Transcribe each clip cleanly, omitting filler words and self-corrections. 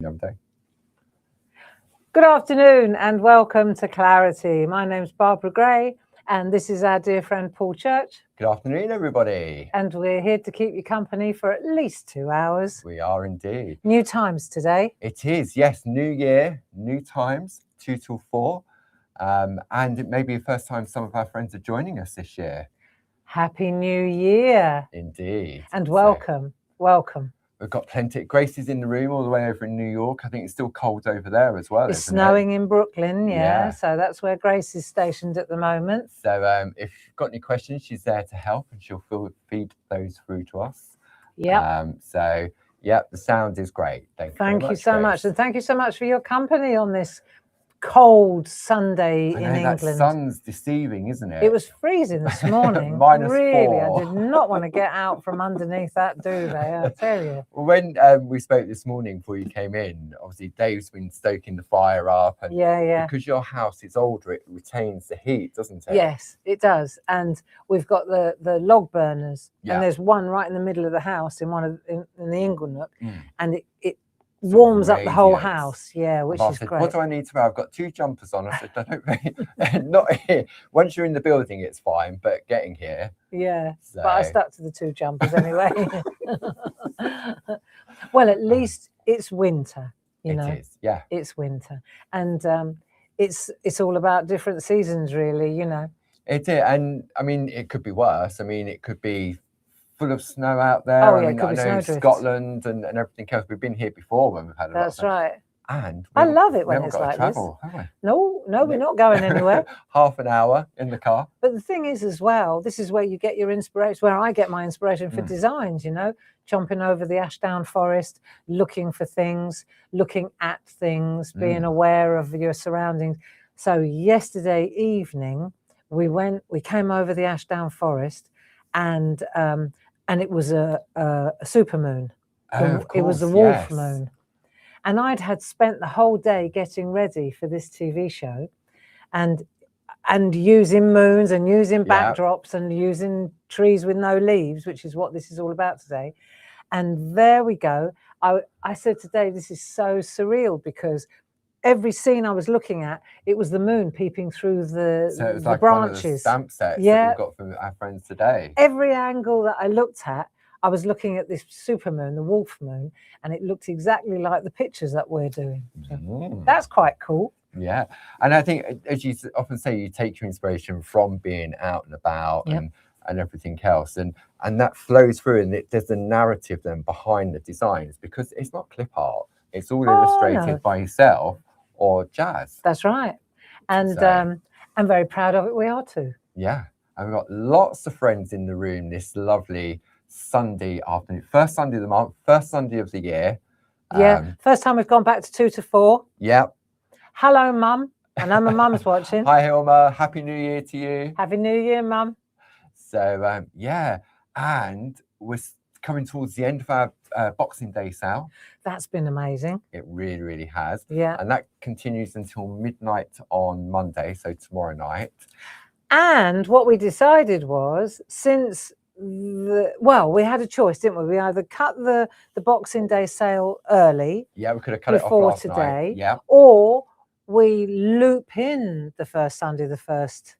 Another day. Good afternoon and welcome to Clarity. My name's Barbara Gray and this is our dear friend Paul Church. Good afternoon, everybody. And we're here to keep you company for at least 2 hours. We are indeed. New times today. It is, yes, new year, new times, 2 till 4. And it may be the first time some of our friends are joining us this year. Happy New Year. Indeed. And welcome, welcome. We've got plenty. Grace is in the room all the way over in New York. I think it's still cold over there as well. It's snowing in Brooklyn, Yeah. So that's where Grace is stationed at the moment. So if you've got any questions, she's there to help and she'll feed those through to us. Yeah. So, yeah, the sound is great. Thank you so much. And thank you so much for your company on this cold Sunday in England. That sun's deceiving, isn't it? It was freezing this morning. Really, I did not want to get out from underneath that duvet, I tell you. Well, when we spoke this morning before you came in, obviously Dave's been stoking the fire up. And because your house is older, it retains the heat, doesn't it? Yes, it does. And we've got the log burners. Yeah. And there's one right in the middle of the house in the ingle nook. And it warms up the whole house, which is great. What do I need to wear? I've got 2 jumpers on. I said, I don't really, not here. Once you're in the building, it's fine, but getting here. Yeah, so. But I stuck to the 2 jumpers anyway. Well, at least it's winter, you know. It is, yeah. It's winter. And it's all about different seasons, really, you know. It is, and I mean, it could be worse. I mean, it could be full of snow out there. Oh, yeah, I mean, I know Scotland and everything else. We've been here before when we've had a lot of snow. That's right. And I love it when it's like travel, this. Have we? No, we're not going anywhere. Half an hour in the car. But the thing is as well, this is where you get your inspiration, where I get my inspiration for designs, you know, chomping over the Ashdown Forest, looking for things, looking at things, being aware of your surroundings. So yesterday evening, we came over the Ashdown Forest and it was a supermoon. It was the wolf moon. And I'd spent the whole day getting ready for this TV show and using moons and using backdrops and using trees with no leaves, which is what this is all about today. And there we go. I said today, this is so surreal because every scene I was looking at, it was the moon peeping through the so it was like branches. One of the stamp sets that we've got from our friends today. Every angle that I looked at, I was looking at this supermoon, the wolf moon, and it looked exactly like the pictures that we're doing. So that's quite cool. Yeah. And I think, as you often say, you take your inspiration from being out and about and everything else. And that flows through and there's a narrative then behind the designs because it's not clip art. It's all illustrated by yourself or Jazz. That's right. And I'm very proud of it. We are too. Yeah. And we've got lots of friends in the room this lovely Sunday afternoon. First Sunday of the month, first Sunday of the year. Yeah. First time we've gone back to 2 to 4. Yep. Hello, Mum. I know my mum's watching. Hi, Hilma. Happy New Year to you. Happy New Year, Mum. So, yeah. And we're coming towards the end of our Boxing Day sale. That's been amazing. It really, really has. Yeah. And that continues until midnight on Monday, so tomorrow night. And what we decided was, since we had a choice, didn't we? We either cut the Boxing Day sale early. Yeah, we could have cut it off last night. Yeah. Or we loop in the first Sunday, the first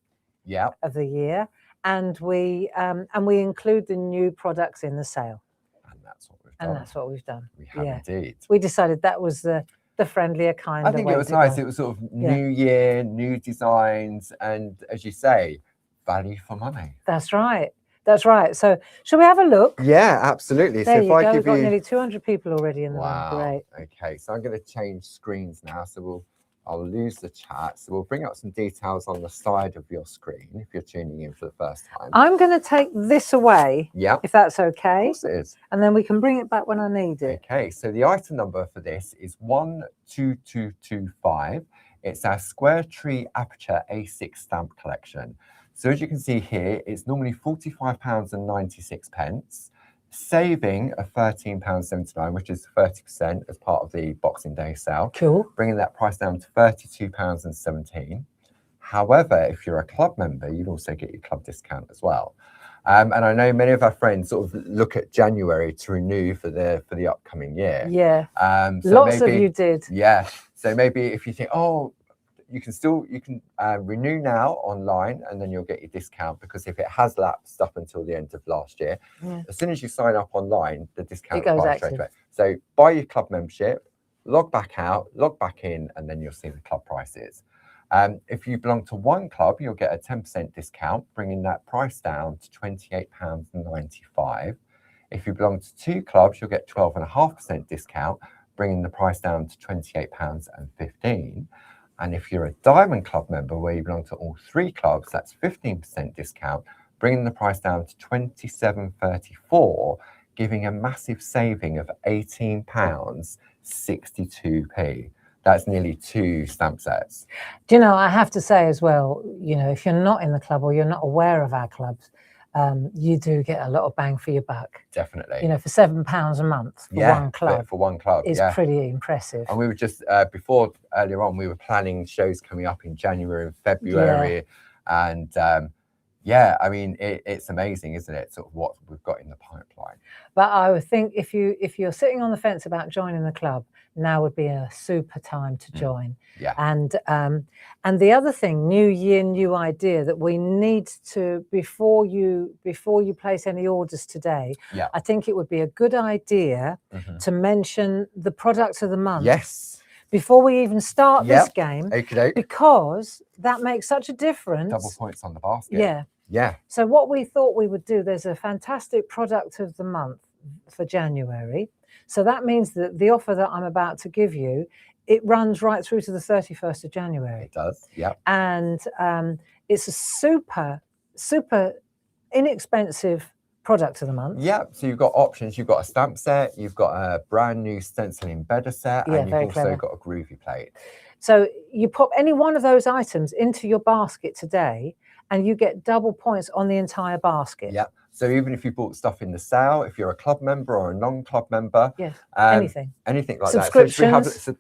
of the year, and we include the new products in the sale. And that's what we've done. And that's what we've done. We have indeed. We decided that was the friendlier kind of way. I think it was nice. It was sort of new year, new designs, and as you say, value for money. That's right. That's right. So, shall we have a look? Yeah, absolutely. There so you go. We've got nearly 200 people already in the room. Great. Okay, so I'm going to change screens now. So I'll lose the chat. So we'll bring up some details on the side of your screen if you're tuning in for the first time. I'm going to take this away. Yeah. If that's okay. Of course it is. And then we can bring it back when I need it. Okay, so the item number for this is 12225. It's our Square Tree Aperture A6 stamp collection. So as you can see here, it's normally £45.96, saving of £13.79, which is 30% as part of the Boxing Day sale. Cool. Bringing that price down to £32.17. However, if you're a club member, you'd also get your club discount as well. And I know many of our friends sort of look at January to renew for the upcoming year. Yeah. So Lots maybe, of you did. Yeah. So maybe if you think, oh, you can renew now online, and then you'll get your discount, because if it has lapsed up until the end of last year, as soon as you sign up online, the discount applies straight away. So buy your club membership, log back out, log back in, and then you'll see the club prices. If you belong to one club, you'll get a 10% discount, bringing that price down to £28.95. If you belong to two clubs, you'll get 12.5% discount, bringing the price down to £28.15. And if you're a Diamond Club member, where you belong to all three clubs, that's 15% discount, bringing the price down to £27.34, giving a massive saving of £18.62. That's nearly 2 stamp sets. Do you know, I have to say as well, you know, if you're not in the club or you're not aware of our clubs, you do get a lot of bang for your buck. Definitely. You know, for £7 a month for one club. For one club, is pretty impressive. And we were just earlier on, we were planning shows coming up in January and February, and I mean, it's amazing, isn't it? Sort of what we've got in the pipeline. But I would think if you're sitting on the fence about joining the club, now would be a super time to join. Yeah. And the other thing, new year, new idea, that we need to, before you place any orders today, I think it would be a good idea to mention the product of the month. Yes. Before we even start this game, because that makes such a difference. Double points on the basket. Yeah. Yeah. So what we thought we would do, there's a fantastic product of the month for January. So that means that the offer that I'm about to give you, it runs right through to the 31st of January. It does, yeah. And it's a super, super inexpensive product of the month. Yeah, so you've got options. You've got a stamp set, you've got a brand new stencil embedder set, and you've also got a groovy plate. So you pop any one of those items into your basket today, and you get double points on the entire basket. Yeah. So even if you bought stuff in the sale, if you're a club member or a non-club member, anything like subscriptions. So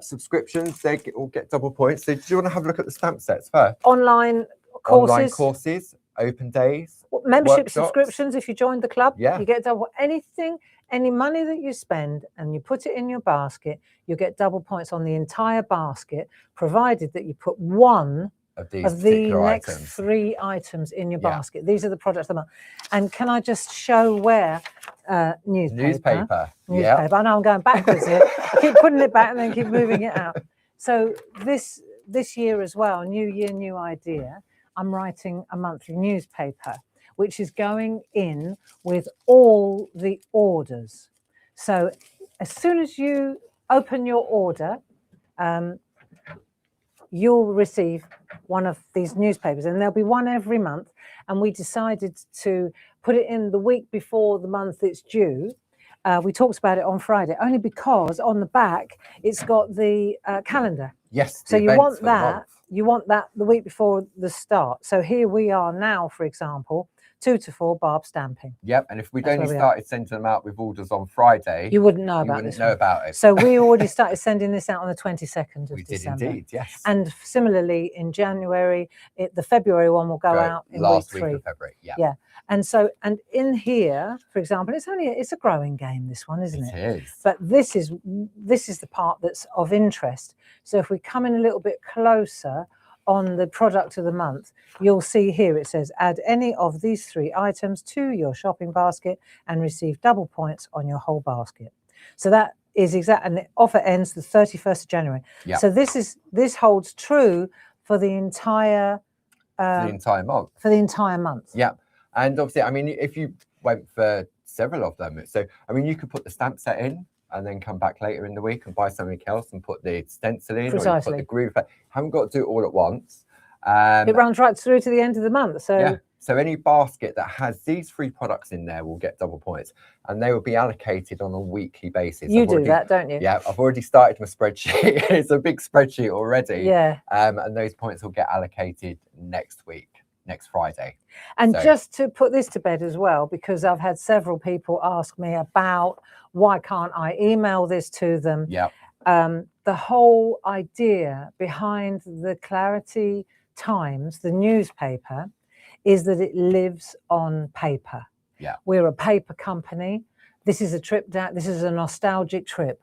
subscriptions, they all get double points. So do you want to have a look at the stamp sets first? Online courses, open days, membership subscriptions. If you joined the club, you get double. Any money that you spend and you put it in your basket, you get double points on the entire basket, provided that you put one of the next 3 items in your basket. These are the products of the month. And can I just show where newspaper. I know I'm going backwards here. I keep putting it back and then keep moving it out. So this year as well, new year, new idea, I'm writing a monthly newspaper, which is going in with all the orders. So as soon as you open your order, you'll receive one of these newspapers, and there'll be one every month. And we decided to put it in the week before the month it's due. We talked about it on Friday, only because on the back it's got the calendar. Yes. So you want that. You want that the week before the start. So here we are now, for example, 2 to 4 barb stamping. Yep, and if we'd only started sending them out with orders on Friday, you wouldn't know about this. About it. So we already started sending this out on the 22nd of December. We did indeed, yes. And similarly in January, the February one will go out in last week 3. Of February. Yeah. Yeah. And in here, for example, it's a growing game, this one, isn't it? It is. But this is the part that's of interest. So if we come in a little bit closer on the product of the month, you'll see here it says add any of these 3 items to your shopping basket and receive double points on your whole basket. So that is exact, and the offer ends the 31st of January. Yeah. So this holds true for the entire month. For the entire month. Yeah. And obviously, I mean, if you went for several of them, so I mean, you could put the stamp set in and then come back later in the week and buy something else and put the stencil in, or you put the groove. Haven't got to do it all at once. It runs right through to the end of the month. So any basket that has these 3 products in there will get double points, and they will be allocated on a weekly basis. You do that, don't you? Yeah, I've already started my spreadsheet. It's a big spreadsheet already. Yeah. And those points will get allocated next Friday. And just to put this to bed as well, because I've had several people ask me about why can't I email this to them? Yeah. The whole idea behind the Clarity Times, the newspaper, is that it lives on paper. Yeah. We're a paper company. This is a trip down, this is a nostalgic trip.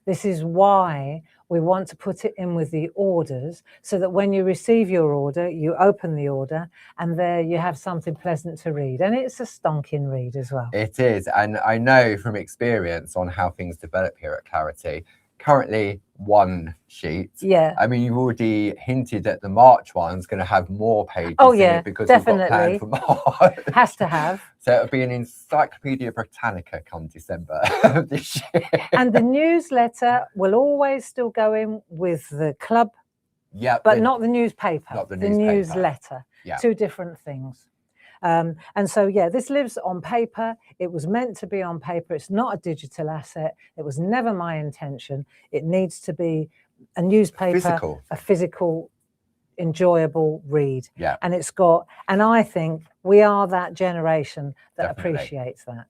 This is why we want to put it in with the orders, so that when you receive your order, you open the order and there you have something pleasant to read. And it's a stonking read as well. It is. And I know from experience on how things develop here at Clarity, currently one sheet. Yeah. I mean, you've already hinted that the March one's going to have more pages Oh, in yeah, it because definitely. we've got planned for March. Has to have. So it'll be an Encyclopedia Britannica come December of this year. And the newsletter will always still go in with the club, but not the newspaper. Not the newsletter. Yeah. Two different things. And so, yeah, this lives on paper. It was meant to be on paper. It's not a digital asset. It was never my intention. It needs to be a newspaper, a physical, enjoyable read. Yeah. And it's got, and I think we are that generation that appreciates that.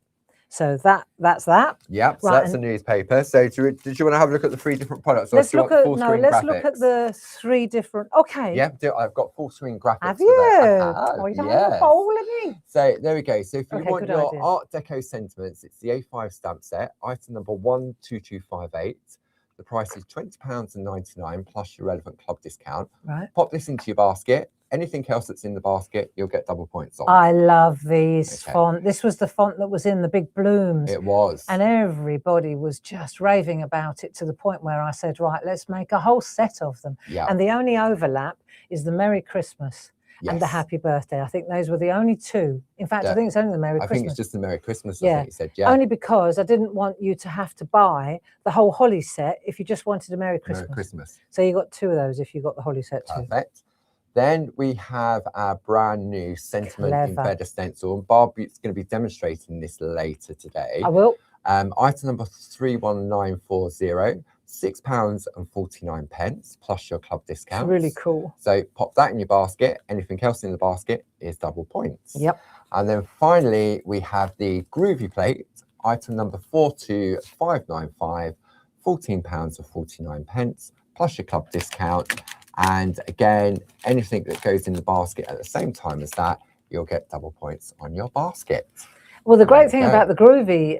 So that's that. Yeah, so that's a newspaper. So did you want to have a look at the 3 different products? Let's look at look at the 3 different. Okay. Yeah, I've got full screen graphics. Have you? Oh, you don't have a bowl in me. So there we go. So if you want your Art Deco sentiments, it's the A5 stamp set, item number 12258. The price is £20.99 plus your relevant club discount. Right. Pop this into your basket. Anything else that's in the basket, you'll get double points on. I love these font. This was the font that was in the big blooms. It was. And everybody was just raving about it to the point where I said, right, let's make a whole set of them. Yeah. And the only overlap is the Merry Christmas and the Happy Birthday. I think those were the only 2. In fact, I think it's only the Merry Christmas. I think it's just the Merry Christmas, I think you said, Only because I didn't want you to have to buy the whole holly set if you just wanted a Merry Christmas. Merry Christmas. So you got 2 of those if you got the holly set too. Perfect. Then we have our brand new sentiment embedder stencil, and Barbie's going to be demonstrating this later today. I will. Item number 31940, £6.49 plus your club discount. It's really cool. So pop that in your basket. Anything else in the basket is double points. Yep. And then finally we have the Groovy plate, item number 42595, £14.49 plus your club discount. And again, anything that goes in the basket at the same time as that, you'll get double points on your basket. Well, the great thing about the Groovy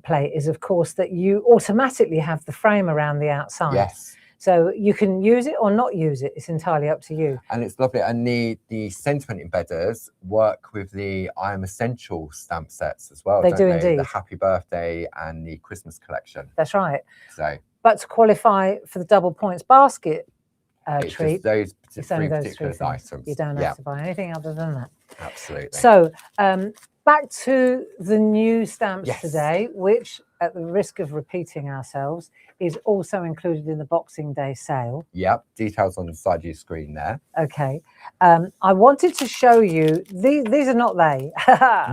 plate is, of course, that you automatically have the frame around the outside. Yes. So you can use it or not use it. It's entirely up to you. And it's lovely. And the sentiment embedders work with the I Am Essential stamp sets as well. They do indeed. The Happy Birthday and the Christmas collection. That's right. So, but to qualify for the double points basket treat, those it's only those particular 3 items. You don't have to buy anything other than that. Absolutely. So back to the new stamps today, which, at the risk of repeating ourselves, is also included in the Boxing Day sale. Yep, details on the side of your screen there. Okay. I wanted to show you, these are not they.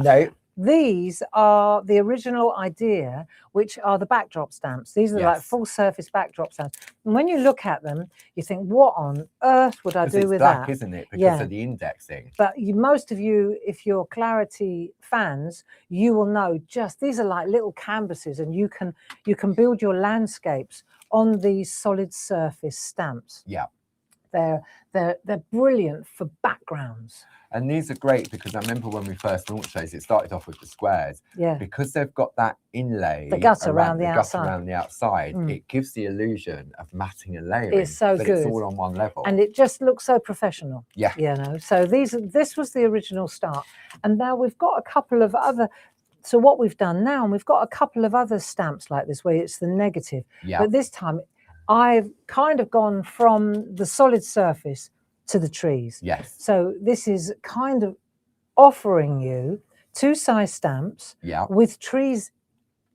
No. These are the original idea, which are the backdrop stamps. These are like full surface backdrop stamps. And when you look at them, you think, what on earth would I do with black, that? Isn't it? Because of the indexing. But most of you, if you're Clarity fans, you will know just these are like little canvases, and you can build your landscapes on these solid surface stamps. Yeah. They're brilliant for backgrounds. And these are great because I remember when we first launched those, it started off with the squares. Yeah. Because they've got that inlay, the gutter around the outside, it gives the illusion of matting and layering. It's so good. It's all on one level. And it just looks so professional. Yeah. You know, so this was the original start. And now we've got a couple of other, so what we've done now, and we've got a couple of other stamps like this where it's the negative. Yeah. But this time I've kind of gone from the solid surface to the trees. Yes. So this is kind of offering you 2 size stamps with trees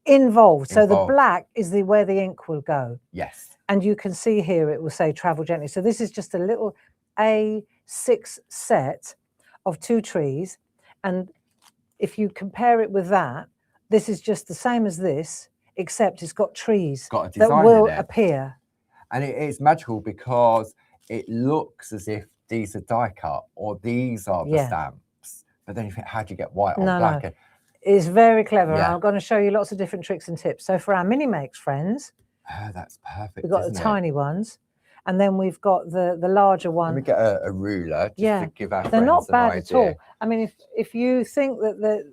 involved. So the black is where the ink will go. Yes. And you can see here it will say travel gently. So this is just a little A6 set of 2 trees. And if you compare it with that, this is just the same as this, except it's got trees that will appear. And it's magical because it looks as if these are die cut or these are the stamps. But then you think, how do you get white on black? No. It's very clever. And I'm going to show you lots of different tricks and tips. So for our mini makes friends, that's perfect. we've got the tiny ones. And then we've got the larger one. Let me get a ruler just to give our they're friends not an bad idea. at all. I mean, if you think that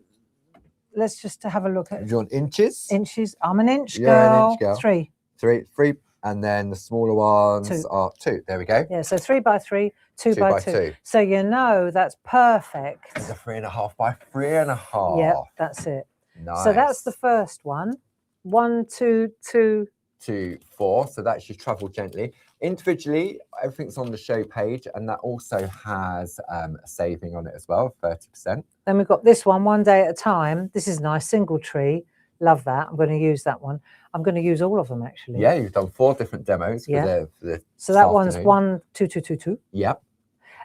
let's just have a look at. Do you want inches? Inches. I'm an inch You're girl. an inch girl. Three. Three. And then the smaller ones 2. are 2. There we go. Yeah, so 3 by 3, 2 by 2. So you know that's perfect. It's a 3.5 by 3.5. Yep, that's it. Nice. So that's the first one. 1, 2, 2. 2, 4. So that's your travel gently. Individually, everything's on the show page, and that also has a saving on it as well, 30%. Then we've got this one, 1 day at a time. This is nice, single tree. Love that. I'm going to use that one. I'm going to use all of them actually. Yeah, you've done 4 different demos. Yeah. For the so that one's 1, 2, 2, 2, 2. Yep.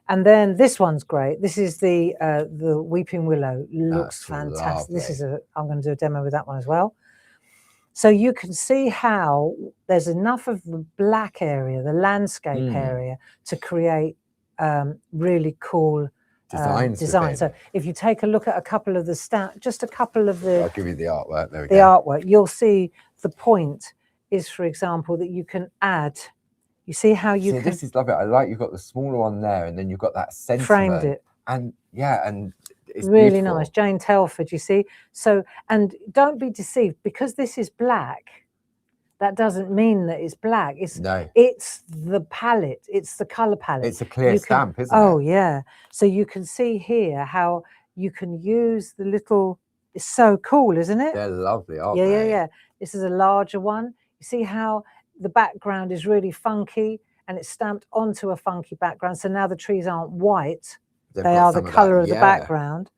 And then this one's great. This is the Weeping Willow. Looks That's fantastic. This is lovely. I'm going to do a demo with that one as well. So you can see how there's enough of the black area, the landscape area, to create really cool designs. So if you take a look at a couple of the just a couple of the, I'll give you the artwork. There we go. The artwork, you'll see the point is, for example, that you can add. You see how you can. This is lovely. I like you've got the smaller one there, and then you've got that sentiment. Framed it. And yeah, and it's really beautiful. nice. Jane Telford, you see. So, and don't be deceived, because this is black, that doesn't mean that it's black. It's the palette. It's the color palette. It's a clear stamp, isn't it? Oh yeah. So you can see here how you can use the little. It's so cool, isn't it? They're lovely, aren't they? Yeah, yeah, yeah. This is a larger one. You see how the background is really funky, and it's stamped onto a funky background. So now the trees aren't white. They are the color of the background.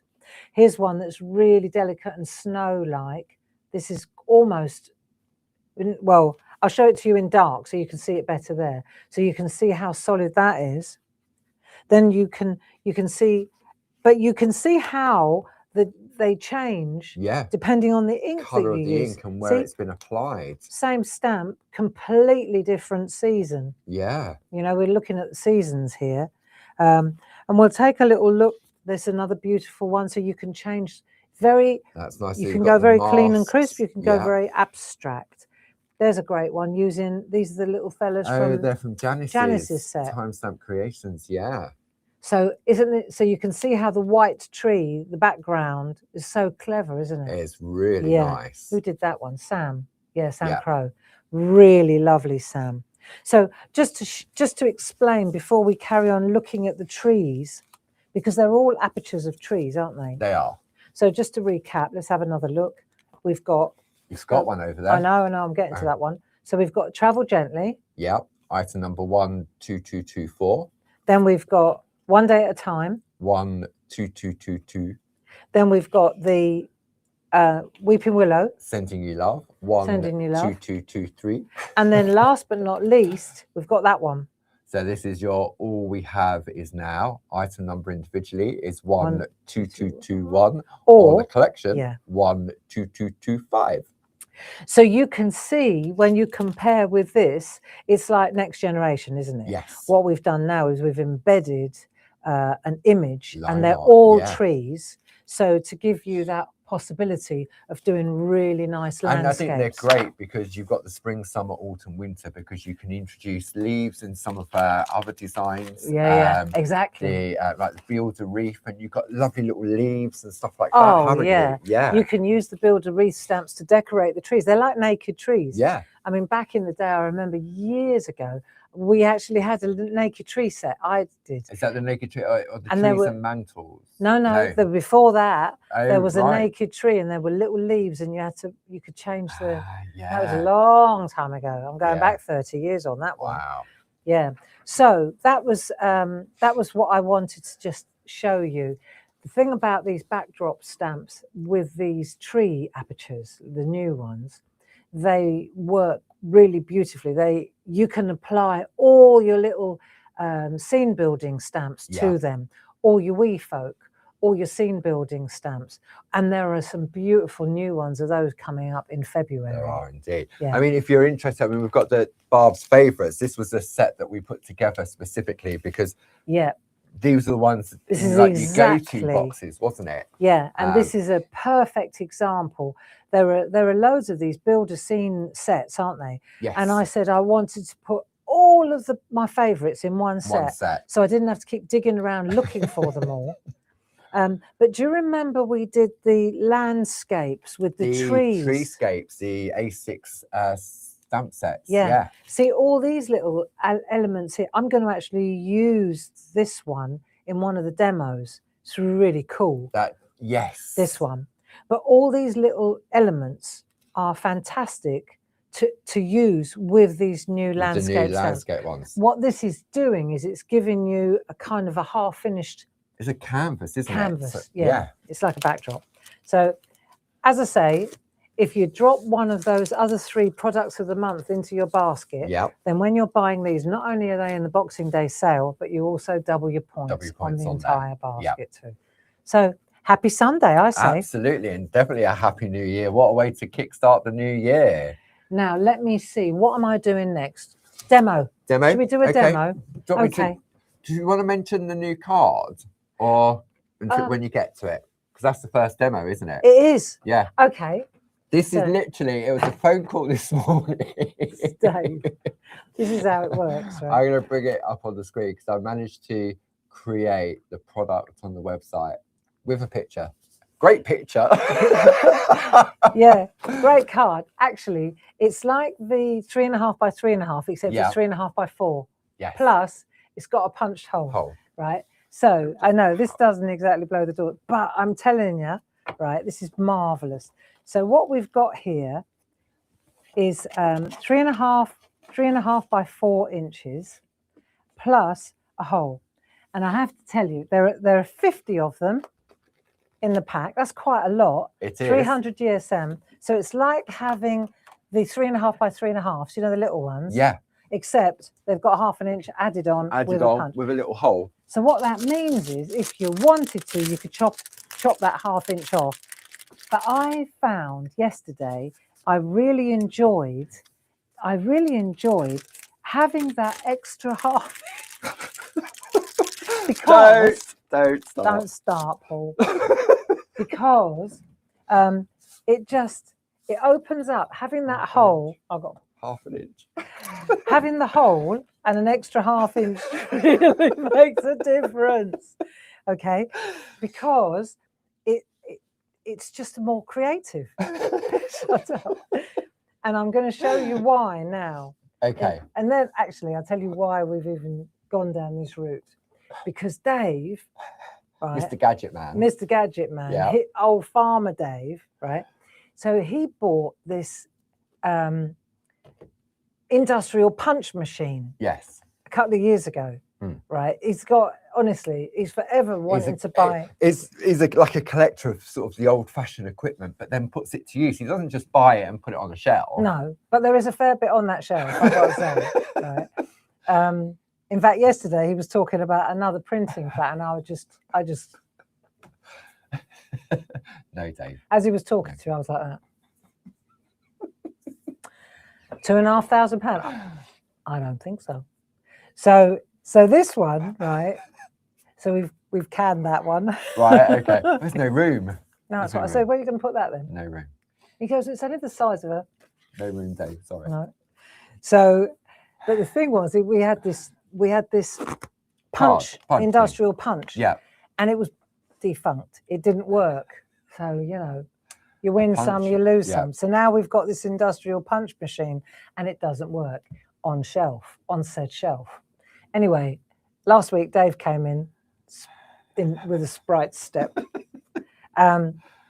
Here's one that's really delicate and snow-like. This is almost, well, I'll show it to you in dark so you can see it better there. So you can see how solid that is. Then you can see, but you can see how they change depending on the ink color that you of the use. ink and where it's been applied. Same stamp, completely different season. Yeah. You know, we're looking at the seasons here. And we'll take a little look. There's another beautiful one. So you can change that's nice. You can go very clean and crisp. You can go very abstract. There's a great one using, these are the little fellas they're from Janice's set. Timestamp Creations, yeah. So isn't it, so you can see how the white tree, the background is so clever, isn't it? It's really nice. Who did that one? Sam. Yeah, Sam Crow. Really lovely, Sam. So just to explain before we carry on looking at the trees, because they're all apertures of trees, aren't they? They are. So just to recap, let's have another look. We've got... You've got one over there. I know, I'm getting to that one. So we've got Travel Gently. Yep, item number 12224. Then we've got 1 Day at a Time. 12222. Then we've got the Weeping Willow. Sending You Love. Sending You Love. 12223. And then last but not least, we've got that one. So this is your All We Have Is Now. Item number individually is 12221. Or the collection 12225. So you can see when you compare with this, it's like Next Generation, isn't it? Yes. What we've done now is we've embedded an image, and they're all trees. So to give you that possibility of doing really nice landscapes. And I think they're great because you've got the spring, summer, autumn, winter, because you can introduce leaves in some of other designs. Yeah, exactly. Like the Builder Reef, and you've got lovely little leaves and stuff like that. Oh, yeah. Yeah. You can use the Builder Reef stamps to decorate the trees. They're like naked trees. Yeah. I mean, back in the day, I remember years ago, we actually had a naked tree set. I did. Is that the naked tree or the trees and mantles? No. Before that, there was a naked tree, and there were little leaves, and you could change the. That was a long time ago. I'm going back 30 years on that one. Wow. Yeah. So that was what I wanted to just show you. The thing about these backdrop stamps with these tree apertures, the new ones, they work really beautifully. You can apply all your little scene building stamps to them, all your wee folk, all your scene building stamps, and there are some beautiful new ones of those coming up in February. There are indeed. I mean, if you're interested, I mean, we've got the Barb's Favourites. This was a set that we put together specifically because these are the ones like your go-to boxes, wasn't it? Yeah, and this is a perfect example. There are loads of these builder scene sets, aren't they? Yes. And I said I wanted to put all all of my favourites in one set. So I didn't have to keep digging around looking for them all. But do you remember we did the landscapes with the trees? The treescapes, the A6 stamp sets. Yeah. See, all these little elements here, I'm going to actually use this one in one of the demos. It's really cool. Yes. This one. But all these little elements are fantastic to use with these new landscape ones. What this is doing is it's giving you a kind of a half-finished... It's a canvas, isn't it? So, yeah. It's like a backdrop. So, as I say, if you drop one of those other 3 products of the month into your basket, then when you're buying these, not only are they in the Boxing Day sale, but you also double your points on the entire basket too. So, happy Sunday, I say. Absolutely, and definitely a happy new year. What a way to kickstart the new year. Now, let me see. What am I doing next? Demo. Should we do a demo? Okay. Do you want to mention the new card? Or when you get to it, because that's the first demo, isn't it? It is. Yeah. Okay. This is literally, it was a phone call this morning. Dave, this is how it works, right? I'm going to bring it up on the screen because I managed to create the product on the website with a picture. Great picture. Yeah, great card. Actually, it's like the 3.5 by 3.5, except it's 3.5 by 4. Yes. Plus, it's got a punched hole. Right? So I know this doesn't exactly blow the door, but I'm telling you, right, this is marvelous. So what we've got here is 3.5 by 4 inches plus a hole. And I have to tell you, there are 50 of them in the pack. That's quite a lot. It is. 300 GSM. So it's like having the 3.5 by 3.5, you know, the little ones. Yeah. Except they've got 1/2 inch added on with a punch. With a little hole. So what that means is, if you wanted to, you could chop that 1/2 inch off. But I found yesterday, I really enjoyed having that extra half. Because don't start, Paul. Because it opens up, having that hole. I've got 1/2 inch. Having the hole and an extra 1/2 inch really makes a difference. Okay, because it's just more creative. Shut up. And I'm going to show you why now. Okay. And then actually I'll tell you why we've even gone down this route. Because Dave, right, Mr. Gadget Man, old farmer Dave, right? So he bought this industrial punch machine. Yes. A couple of years ago, right? He's forever wanting to buy. He's like a collector of sort of the old-fashioned equipment, but then puts it to use. He doesn't just buy it and put it on a shelf. No, but there is a fair bit on that shelf, I've got to say. Right? In fact, yesterday he was talking about another printing pattern. I just. No, Dave. As he was talking to you, I was like that. £2,500. I don't think so. So this one, right? So we've canned that one. Right. Okay. There's no room. No, that's what I said. Where are you going to put that then? No room. He goes, it's only the size of a. No room, Dave. Sorry. No. So, but the thing was, we had this punch, industrial punch. Yeah. And it was defunct. It didn't work. So, you know, you win some, you lose some. So now we've got this industrial punch machine and it doesn't work on said shelf. Anyway, last week Dave came in with a sprite step.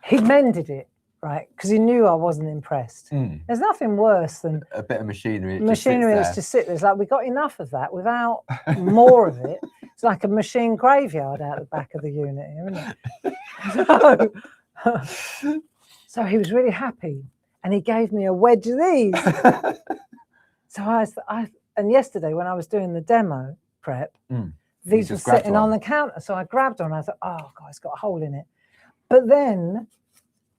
He mended it, right? Because he knew I wasn't impressed. There's nothing worse than a bit of machinery. That's just sit there. It's like we got enough of that without more of it. It's like a machine graveyard out the back of the unit here, isn't it? So he was really happy, and he gave me a wedge of these. So and yesterday when I was doing the demo prep, these were sitting on the counter. So I grabbed one. I thought, oh God, it's got a hole in it. But then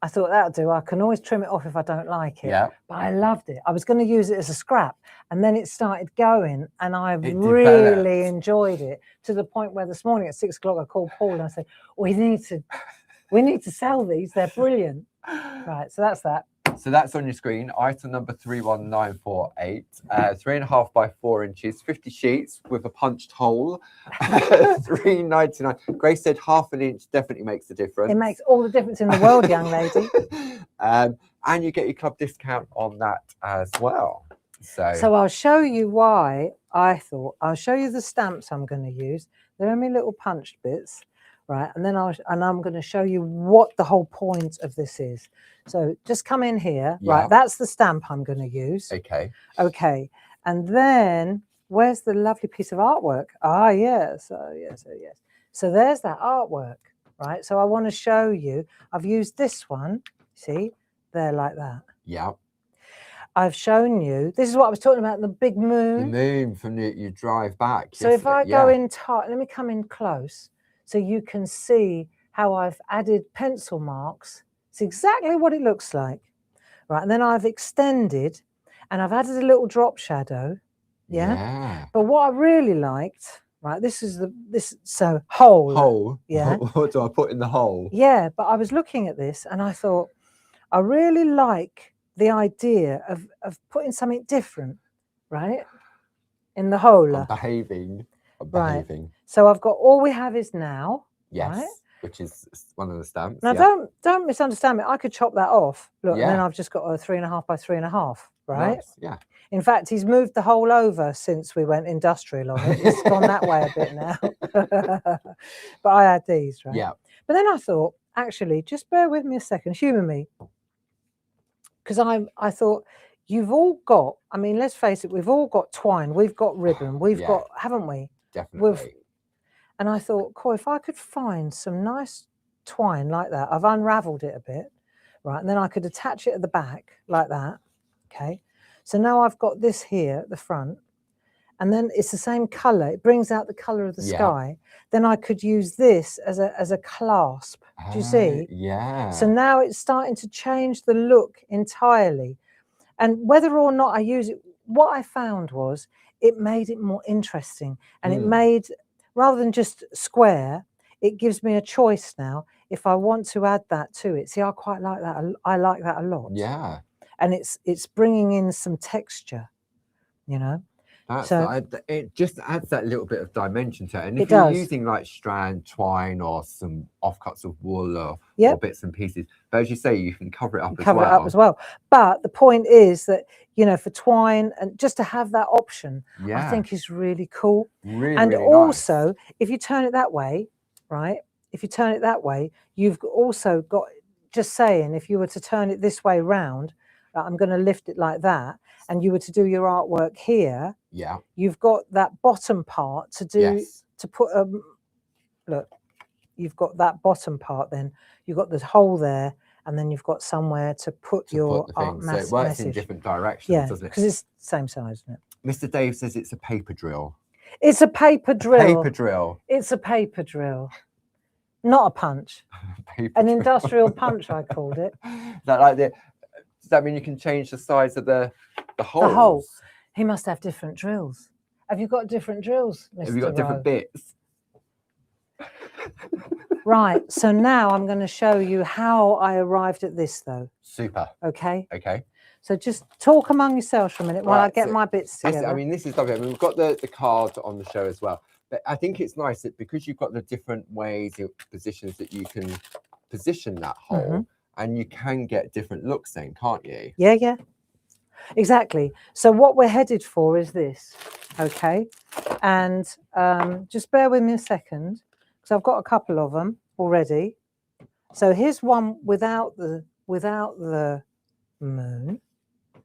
I thought that'll do. I can always trim it off if I don't like it. Yeah. But I loved it. I was going to use it as a scrap, and then it started going, and I really enjoyed it to the point where this morning at 6 o'clock I called Paul and I said, we need to sell these. They're brilliant. Right. So that's that. So that's on your screen. Item number 31948, 3.5 by 4 inches, 50 sheets with a punched hole, £3.99. Grace said half an inch definitely makes a difference. It makes all the difference in the world, young lady. And you get your club discount on that as well. So I'll show you why I thought, I'll show you the stamps I'm going to use. They're only little punched bits, right? And then I'm going to show you what the whole point of this is. So just come in here, right? That's the stamp I'm going to use. Okay. Okay. And then where's the lovely piece of artwork? Ah, yes. Oh, yes. Oh, yes. So there's that artwork, right? So I want to show you, I've used this one, see, there like that. Yeah. I've shown you, this is what I was talking about, the big moon. The moon from you drive back. So if I go in tight, let me come in close so you can see how I've added pencil marks. It's exactly what it looks like, right? And then I've extended and I've added a little drop shadow, yeah? But what I really liked, right, so hole. Hole? Yeah. What do I put in the hole? Yeah, but I was looking at this and I thought, I really like the idea of putting something different, right, in the hole. I'm behaving. Right. So I've got all we have is now. Yes. Right? Which is one of the stamps. Now don't misunderstand me. I could chop that off. Look, and then I've just got a 3.5 by 3.5. Right. Nice. Yeah. In fact, he's moved the hole over since we went industrial on it. It's gone that way a bit now. But I had these, right? Yeah. But then I thought, actually, just bear with me a second, humour me. Because I thought, you've all got, I mean, let's face it, we've all got twine, we've got ribbon, we've got, haven't we? Definitely. And I thought, cool, if I could find some nice twine like that, I've unravelled it a bit, right? And then I could attach it at the back like that, okay? So now I've got this here at the front, and then it's the same colour. It brings out the colour of the sky. Then I could use this as a clasp. Do you see? Yeah. So now it's starting to change the look entirely. And whether or not I use it, what I found was it made it more interesting. And it made, rather than just square, it gives me a choice now if I want to add that to it. See, I quite like that. I like that a lot. Yeah. And it's bringing in some texture, you know. It just adds that little bit of dimension to it. And if you're using like strand, twine, or some offcuts of wool or bits and pieces, but as you say, you can cover it up as well. But the point is that, you know, for twine and just to have that option, I think is really cool. Really also, nice. if you turn it that way, right? If you turn it that way, you've also got, just saying, if you were to turn it this way round, I'm going to lift it like that, and you were to do your artwork here, you've got that bottom part to do, to put look, you've got that bottom part, then you've got the hole there, and then you've got somewhere to put your art message. So it works in different directions, doesn't it? Because it's the same size, isn't it? Mr. Dave says it's a paper drill. It's a paper drill. Paper drill. It's a paper drill. Not a punch. An industrial punch, I called it. Does that mean you can change the size of the hole? The hole. He must have different drills. Have you got different drills, Mr. Have you got different bits? Right. So now I'm going to show you how I arrived at this, though. Super. Okay. Okay. So just talk among yourselves for a minute while I get my bits together. I mean, this is lovely. I mean, we've got the card on the show as well. But I think it's nice that because you've got the different ways, positions that you can position that hole, and you can get different looks then, can't you? Yeah, yeah. Exactly. So what we're headed for is this, okay? And just bear with me a second, because I've got a couple of them already. So here's one without the moon.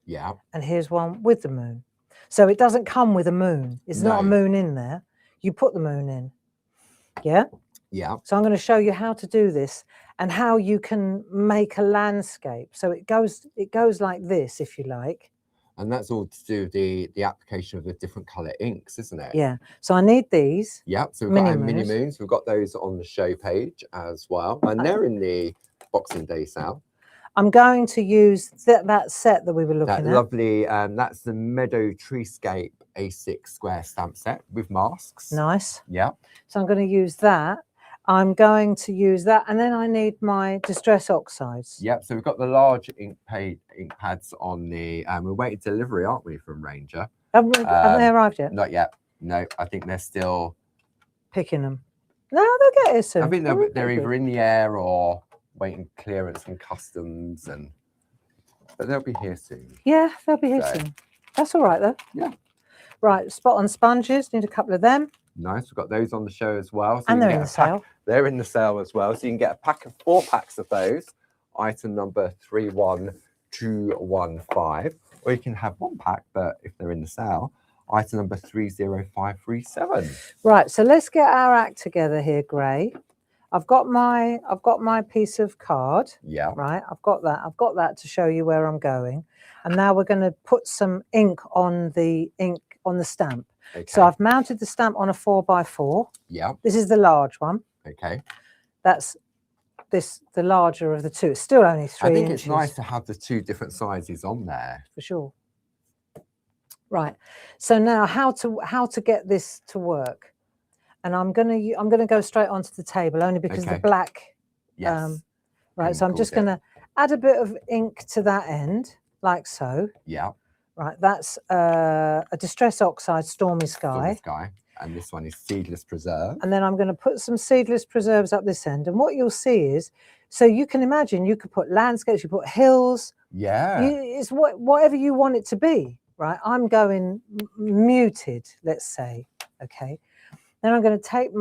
Yeah. And here's one with the moon. So it doesn't come with a moon. It's not a moon in there. You put the moon in. Yeah? Yeah. So I'm going to show you how to do this and how you can make a landscape. So it goes like this, if you like. And that's all to do with the application of the different colour inks, isn't it? Yeah. So I need these. Yeah. So we've got our mini moons. We've got those on the show page as well. And they're in the Boxing Day sale. I'm going to use that set that we were looking at. That lovely, that's the Meadow Treescape A6 square stamp set with masks. Nice. Yeah. So I'm going to use that. I'm going to use that, and then I need my distress oxides. Yep, so we've got the large ink pads on the, we're waiting delivery, aren't we, from Ranger? Haven't they arrived yet? Not yet. No, I think they're still picking them. No, they'll get here soon. I think they're either in the air or waiting clearance and customs, but they'll be here soon. Yeah, they'll be here soon. That's all right though. Yeah. Right, spot on sponges. Need a couple of them. Nice. We've got those on the show as well. So and they're in the sale. They're in the sale as well. So you can get a pack of 4 packs of those. Item number 31215. Or you can have 1 pack, but if they're in the sale, item number 30537. Right, so let's get our act together here, Gray. I've got my piece of card. Yeah. Right, I've got that to show you where I'm going. And now we're going to put some ink on the stamp. Okay. So I've mounted the stamp on a 4x4. Yeah. This is the large one. Okay. That's the larger of the two. It's still only 3 inches. I think it's nice to have the 2 different sizes on there. For sure. Right. So now how to get this to work? And I'm gonna go straight onto the table only because the black. Yes. Right. So I'm just gonna add a bit of ink to that end, like so. Yeah. Right. That's a Distress Oxide Stormy Sky. Stormy Sky. And this one is Seedless Preserve. And then I'm going to put some Seedless Preserves up this end. And what you'll see is, so you can imagine you could put landscapes, you put hills. Yeah. It's whatever you want it to be, right? I'm going muted, let's say, okay? Then I'm going to take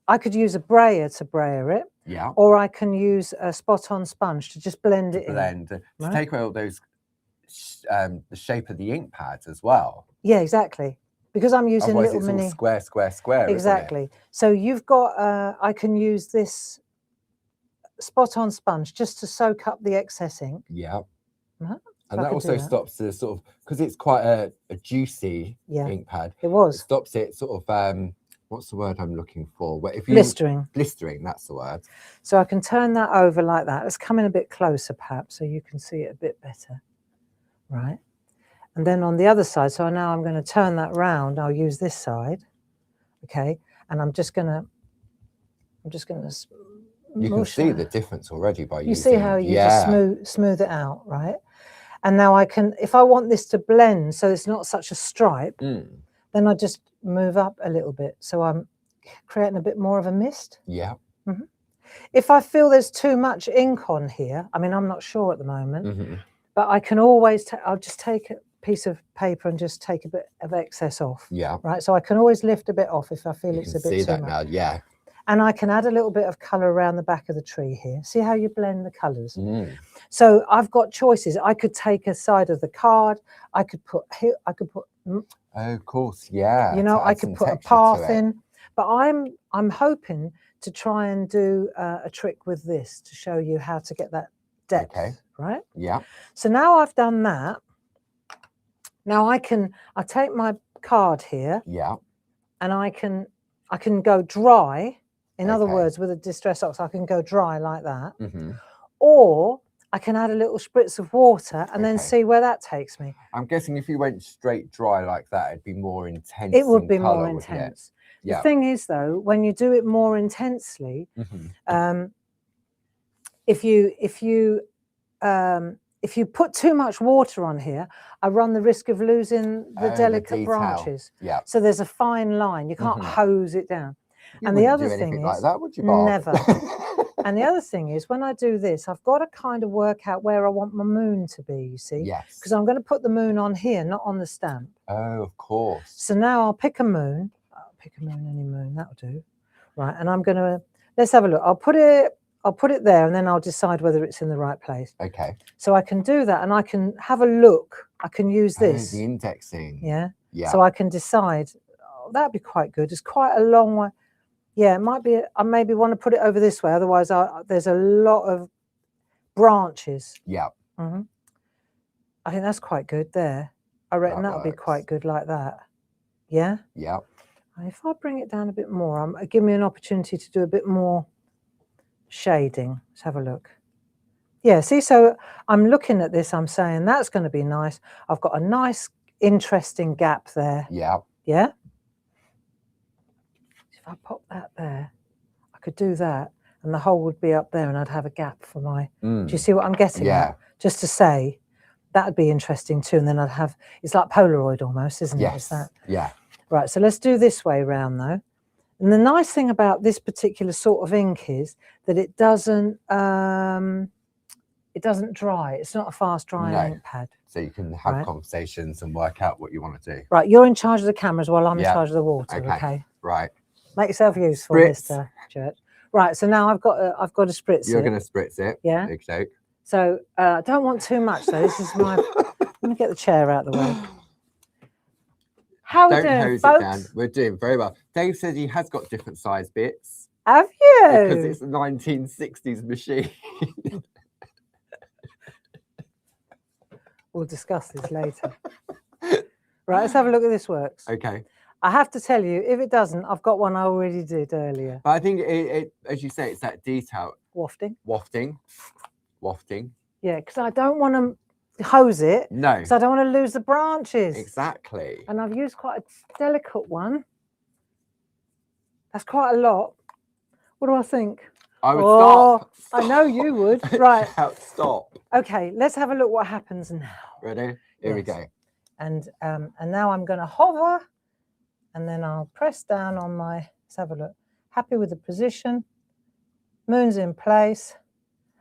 I could use a brayer to brayer it. Yeah. Or I can use a spot-on sponge to just blend it in. To take away all those, the shape of the ink pads as well. Yeah, exactly. Because I'm using otherwise little mini square. Exactly. Isn't it? So you've got I can use this spot on sponge just to soak up the excess ink. Yeah. Right. And that also stops the sort of, because it's quite a juicy ink pad. It was. It stops it sort of what's the word I'm looking for? Where if you blistering, that's the word. So I can turn that over like that. Let's come in a bit closer perhaps so you can see it a bit better. Right. And then on the other side, so now I'm going to turn that round. I'll use this side, okay? And I'm just going to. You can see the difference already by using. You see how you just smooth it out, right? And now I can, if I want this to blend, so it's not such a stripe, then I just move up a little bit, so I'm creating a bit more of a mist. Yeah. Mm-hmm. If I feel there's too much ink on here, I mean, I'm not sure at the moment, but I can always. I'll just take it. Piece of paper and just take a bit of excess off. Yeah. Right. So I can always lift a bit off if I feel it's a bit too much. You can see that now, yeah. And I can add a little bit of colour around the back of the tree here. See how you blend the colours? So I've got choices. I could take a side of the card. I could put. Oh, of course, yeah. You know, I could put a path in. But I'm hoping to try and do a trick with this to show you how to get that depth. Okay. Right. Yeah. So now I've done that. Now I take my card here, and I can go dry. In other words, with a Distress Oxide, I can go dry like that, or I can add a little spritz of water and then see where that takes me. I'm guessing if you went straight dry like that, it'd be more intense. It would be more intense. The thing is, though, when you do it more intensely, if you put too much water on here, I run the risk of losing the delicate branches. Yeah. So there's a fine line. You can't hose it down. And the other thing is, like that, would you, Bob? Never. And the other thing is, when I do this, I've got to kind of work out where I want my moon to be, you see? Yes. Because I'm going to put the moon on here, not on the stamp. Oh, of course. So now I'll pick a moon. I'll pick a moon, any moon, that'll do. Right, and I'm going to, let's have a look. I'll put it there, and then I'll decide whether it's in the right place. Okay. So I can do that, and I can have a look. I can use this. The indexing. Yeah. Yeah. So I can decide. Oh, that'd be quite good. It's quite a long way. Yeah, it might be. I maybe want to put it over this way. Otherwise, there's a lot of branches. Yeah. I think that's quite good there. I reckon that'll be quite good like that. Yeah. Yeah. And if I bring it down a bit more, give me an opportunity to do a bit more shading. Let's have a look. Yeah, see, so I'm looking at this, I'm saying that's going to be nice. I've got a nice interesting gap there. Yeah. Yeah. If I pop that there, could do that, and the hole would be up there, and I'd have a gap for my. Mm. Do you see what I'm getting at? Just to say, that would be interesting too. And then I'd have, it's like Polaroid almost, isn't it? Is that? Yeah. Right. So let's do this way round though. And the nice thing about this particular sort of ink is that it doesn't dry. It's not a fast drying ink pad. So you can have conversations and work out what you want to do. Right. You're in charge of the cameras while I'm in charge of the water. Okay. Right. Make yourself useful, Mr. Church. Right. So now I've got to spritz it. You're going to spritz it. Yeah. Okay. So I don't want too much though. This is my. Let me get the chair out of the way. How are we doing, hose folks? it down. We're doing very well. Dave says he has got different size bits. Have you? Because it's a 1960s machine. We'll discuss this later. Right, let's have a look at this works. Okay. I have to tell you, if it doesn't, I've got one I already did earlier. But I think it as you say, it's that detail. Wafting. Yeah, because I don't want to hose it. No. Because I don't want to lose the branches. Exactly. And I've used quite a delicate one. That's quite a lot. What do I think? I would stop. I know you would. Right. Stop. Okay, let's have a look what happens now. Ready? Here we go. And now I'm going to hover, and then I'll press down on my. Let's have a look. Happy with the position. Moon's in place,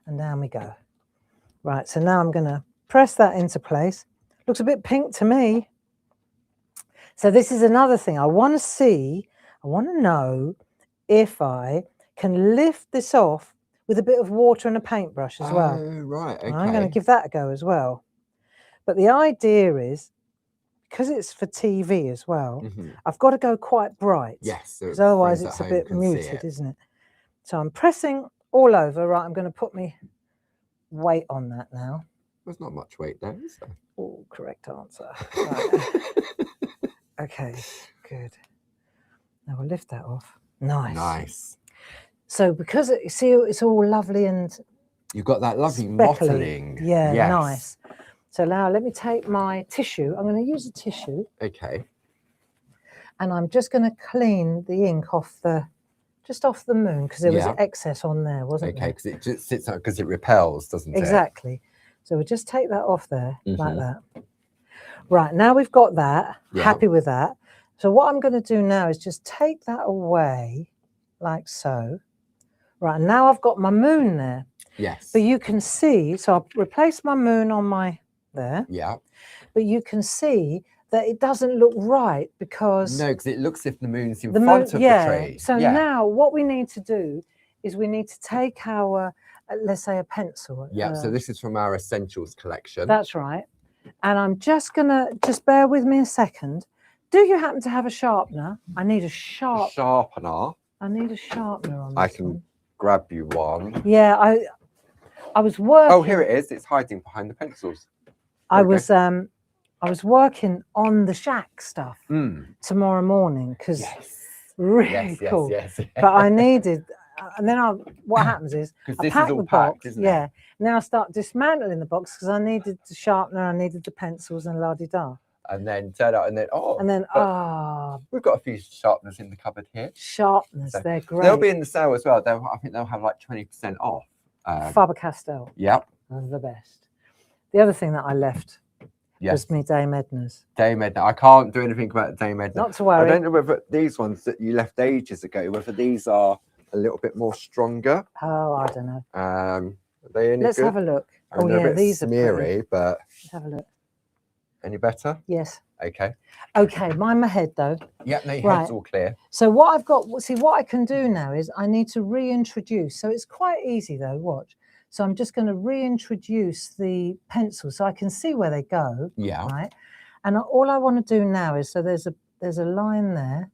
and down we go. Right. So now I'm going to press that into place. Looks a bit pink to me. So this is another thing I want to see. I want to know if I can lift this off with a bit of water and a paintbrush as well. Oh, right. Okay. I'm going to give that a go as well. But the idea is, because it's for TV as well, I've got to go quite bright. Yes. Because otherwise it's a bit muted, isn't it? So I'm pressing all over. Right, I'm going to put my weight on that now. There's not much weight there, is there? Oh, correct answer. Right. Okay, good. Now we'll lift that off. Nice. Nice. So because you see, it's all lovely and you've got that lovely speckly. mottling. Yeah, nice. So now let me take my tissue. I'm going to use a tissue. Okay. And I'm just going to clean the ink off just off the moon, because there was excess on there, wasn't there? Okay, because it just sits out, because it repels, doesn't it? Exactly. So we'll just take that off there like that. Right, now we've got that. Happy with that. So what I'm going to do now is just take that away like so. Right, now I've got my moon there. Yes. But you can see, so I'll replace my moon on my there. Yeah. But you can see that it doesn't look right because... No, because it looks as if the moon's in front of the tree. So now what we need to do is we need to take our, let's say a pencil. Yeah, so this is from our Essentials collection. That's right. And I'm just going to, just bear with me a second. Do you happen to have a sharpener? I need a sharpener. I need a sharpener on this I can grab you one. Yeah, I was working. Oh, here it is. It's hiding behind the pencils. I was working on the shack stuff tomorrow morning because really cool. Yes. But I needed, and then what happens is I pack is all the packed, box. isn't it? And then I start dismantling the box because I needed the sharpener, I needed the pencils, and la di da. And then turn out, and then we've got a few sharpeners in the cupboard here. Sharpeners, so they're great. They'll be in the sale as well. I think they'll have like 20% off. Faber-Castell. Yep. They're the best. The other thing that I left was me Dame Edna's. Dame Edna. I can't do anything about Dame Edna. Not to worry. I don't know whether these ones that you left ages ago, whether these are a little bit more stronger. Oh, I don't know. Are they any Let's good? have a look. Oh yeah, these are smeary, pretty. but let's have a look. Any better? Yes. Okay. Okay, mind my head though. Yeah, no, your head's all clear. So what I've got, see what I can do now is I need to reintroduce. So it's quite easy though, watch. So I'm just going to reintroduce the pencils so I can see where they go. Yeah. Right. And all I want to do now is, so there's a line there,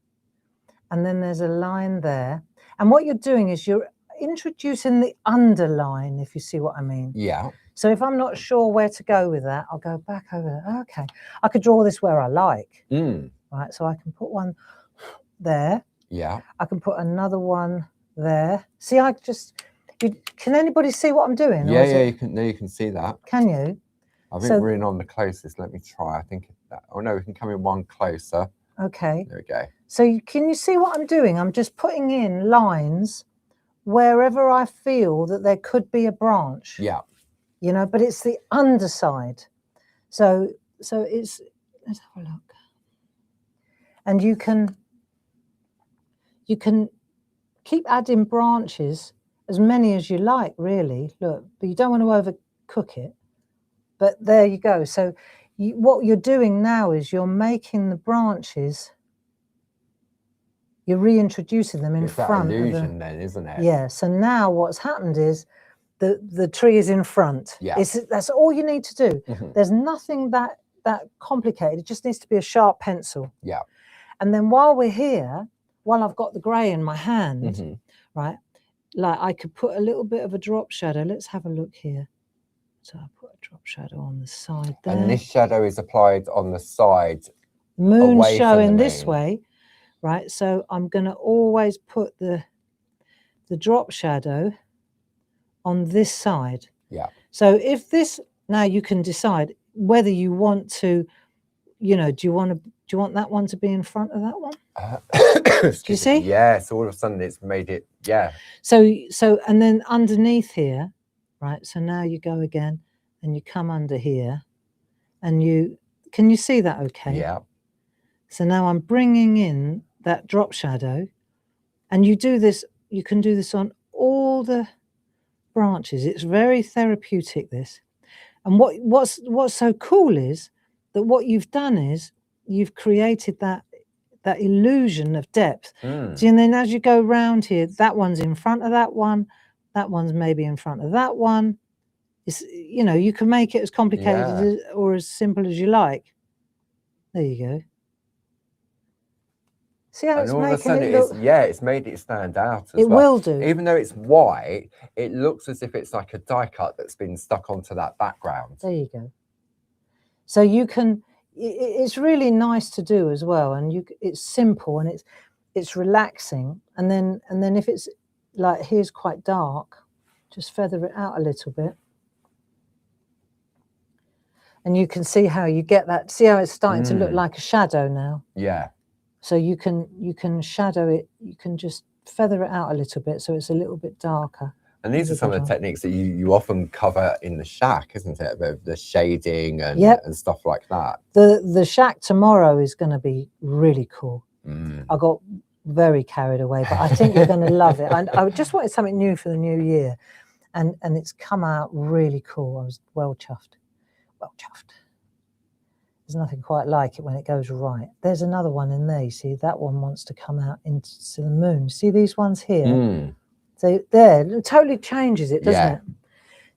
and then there's a line there. And what you're doing is you're introducing the underline, if you see what I mean. Yeah. So if I'm not sure where to go with that, I'll go back over there. Okay. I could draw this where I like. Right. So I can put one there. Yeah. I can put another one there. See, can anybody see what I'm doing? Yeah, you can see that. Can you? I think we're in on the closest. Let me try. I think oh no, we can come in one closer. Okay. There we go. So can you see what I'm doing? I'm just putting in lines wherever I feel that there could be a branch. Yeah. You know, but it's the underside. So it's, let's have a look. And you can keep adding branches, as many as you like, really. Look, but you don't want to overcook it. But there you go. So what you're doing now is you're making the branches, you're reintroducing them in front. It's that illusion then, isn't it? Yeah. So now what's happened is the tree is in front. Yeah. That's all you need to do. Mm-hmm. There's nothing that complicated. It just needs to be a sharp pencil. Yeah. And then while we're here, while I've got the grey in my hand, mm-hmm. right, like I could put a little bit of a drop shadow. Let's have a look here. So I put a drop shadow on the side there. And this shadow is applied on the side. Moon showing this way, right? So I'm going to always put the drop shadow on this side. Yeah. So if this, now you can decide whether you want to, you know, do you want that one to be in front of that one? Do you see? Yeah. So all of a sudden it's made it. Yeah. So and then underneath here, right? So now you go again and you come under here, and can you see that? Okay. Yeah. So now I'm bringing in that drop shadow, and you do this. You can do this on all the branches. It's very therapeutic, this. And what's so cool is that what you've done is you've created that illusion of depth. See, and then as you go round here, that one's in front of that one's maybe in front of that one. It's, you know, you can make it as complicated or as simple as you like. There you go. See how it's making it look? It's made it stand out as well. It will do. Even though it's white, it looks as if it's like a die cut that's been stuck onto that background. There you go. So you can, it's really nice to do as well, and it's simple and it's relaxing. And then if it's like here's quite dark, just feather it out a little bit. And you can see how you get that. See how it's starting to look like a shadow now? Yeah. So you can shadow it. You can just feather it out a little bit so it's a little bit darker. And these are some of the techniques that you often cover in the shack, isn't it? The shading and, and stuff like that. The shack tomorrow is going to be really cool. I got very carried away, but I think you're going to love it. I just wanted something new for the new year, and it's come out really cool. I was well chuffed. Well chuffed. There's nothing quite like it when it goes right. There's another one in there. You see, that one wants to come out into the moon. See these ones here? So there, it totally changes it, doesn't it?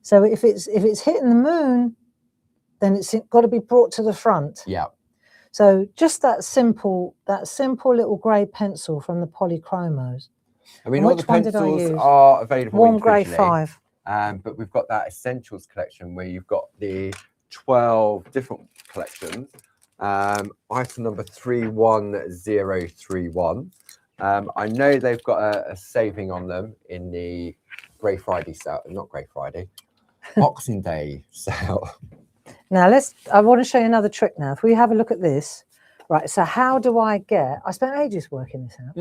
So if it's hitting the moon, then it's got to be brought to the front. Yeah. So just that simple little grey pencil from the Polychromos. I mean, all the pencils are available Warm Grey 5. But we've got that Essentials collection where you've got the 12 different collections. Item number 31031. I know they've got a saving on them in the Grey Friday sale, not Grey Friday, Boxing Day sale. Now I want to show you another trick now. If we have a look at this, right, so how do I spent ages working this out.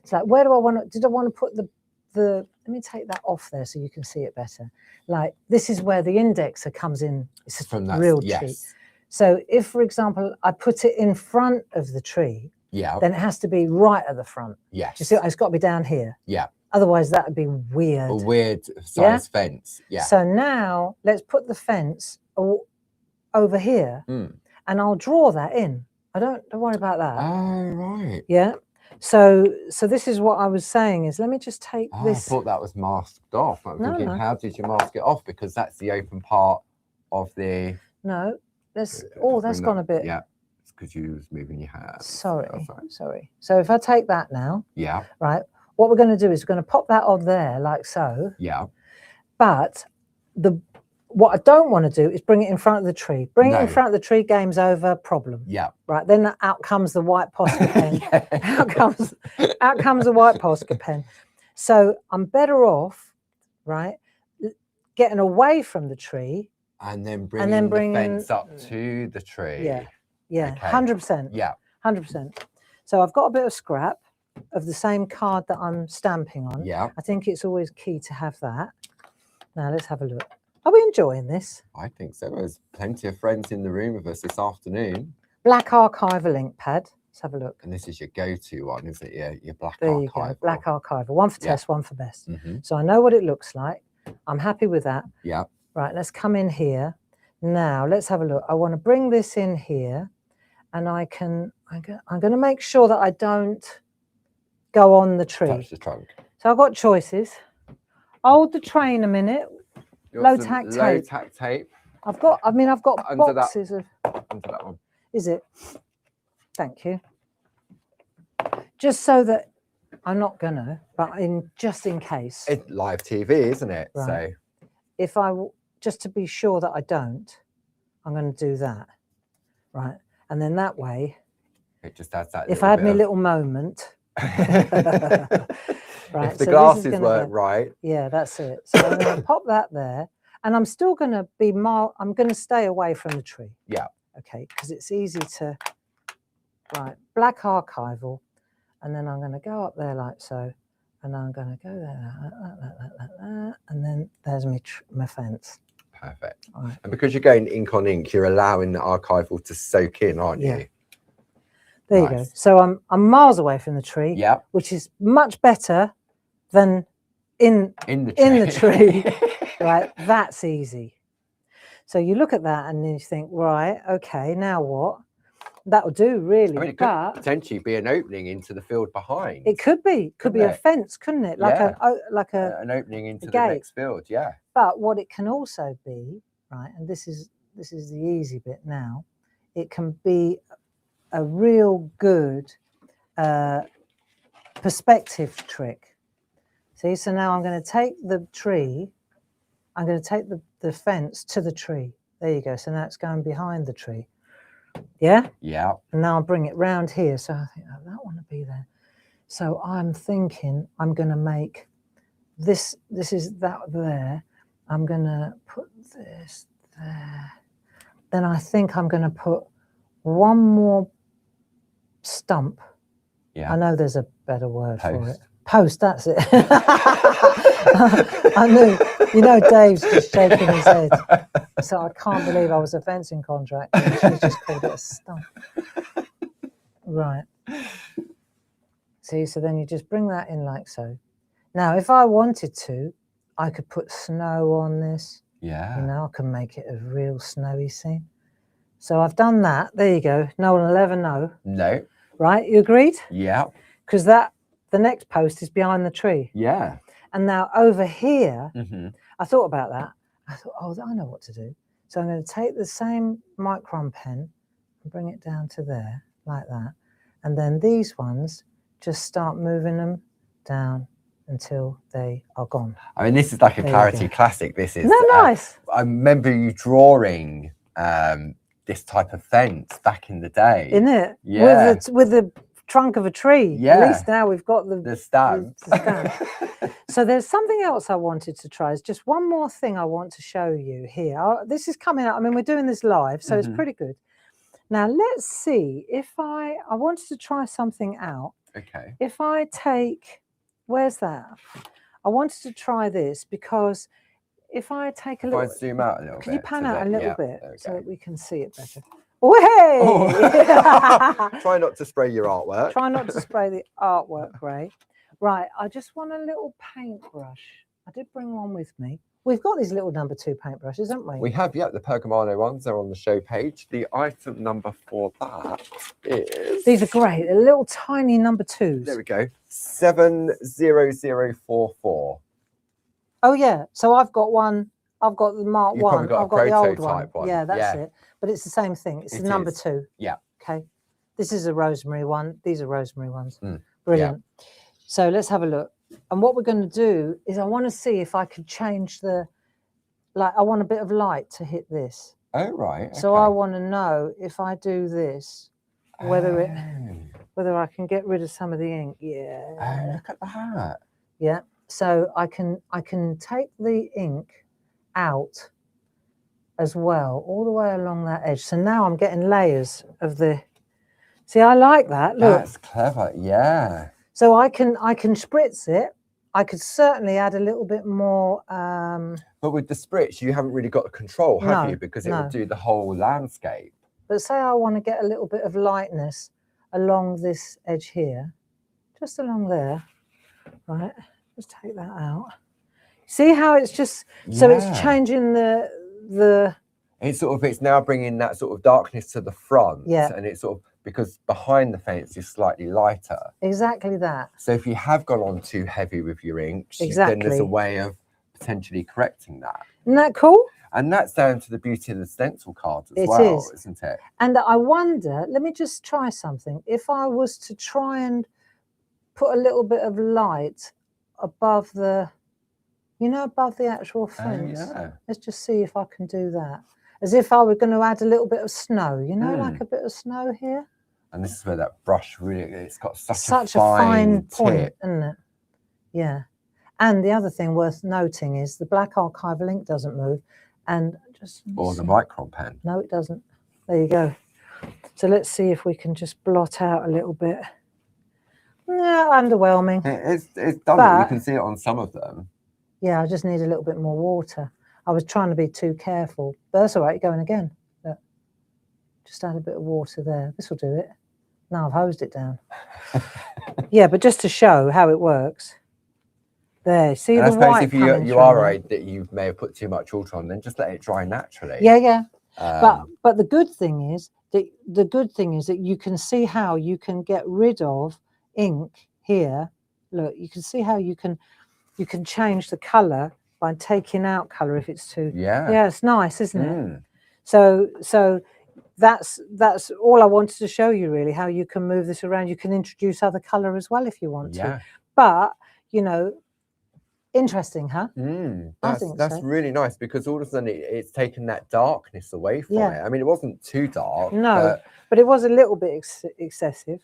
It's like, where do I want to, did I want to put the, let me take that off there so you can see it better. Like, this is where the indexer comes in. It's From that, real cheap. So if, for example, I put it in front of the tree, then it has to be right at the front. Yes. You see, it's got to be down here. Yeah. Otherwise, that would be weird. A weird size fence. Yeah. So now let's put the fence over here, and I'll draw that in. Don't worry about that. Oh, right. Yeah. So this is what I was saying is, let me just take this. I thought that was masked off. I'm thinking, how did you mask it off? Because that's the open part of the. No. That's gone a bit. Yeah. It's because you was moving your hand. Sorry. So if I take that now. Yeah. Right. What we're going to do is we're going to pop that on there like so. Yeah. But what I don't want to do is bring it in front of the tree. Bring it in front of the tree, game's over, problem. Yeah. Right. Then out comes the white Posca pen. out comes the white Posca pen. So I'm better off, right, getting away from the tree. And then bringing the fence up to the tree. Yeah. 100%. Yeah. 100%. So I've got a bit of scrap. of the same card that I'm stamping on. Yeah. I think it's always key to have that. Now let's have a look. Are we enjoying this? I think so. There's plenty of friends in the room with us this afternoon. Black Archival ink pad. Let's have a look. And this is your go-to one, isn't it? Your black There archival. you go. Black Archival. One for test, one for best. Mm-hmm. So I know what it looks like. I'm happy with that. Yeah. Right, let's come in here. Now let's have a look. I want to bring this in here, and I'm going to make sure that I don't go on the tree. Touch the trunk. So I've got choices. Hold the train a minute. Low tack tape. Low tack tape. I've got Under boxes of. Under that one. Is it? Thank you. Just so that I'm not gonna, but just in case. It's live TV, isn't it? Right. So if just to be sure that I don't, I'm going to do that, right? And then that way, it just adds that. If I had my little moment, right? If the glasses weren't right, yeah, that's it. So I'm going to pop that there, and I'm still going to be I'm going to stay away from the tree. Yeah. Okay, because it's easy to. Right, black archival, and then I'm going to go up there like so, and I'm going to go there, and then there's my fence. Perfect. Right. And because you're going ink on ink, you're allowing the archival to soak in, aren't you? There you go. So I'm miles away from the tree. Yeah. Which is much better than in the tree. Right. That's easy. So you look at that and then you think, right, okay, now what? That'll do, really. I mean, it could potentially be an opening into the field behind. It could be. Could be a fence, couldn't it? Like an opening into the next field. Yeah. But what it can also be, right, and this is the easy bit now. It can be a real good perspective trick. See, so now I'm going to take the tree. I'm going to take the fence to the tree. There you go. So now it's going behind the tree. Yeah? Yeah. And now I'll bring it round here. So I think, oh, that one will be there. So I'm thinking I'm going to make this is that there. I'm going to put this there. Then I think I'm going to put one more stump. Yeah. I know there's a better word for it. Post, that's it. I knew. You know, Dave's just shaking his head. So I can't believe I was a fencing contractor. She's just called it a stump. Right. See, so then you just bring that in like so. Now, if I wanted to, I could put snow on this. Yeah. You know, I can make it a real snowy scene. So I've done that. There you go. No one will ever know. No. Right? You agreed? Yeah. Because the next post is behind the tree. Yeah. And now over here, I thought about that. I thought, oh, I know what to do. So I'm going to take the same micron pen and bring it down to there, like that. And then these ones, just start moving them down until they are gone. I mean, this is like a Clarity classic. This is. Nice. I remember you drawing this type of fence back in the day. Isn't it? Yeah. With the trunk of a tree. Yeah. At least now we've got the stamp. The stamp. So there's something else I wanted to try. It's just one more thing I want to show you here. This is coming out. I mean, we're doing this live, so it's pretty good. Now let's see if I wanted to try something out. Okay. If I take, where's that? I wanted to try this because if I take a little. If I zoom out a little bit. Can you pan out a little bit so that we can see it better? Oh, hey! Try not to spray your artwork. Try not to spray the artwork, Ray. Right, I just want a little paintbrush. I did bring one with me. We've got these little number 2 paintbrushes, haven't we? We have, yeah, the Pergamano ones. They're on the show page. The item number for that is... These are great. They're little tiny number 2s. There we go. 70044. Oh, yeah. So I've got one. I've got the Mark 1. I've got the old one. Yeah, that's it. But it's the same thing. It's the number 2. Yeah. Okay. This is a rosemary one. These are rosemary ones. Yeah. Brilliant. So let's have a look. And what we're going to do is I want to see if I could change I want a bit of light to hit this. Oh, right. Okay. So I want to know if I do this, whether I can get rid of some of the ink. Yeah. Oh, look at that. Yeah. So I can take the ink out as well, all the way along that edge. So now I'm getting layers of the. See, I like that. Look. That's clever. Yeah. So I can spritz it. I could certainly add a little bit more. But with the spritz, you haven't really got control, have No, you? Because it no. will do the whole landscape. But say I want to get a little bit of lightness along this edge here, just along there, right? Just take that out. See how it's just, so it's changing the. It's now bringing that sort of darkness to the front. Yeah. And it's sort of, because behind the fence is slightly lighter. Exactly that. So if you have gone on too heavy with your inks, exactly. then there's a way of potentially correcting that. Isn't that cool? And that's down to the beauty of the stencil cards as well, isn't it? And I wonder, let me just try something. If I was to try and put a little bit of light above the, you know, above the actual fence. Yeah. Let's just see if I can do that. As if I were going to add a little bit of snow, you know, like a bit of snow here. And this is where that brush really, it's got such a fine point, isn't it? Yeah. And the other thing worth noting is the black archival ink doesn't move. And just or the micron pen. No, it doesn't. There you go. So let's see if we can just blot out a little bit. Yeah, underwhelming. It's done. But you can see it on some of them. Yeah, I just need a little bit more water. I was trying to be too careful, but that's all right. Going again. Look. Just add a bit of water there. This will do it. Now I've hosed it down. Yeah, but just to show how it works. There, see the white. I suppose if you are worried that you may have put too much water on, then just let it dry naturally. Yeah, yeah. But the good thing is that you can see how you can get rid of ink here. Look, you can see how you can change the color by taking out color if it's too. Yeah, it's nice, isn't it? So that's all I wanted to show you, really, how you can move this around. You can introduce other color as well if you want to. But you know. Interesting, huh? That's really nice, because all of a sudden it's taken that darkness away from it. I mean, it wasn't too dark. No, but it was a little bit excessive.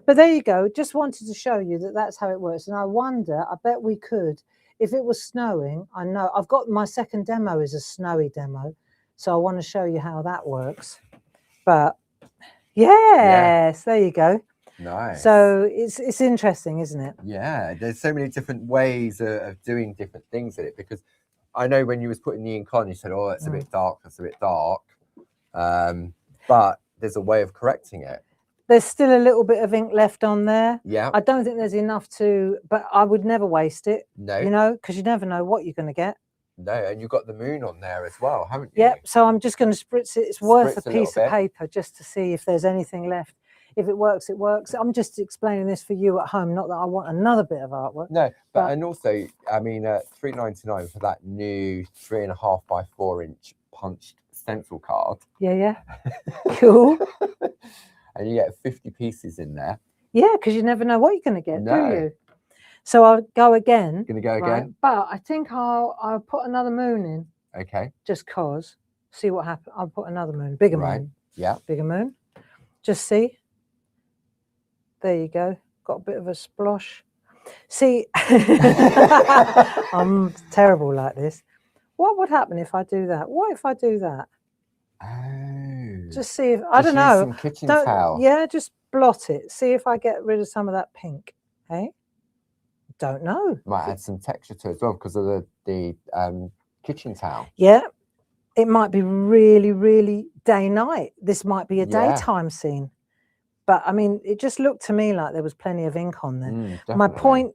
But there you go. Just wanted to show you that that's how it works. And I wonder, I bet we could, if it was snowing, I know, I've got my second demo is a snowy demo. So I want to show you how that works. But yes, there you go. Nice. So it's interesting, isn't it? Yeah, there's so many different ways of doing different things in it, because I know when you was putting the ink on, you said, oh, that's a bit dark, that's a bit dark. But there's a way of correcting it. There's still a little bit of ink left on there. Yeah. I don't think there's enough to, but I would never waste it. No. You know, because you never know what you're going to get. No, and you've got the moon on there as well, haven't you? Yep, so I'm just going to spritz it. It's worth a piece of paper just to see if there's anything left. If it works, it works. I'm just explaining this for you at home, not that I want another bit of artwork. No, but and also, I mean, £3.99 for that new 3.5 by 4 inch punched stencil card. Yeah. Cool. And you get 50 pieces in there. Yeah, because you never know what you're going to get, do you? So I'll go again. Going to go again? But I think I'll put another moon in. Okay. Just cause. See what happens. I'll put another moon. Bigger moon. Yeah. Bigger moon. Just see. There you go. Got a bit of a splosh. See, I'm terrible like this. What would happen if I do that? What if I do that? Oh. Just see if, I don't know. Some kitchen towel. Yeah, just blot it. See if I get rid of some of that pink. Hey? Don't know. Might add some texture to it as well because of the kitchen towel. Yeah. It might be really, really day-night. This might be a daytime scene. But I mean, it just looked to me like there was plenty of ink on there. My point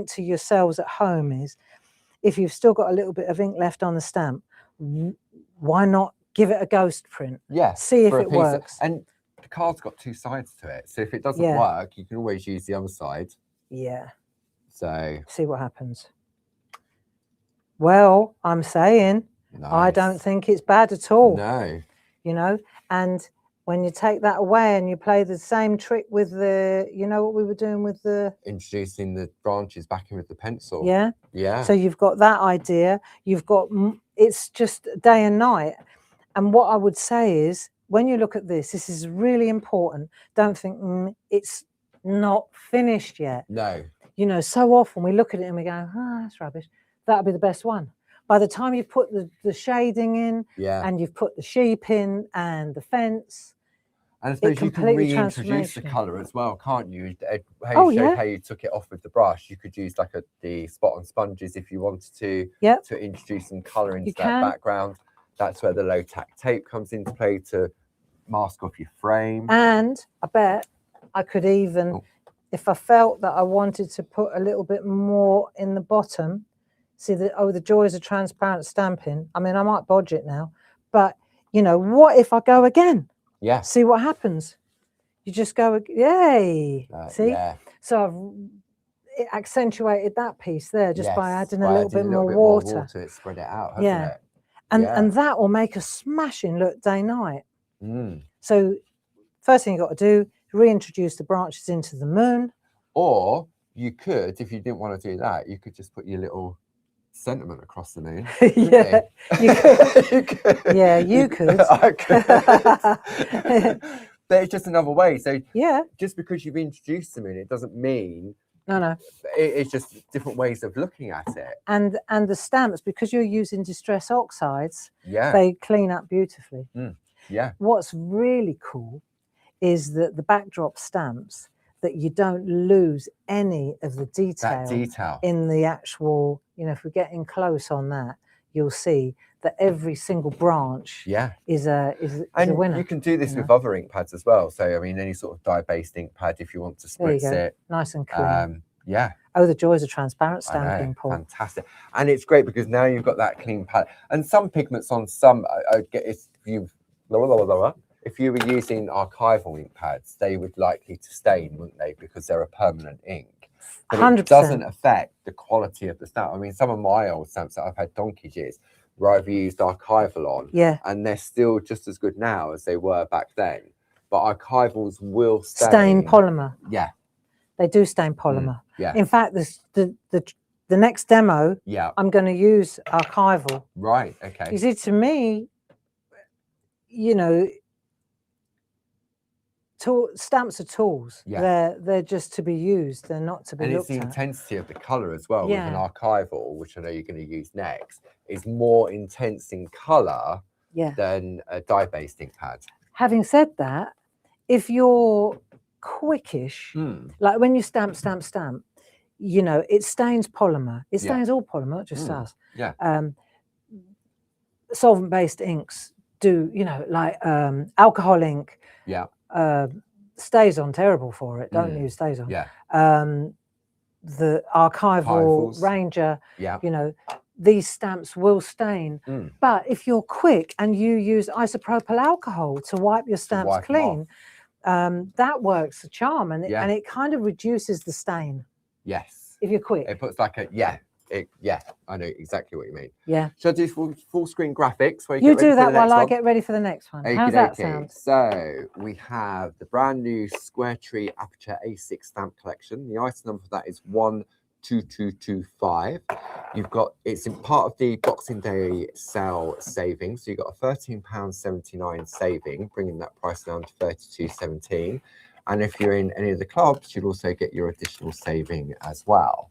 to yourselves at home is, if you've still got a little bit of ink left on the stamp, why not give it a ghost print? Yeah. See if it works. And the card's got two sides to it. So if it doesn't work, you can always use the other side. Yeah. So see what happens. Well, I'm saying I don't think it's bad at all. No. You know, and when you take that away and you play the same trick with the, you know what we were doing with the... Introducing the branches back in with the pencil. Yeah. Yeah. So you've got that idea. You've got, it's just day and night. And what I would say is, when you look at this, this is really important. Don't think, it's not finished yet. No. You know, so often we look at it and we go, that's rubbish. That'll be the best one. By the time you've put the shading in and you've put the sheep in and the fence, And I suppose you can completely reintroduce the transformational. colour as well, can't you? How Oh, you showed yeah. how you took it off with the brush, you could use like the spot on sponges if you wanted to introduce some colour into that background. That's where the low tack tape comes into play to mask off your frame. And I bet I could even, if I felt that I wanted to put a little bit more in the bottom, see the joys of transparent stamping. I mean, I might bodge it now, but you know, what if I go again? Yeah. See what happens. You just go, yay. See? Yeah. So it accentuated that piece there just by adding a little bit more water. More water. It spread it out, hasn't it? And that will make a smashing look day night. Mm. So first thing you got to do, reintroduce the branches into the moon. Or you could, if you didn't want to do that, you could just put your little sentiment across the moon. Yeah, you could. You could. Yeah, you could. I could. But it's just another way. So yeah, just because you've introduced the moon, it doesn't mean no. It's just different ways of looking at it. And the stamps, because you're using distress oxides, yeah, they clean up beautifully. Mm. Yeah. What's really cool is that the backdrop stamps, that you don't lose any of the detail in the actual, you know, if we're getting close on that, you'll see that every single branch is a winner. You can do this with other ink pads as well. So, I mean, any sort of dye-based ink pad, if you want to spritz it. Nice and clean. Yeah. Oh, the joys of transparent stamping, Paul. Fantastic. And it's great because now you've got that clean palette. And some pigments on some, if you were using archival ink pads, they would likely to stain, wouldn't they? Because they're a permanent ink. But 100%. It doesn't affect the quality of the stamp. I mean, some of my old stamps that I've had donkey's years, where I've used archival on, and they're still just as good now as they were back then. But archivals will stain polymer. Yeah. They do stain polymer. Yeah. In fact, the next demo, I'm going to use archival. Right. Okay. You see, to me, you know, stamps are tools. Yeah. They're just to be used. They're not to be looked at. And it's the intensity of the colour as well. With an archival, which I know you're going to use next, is more intense in colour than a dye-based ink pad. Having said that, if you're quickish, like when you stamp, you know, it stains polymer. It stains all polymer, not just us. Yeah. Solvent-based inks do, you know, like alcohol ink. Yeah. Stays on terrible for it. Don't use stays on. Yeah. The archival Ranger, you know, these stamps will stain. But if you're quick and you use isopropyl alcohol to wipe your stamps clean, that works a charm, and it kind of reduces the stain. Yes. If you're quick. It puts like a I know exactly what you mean. Yeah. Should I do full screen graphics? Where you do that while I get ready for the next one. How's that sound? So we have the brand new Square Tree Aperture A6 stamp collection. The item number for that is 12225. You've got, it's in part of the Boxing Day sale saving. So you've got a £13.79 saving, bringing that price down to £32.17. And if you're in any of the clubs, you'll also get your additional saving as well.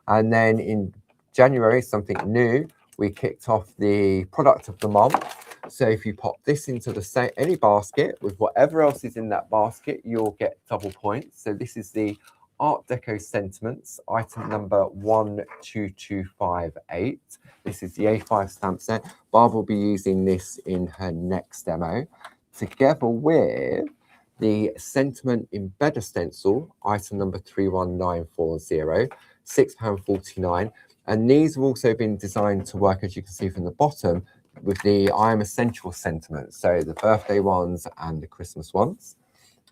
And then in January, something new, we kicked off the product of the month. So if you pop this into the any basket with whatever else is in that basket, you'll get double points. So this is the Art Deco Sentiments, item number 12258. This is the A5 stamp set. Barb will be using this in her next demo, together with the Sentiment Embedder stencil, item number 31940, £6.49. And these have also been designed to work, as you can see from the bottom, with the I Am Essential sentiments, so the birthday ones and the Christmas ones.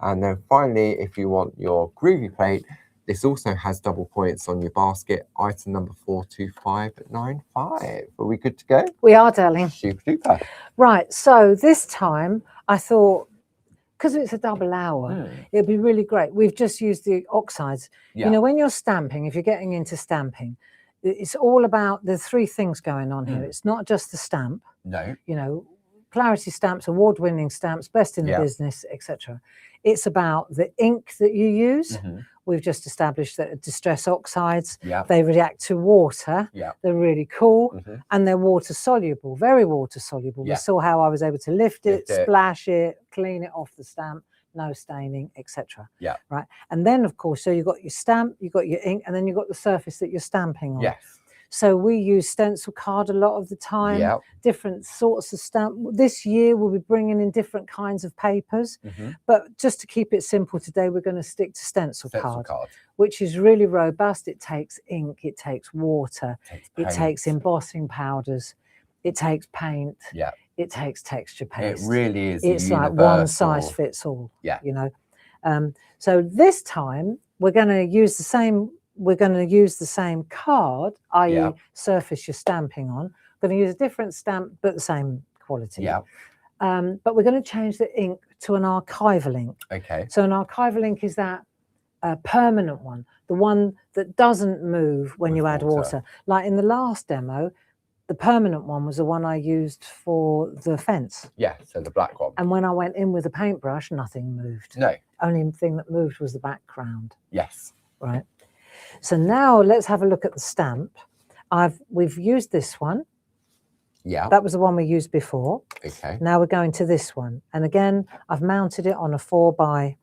And then finally, if you want your groovy plate, this also has double points on your basket, item number 42595. Are we good to go? We are, darling. Super duper. Right, so this time I thought, because it's a double hour, it'd be really great. We've just used the oxides. You know, when you're stamping, if you're getting into stamping, it's all about the three things going on here. It's not just the stamp. No. You know, Clarity stamps, award-winning stamps, best in the business, etc. It's about the ink that you use. We've just established that distress oxides, they react to water. They're really cool, and they're water soluble, very water soluble. We saw how I was able to lift it, splash it, clean it off the stamp, no staining, etc. Yeah. Right. And then, of course, so you've got your stamp, you've got your ink, and then you've got the surface that you're stamping on. Yes. So we use stencil card a lot of the time, Yeah. different sorts of stamp. This year we'll be bringing in different kinds of papers, but just to keep it simple today, we're going to stick to stencil card, which is really robust. It takes ink, it takes water, it takes embossing powders, it takes paint, it takes texture paste. It really is. It's like one size fits all. Yeah. You know. So this time we're going to use the same. We're going to use the same card, i.e. surface you're stamping on. We're going to use a different stamp, but the same quality. Yeah. But we're going to change the ink to an archival ink. Okay. So an archival ink is that permanent one, the one that doesn't move when you add water. Like in the last demo, the permanent one was the one I used for the fence. Yeah, so the black one. And when I went in with a paintbrush, nothing moved. No. Only thing that moved was the background. Yes. Right. So now let's have a look at the stamp. We've used this one. Yeah. That was the one we used before. Okay. Now we're going to this one. And again, I've mounted it on a 4x4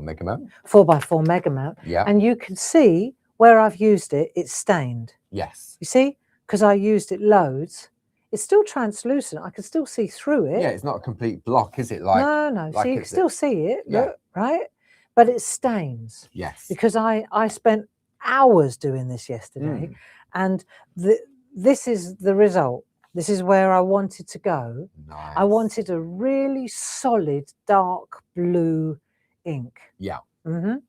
mega mount. 4x4 mega mount. Yeah. And you can see where I've used it, it's stained. Yes. You see? Because I used it loads. It's still translucent. I can still see through it. Yeah, it's not a complete block, is it? Like no. Like so you can still see it, look, right? But it stains. Yes. Because I spent hours doing this yesterday, and this is the result. This is where I wanted to go. Nice. I wanted a really solid dark blue ink. Yeah. And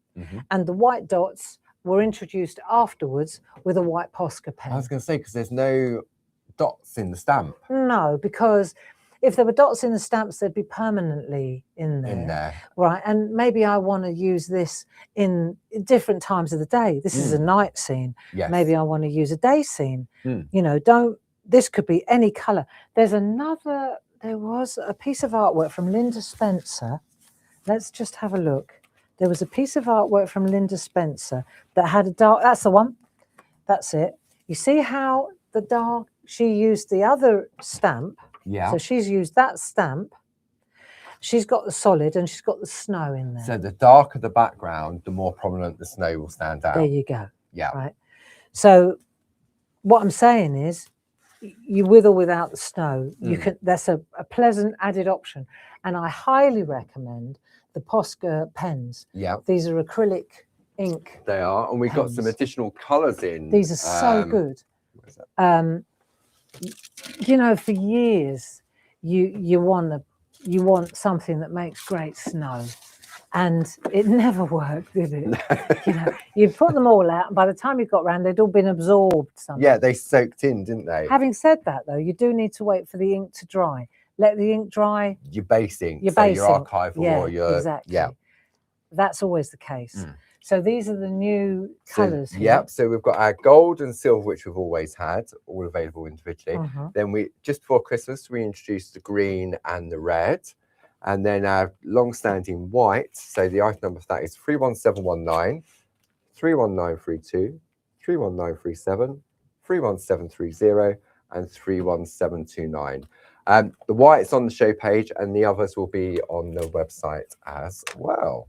the white dots were introduced afterwards with a white Posca pen. I was going to say, because there's no dots in the stamp. No, because if there were dots in the stamps, they'd be permanently in there. Right. And maybe I want to use this in different times of the day. This is a night scene. Yes. Maybe I want to use a day scene. You know, this could be any color. There was a piece of artwork from Linda Spencer. Let's just have a look. There was a piece of artwork from Linda Spencer that had a dark, that's the one. That's it. You see how the dark, she used the other stamp. Yeah. So she's used that stamp. She's got the solid and she's got the snow in there. So the darker the background, the more prominent the snow will stand out. There you go. Yeah. Right. So what I'm saying is, you with or without the snow, you can. That's a pleasant added option, and I highly recommend the Posca pens. Yeah. These are acrylic ink. They are, and we've got some additional colours in. These are so good. You know, for years, you want something that makes great snow, and it never worked, did it? You know, you put them all out, and by the time you got round, they'd all been absorbed. Yeah, they soaked in, didn't they? Having said that, though, you do need to wait for the ink to dry. Let the ink dry. Your base ink, your archival, or your exactly. Yeah, that's always the case. So these are the new colours. Yep. So we've got our gold and silver, which we've always had, all available individually. Then just before Christmas, we introduced the green and the red, and then our long-standing white. So the item number for that is 31719, 31932, 31937, 31730, and 31729. The white's on the show page, and the others will be on the website as well.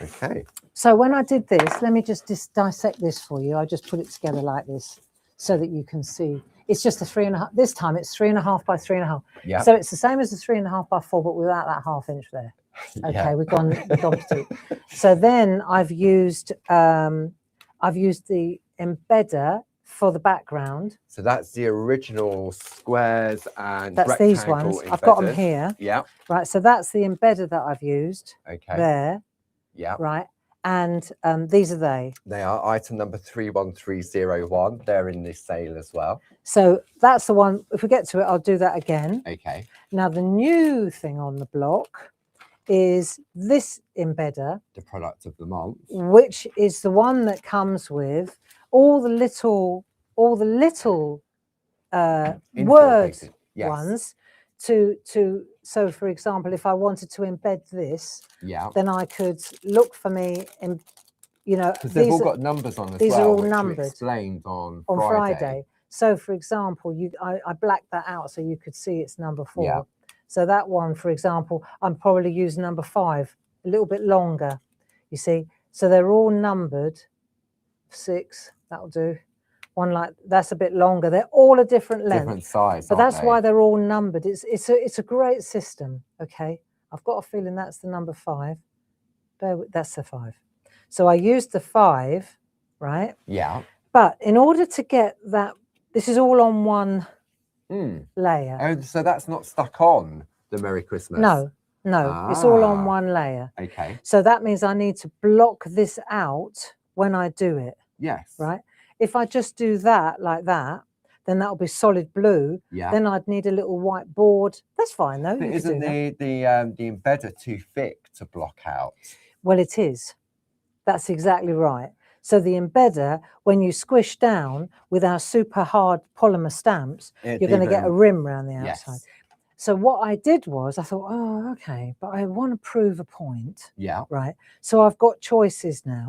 Okay. So when I did this, let me just dissect this for you. I just put it together like this so that you can see. It's just a 3.5. This time it's 3.5 by 3.5. Yeah. So it's the same as the 3.5 by 4, but without that ½ inch there. Okay, yeah. we've gone to. So then I've used the Embedder for the background. So that's the original squares and that's these ones. Embedders. I've got them here. Yeah. Right. So that's the Embedder that I've used. Okay. There. Yeah. Right. And these are they. They are item number 31301. They're in this sale as well. So that's the one. If we get to it, I'll do that again. Okay. Now the new thing on the block is this Embedder. The product of the month. Which is the one that comes with all the little word ones so for example, if I wanted to embed this, then I could look for me in, you know, because they've all got numbers on as these well, are all which numbered. Explained on Friday. So for example, I blacked that out so you could see it's number 4. So that one, for example, I'm probably using number 5, a little bit longer, you see. So they're all numbered. 6, that'll do. One like that's a bit longer. They're all a different length, different size, but aren't that's they? why they're all numbered. It's a great system. Okay, I've got a feeling that's the number 5. That's the 5. So I used the 5, right? Yeah. But in order to get that, this is all on one layer. Oh, so that's not stuck on the Merry Christmas? No, it's all on Ah. one layer. Okay. So that means I need to block this out when I do it. Yes. Right? If I just do that like that, then that'll be solid blue. Yeah. Then I'd need a little white board. That's fine though. But isn't the embedder too thick to block out? Well, it is. That's exactly right. So the embedder, when you squish down with our super hard polymer stamps, you're going to get a rim around the outside. Yes. So what I did was I thought, oh, okay, but I want to prove a point. Yeah. Right. So I've got choices now.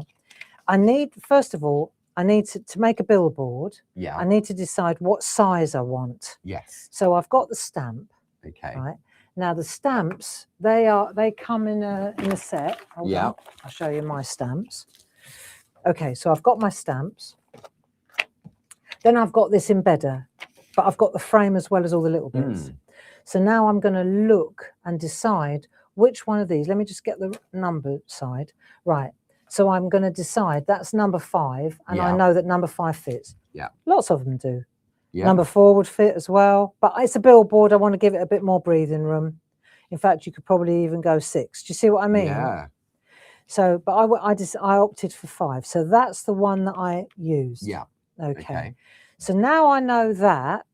I need, first of all, I need to make a billboard. Yeah. I need to decide what size I want. Yes. So I've got the stamp. Okay. Right. Now the stamps, they come in a set. Hold on. I'll show you my stamps. Okay, so I've got my stamps. Then I've got this embedder, but I've got the frame as well as all the little bits. So now I'm going to look and decide which one of these. Let me just get the number side. Right. So I'm going to decide that's number 5, and I know that number 5 fits. Yeah. Lots of them do. Yeah. Number 4 would fit as well, but it's a billboard. I want to give it a bit more breathing room. In fact, you could probably even go 6. Do you see what I mean? Yeah. So, but I opted for 5. So that's the one that I used. Yeah. Okay. So now I know that,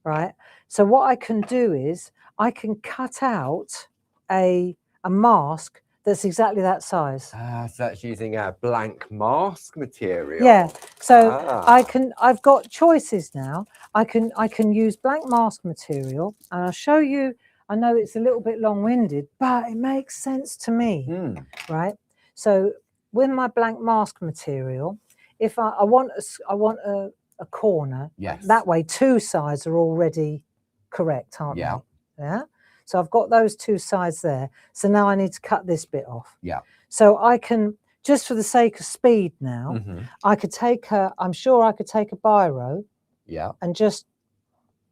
right? So what I can do is I can cut out a mask that's exactly that size. So that's using a blank mask material. Yeah. So I've got choices now. I can use blank mask material, and I'll show you. I know it's a little bit long-winded, but it makes sense to me, right? So with my blank mask material, if I want a corner, that way 2 sides are already correct, aren't they? Yeah. So I've got those 2 sides there. So now I need to cut this bit off. Yeah. So I can, just for the sake of speed now, I could take I'm sure I could take a biro. Yeah. And just,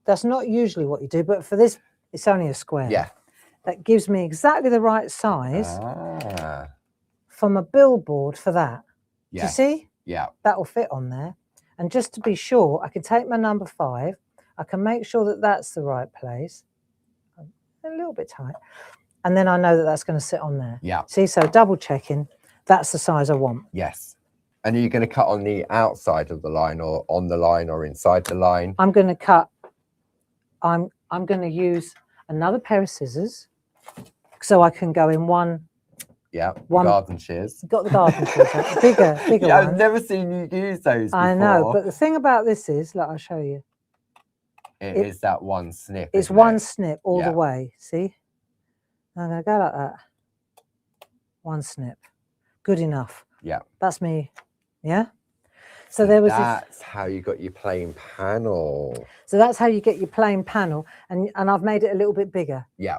that's not usually what you do, but for this, it's only a square. Yeah. That gives me exactly the right size from a billboard for that. Yeah. Do you see? Yeah. That will fit on there. And just to be sure, I can take my number 5. I can make sure that that's the right place. A little bit tight. And then I know that that's going to sit on there. Yeah. See, so double checking, that's the size I want. Yes. And are you going to cut on the outside of the line, or on the line, or inside the line? I'm going to cut, I'm going to use another pair of scissors so I can go in one. Yeah, garden shears. Got the garden shears, bigger yeah, ones. I've never seen you use those before. I know, but the thing about this is, look, I'll show you. It is that one snip. It's one snip all the way. See? I'm going to go like that. One snip. Good enough. Yeah. That's me. Yeah? So there was that's how you got your plain panel. So that's how you get your plain panel. And I've made it a little bit bigger. Yeah.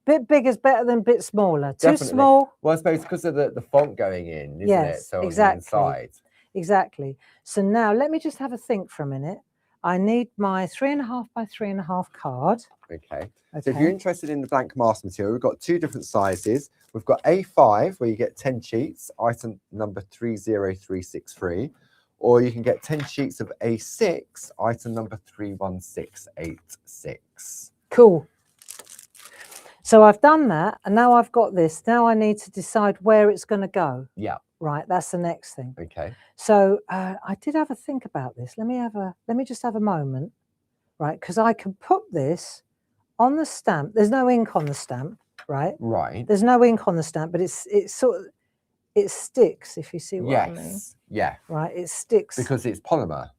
Bit big is better than bit smaller. Definitely. Too small. Well, I suppose because of the font going in, isn't it? So exactly. On the inside. Exactly. So now let me just have a think for a minute. I need my 3.5 by 3.5 card. Okay. So if you're interested in the blank mask material, we've got 2 different sizes. We've got A5, where you get 10 sheets, item number 30363, or you can get 10 sheets of A6, item number 31686. Cool. So I've done that, and now I've got this. Now I need to decide where it's going to go. Yeah. Right, that's the next thing. Okay. So I did have a think about this. Let me just have a moment, right? Because I can put this on the stamp. There's no ink on the stamp, right? Right. There's no ink on the stamp, but it's sort of, it sticks, if you see what I mean. Yeah. Right, it sticks. Because it's polymer,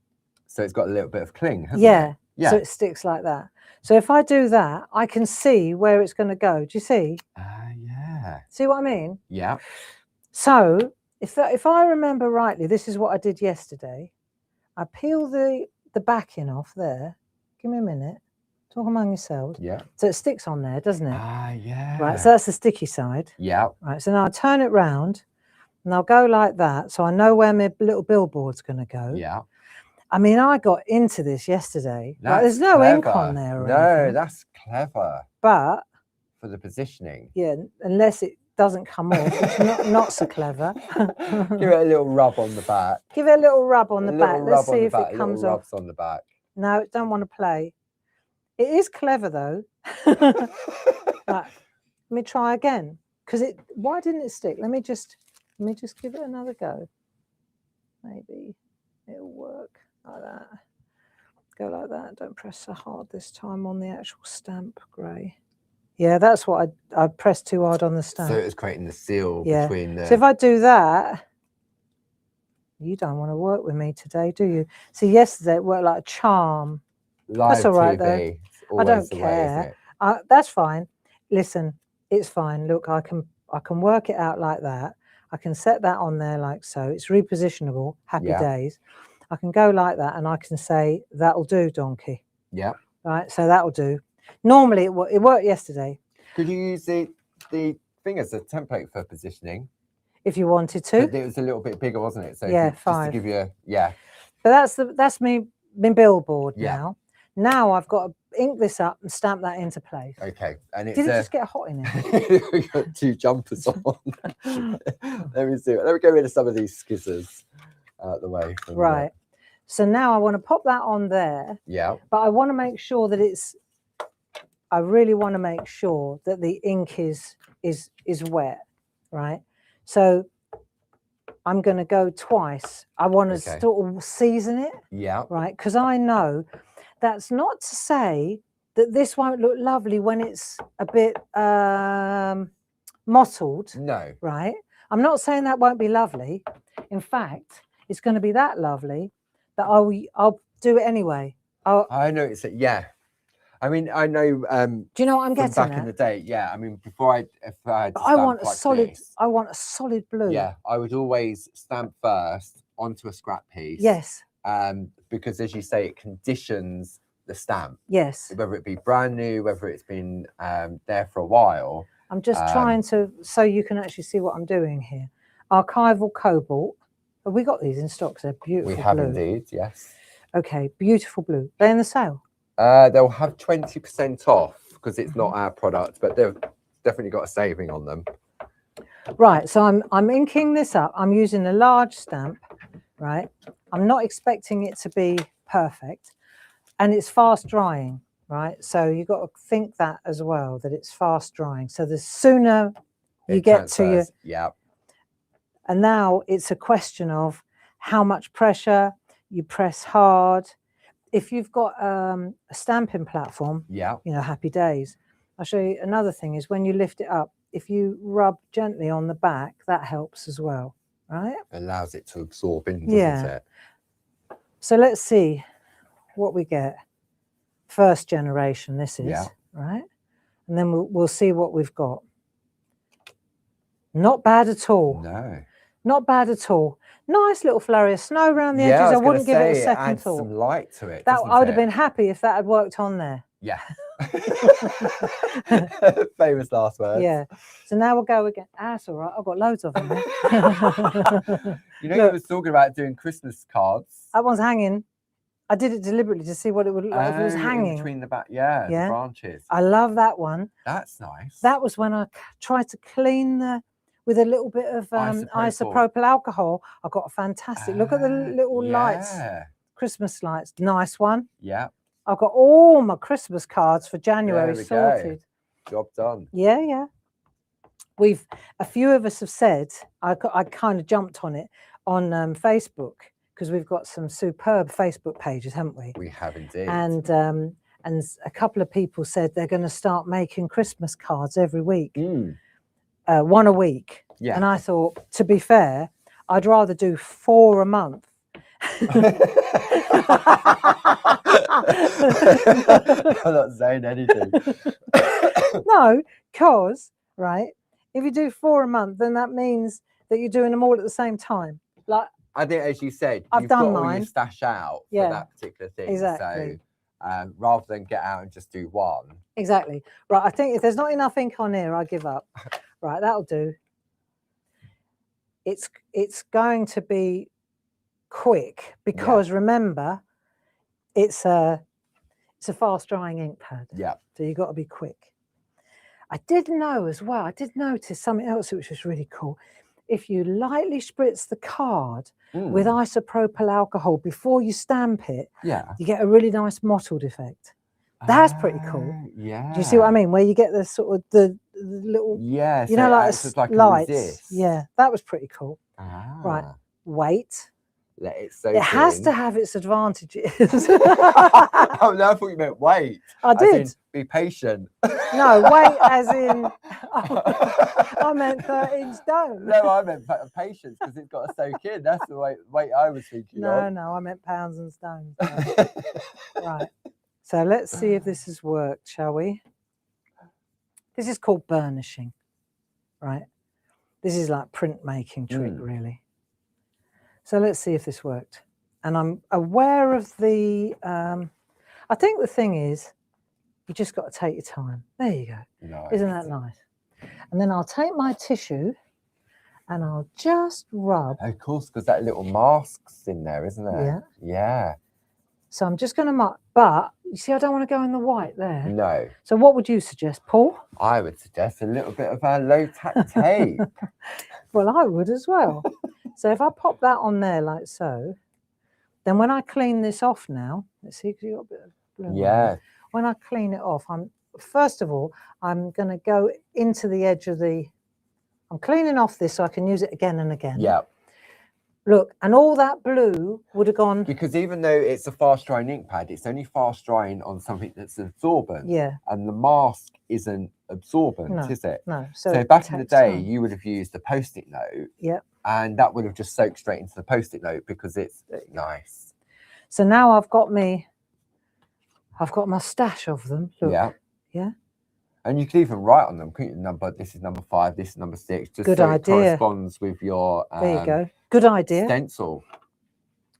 so it's got a little bit of cling, hasn't it? Yeah. So it sticks like that. So if I do that, I can see where it's going to go. Do you see? Yeah. See what I mean? Yeah. So if I remember rightly, this is what I did yesterday. I peel the backing off there. Give me a minute. talk among yourselves. Yeah. So it sticks on there, doesn't it? Ah, yeah. Right, so that's the sticky side. Yeah. Right, so now I turn it round and I'll go like that. So I know where my little billboard's going to go. Yeah. I mean, I got into this yesterday. Right, That's there's no ink clever. on there or No, anything. that's clever But for the positioning. yeah, unless it doesn't come off, it's not so clever. Give it a little rub on the back. Give it a little rub on the back. Let's see if it comes off. Rubs on the back. No, don't want to play. It is clever though. Right, let me try again. Because why didn't it stick? Let me just give it another go. Maybe it'll work like that. Go like that. Don't press so hard this time on the actual stamp grey. Yeah, that's what I pressed too hard on the stamp. So it's creating the seal Yeah. between the. So if I do that, you don't want to work with me today, do you? See, yesterday it worked like a charm. Live That's all right TV, though. I don't the way, care. isn't it? That's fine. Listen, it's fine. Look, I can work it out like that. I can set that on there like so. It's repositionable. Happy days. I can go like that, and I can say that'll do, donkey. Yeah. Right. So that'll do. Normally it worked yesterday. Could you use the thing as a template for positioning? If you wanted to. But it was a little bit bigger, wasn't it? So yeah, just 5. to give you a But that's me billboard Yeah. now. Now I've got to ink this up and stamp that into place. Okay. And it's Did it just get hot in here? We got 2 jumpers on. Let me see. Let me get rid of some of these skizzers out the way. Right. So now I want to pop that on there. Yeah. But I want to make sure that I really want to make sure that the ink is wet, right? So I'm going to go twice. I want to sort of season it. Yeah. Right. Because I know that's not to say that this won't look lovely when it's a bit mottled. No. Right. I'm not saying that won't be lovely. In fact, it's going to be that lovely that I'll do it anyway. I know it's I mean, I know. Do you know what I'm getting back at? in the day? Yeah. I mean, before I want a solid. I want a solid blue. Yeah, I would always stamp first onto a scrap piece. Yes. Because as you say, it conditions the stamp. Yes. Whether it be brand new, whether it's been there for a while. I'm just trying to, so you can actually see what I'm doing here. Archival Cobalt. Have we got these in stock? They're beautiful. We have blue. indeed, yes. Okay, beautiful blue. They're in the sale. They'll have 20% off because it's not our product, but they've definitely got a saving on them. Right, so I'm inking this up. I'm using a large stamp, right? I'm not expecting it to be perfect, and it's fast drying, right? So you've got to think that as well, that it's fast drying. So the sooner you get to your... Yeah. And now it's a question of how much pressure you press hard. If you've got a stamping platform, happy days. I'll show you another thing is when you lift it up, if you rub gently on the back, that helps as well, right? Allows it to absorb in, doesn't it? So let's see what we get. First generation, this is, right? And then we'll see what we've got. Not bad at all. No. Not bad at all. Nice little flurry of snow around the edges. I wouldn't give it a second thought. Some light to it. I would have been happy if that had worked on there. Yeah. Famous last words. Yeah. So now we'll go again. That's all right. I've got loads of them. You know, you was talking about doing Christmas cards. That one's hanging. I did it deliberately to see what it would look like if it was hanging. Between the back, the branches. I love that one. That's nice. That was when I tried to clean with a little bit of isopropyl alcohol. I got a fantastic. Look at the little lights. Christmas lights. Nice one. Yeah. I've got all my Christmas cards for January sorted. Job done. Yeah, yeah. A few of us have said, I kind of jumped on it on Facebook because we've got some superb Facebook pages, haven't we? We have indeed. And a couple of people said they're going to start making Christmas cards every week, one a week. Yeah. And I thought, to be fair, I'd rather do 4 a month. I'm not saying anything. No, because, right, if you do 4 a month, then that means that you're doing them all at the same time. Like I think, as you said, I've you've done got all mine. your stash out for that particular thing. Exactly. rather than get out and just do one. Exactly. Right, I think if there's not enough ink on here, I give up. Right, that'll do. It's going to be quick because remember, it's a fast drying ink pad. Yeah. So you've got to be quick. I did know as well, I did notice something else which was really cool. If you lightly spritz the card with isopropyl alcohol before you stamp it, you get a really nice mottled effect. That's pretty cool. Yeah. Do you see what I mean? Where you get the sort of the little, you know, like lights. Yeah, that was pretty cool. Right, wait. Let it soak It has to have its advantages. Oh no, I thought you meant wait. I did. As in, be patient. No, wait as in, I meant 13 stone. No, I meant patience because it's got to soak in. That's the weight I was thinking of. No, I meant pounds and stones. Right. So let's see if this has worked, shall we? This is called burnishing, right? This is like printmaking trick, really. So let's see if this worked. And I'm aware of the, I think the thing is, you just got to take your time. There you go. Nice. Isn't that nice? And then I'll take my tissue and I'll just rub. Of course, because that little mask's in there, isn't there? Yeah. Yeah. So I'm just going to mark, but you see, I don't want to go in the white there. No. So what would you suggest, Paul? I would suggest a little bit of our low-tack tape. Well, I would as well. So if I pop that on there like so, then when I clean this off now, let's see, because you've got a bit of blue. Yeah. When I clean it off, first of all, I'm going to go into the edge of I'm cleaning off this so I can use it again and again. Yeah. Look, and all that blue would have gone. Because even though it's a fast drying ink pad, it's only fast drying on something that's absorbent. Yeah. And the mask isn't absorbent, is it? No. So back in the day, you would have used a Post-it note. Yeah. And that would have just soaked straight into the Post-it note because it's nice. So now I've got my stash of them. Look. Yeah. Yeah. And you could even write on them, couldn't you? This is number 5, this is number 6. Just good so idea. It corresponds with your there you go. Good idea. Stencil.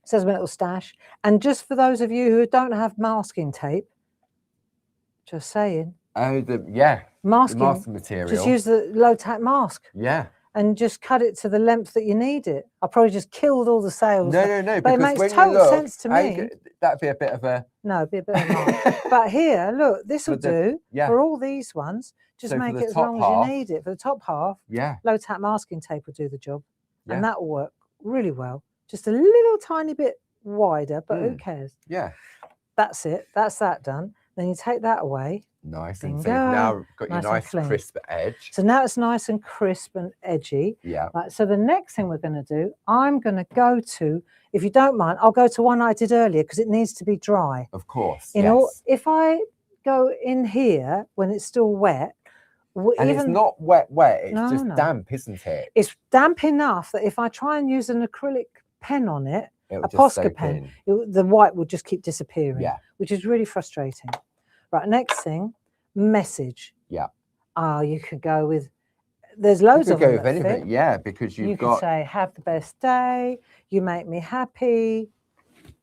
Says my little stash. And just for those of you who don't have masking tape, just saying. Oh, masking material. Just use the low tack mask. Yeah. And just cut it to the length that you need it. I probably just killed all the sales. No. But it makes total sense to me. That'd be a bit of a. No, it'd be a bit of a mark. But here, look, this will do for all these ones. Just make it as long as you need it. For the top half, low tack masking tape will do the job. Yeah. And that will work really well. Just a little tiny bit wider, but who cares? Yeah. That's it. That's that done. Then you take that away. Nice. And so you've now got your nice crisp edge. So now it's nice and crisp and edgy. Yeah. Right, so the next thing we're going to do, I'm going to go to, if you don't mind, I'll go to one I did earlier because it needs to be dry. Of course. If I go in here when it's still wet, and it's not wet, it's just damp, isn't it? It's damp enough that if I try and use an acrylic pen on it, a Posca pen, the white will just keep disappearing, which is really frustrating. Right, next thing, message. Yeah. You could go with, there's loads of them. You could go with anything, because you could say, have the best day, you make me happy,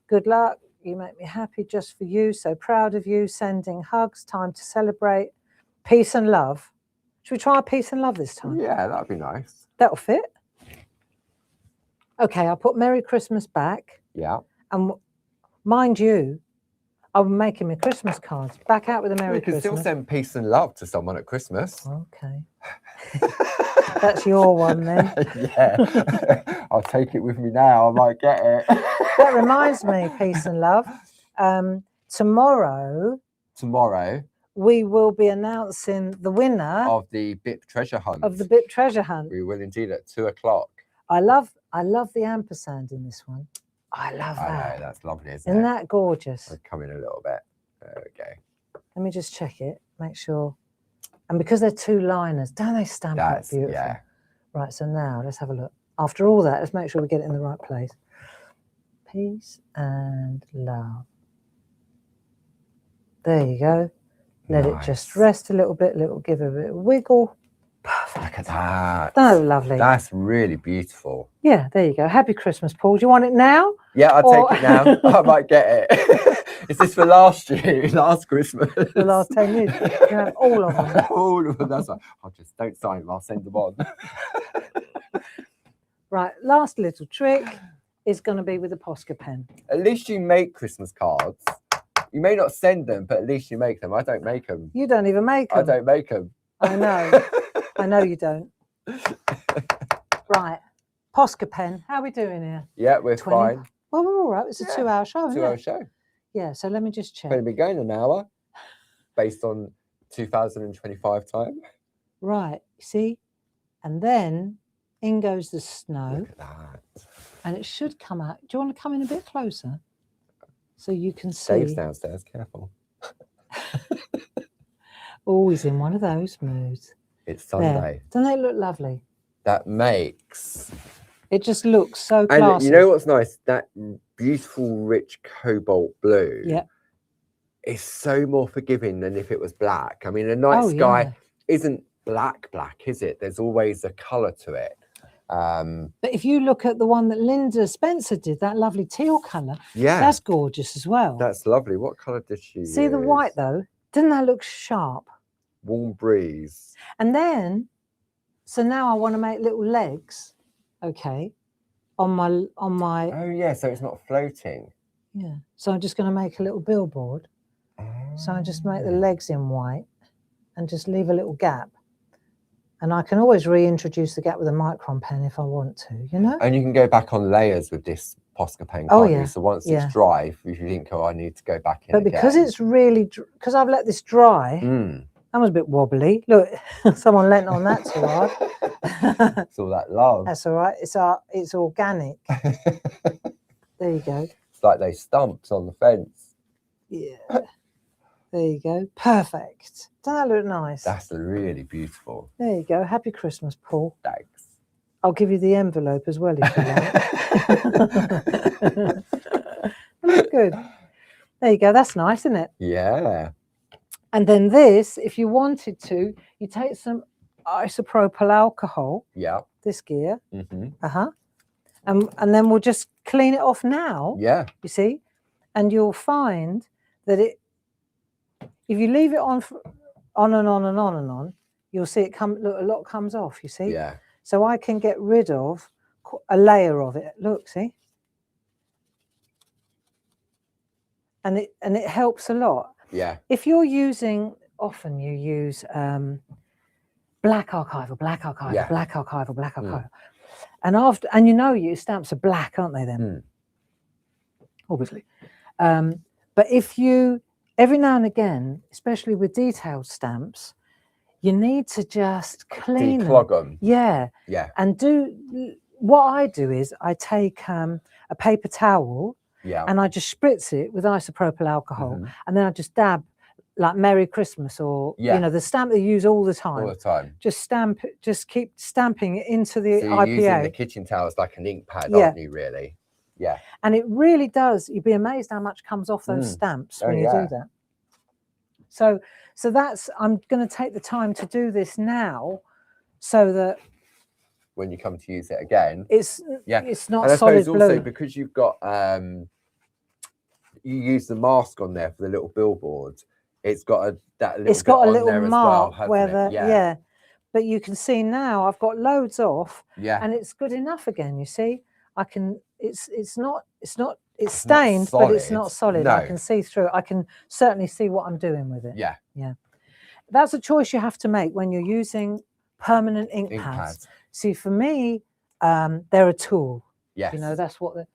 good luck, you make me happy just for you, so proud of you, sending hugs, time to celebrate, peace and love. Should we try peace and love this time? Yeah, that'd be nice. That'll fit. Okay, I'll put Merry Christmas back. Yeah. And mind you, I'm making my Christmas cards. Back out with a Merry Christmas. You can still send peace and love to someone at Christmas. Okay. That's your one then. Yeah. I'll take it with me now. I might get it. That reminds me, peace and love. Tomorrow, we will be announcing the winner of the BIP treasure hunt. We will indeed at 2 o'clock. I love the ampersand in this one. I love that. I know, that's lovely, isn't Isn't that gorgeous? I'll come in a little bit. There we go. Let me just check it, make sure. And because they're 2 liners, don't they stamp out beautiful? Yeah. Right, so now let's have a look. After all that, let's make sure we get it in the right place. Peace and love. There you go. Let it just rest a little bit, give it a bit of wiggle. Perfect. Look at that. Oh, lovely. That's really beautiful. Yeah, there you go. Happy Christmas, Paul. Do you want it now? Yeah, I'll take it now. I might get it. Is this for last year, last Christmas? The last 10 years. You can have all of them. All of them. That's right. I'll just don't sign them. I'll send them on. Right, last little trick is going to be with a Posca pen. At least you make Christmas cards. You may not send them, but at least you make them. I don't make them. You don't even make them. I don't make them. I know. I know you don't. Right, Posca pen. How are we doing here? Yeah, we're 20. fine. Well, we're all right. It's a 2-hour show, isn't 2 hour it? show. Yeah, so let me just check. Going to be going an hour based on 2025 time. Right, see? And then in goes the snow. Look at that. And it should come out. Do you want to come in a bit closer? So you can see. Dave's downstairs, careful. Always in one of those moods. It's Sunday. There. Don't they look lovely? That makes... It just looks so And classy. you know what's nice? That beautiful, rich cobalt blue. Yeah. Is so more forgiving than if it was black. I mean, a night sky isn't black, is it? There's always a colour to it. But if you look at the one that Linda Spencer did, that lovely teal colour, yeah, that's gorgeous as well. That's lovely. What colour did she use? See the white though? Doesn't that look sharp? Warm breeze. And then, so now I want to make little legs, okay, on my. Oh yeah, so it's not floating. Yeah. So I'm just going to make a little billboard. So I just make the legs in white and just leave a little gap. And I can always reintroduce the gap with a micron pen if I want to, you know? And you can go back on layers with this Posca pen, can't you? So once it's dry, if you think, oh, I need to go back in But because it's really, because I've let this dry, that was a bit wobbly. Look, someone leant on that too hard. It's all that love. That's all right. It's organic. There you go. It's like those stumps on the fence. Yeah. There you go. Perfect. Doesn't that look nice? That's really beautiful. There you go. Happy Christmas, Paul. Thanks. I'll give you the envelope as well if you like. Look good. There you go. That's nice, isn't it? Yeah. And then this, if you wanted to, you take some isopropyl alcohol. Yeah. This gear. And then we'll just clean it off now. Yeah. You see? And you'll find that if you leave it on and on and on and on, you'll see it look, a lot comes off, you see? Yeah. So I can get rid of a layer of it. Look, see? And it helps a lot. Yeah. If you're using, often you use black archival. And you know your stamps are black, aren't they then? Obviously. But if you, every now and again, especially with detailed stamps, you need to just clean Declog them. Yeah. Yeah. And what I do is I take a paper towel and I just spritz it with isopropyl alcohol and then I just dab like Merry Christmas or, you know, the stamp they use all the time. All the time. Just stamp it, just keep stamping it into the so you're IPA. using the kitchen towel as like an ink pad, aren't you, really? Yeah. And it really does. You'd be amazed how much comes off those stamps when you do that. So that's, I'm going to take the time to do this now so that when you come to use it again, it's not and I solid suppose also blue. because you've got, you use the mask on there for the little billboard. It's got a little mark well, where the, but you can see now I've got loads off and it's good enough again, you see. I can, it's stained, but it's not solid. No. I can see through it. I can certainly see what I'm doing with it. Yeah. Yeah. That's a choice you have to make when you're using permanent ink pads. See, for me, they're a tool. Yes. You know, that's what the...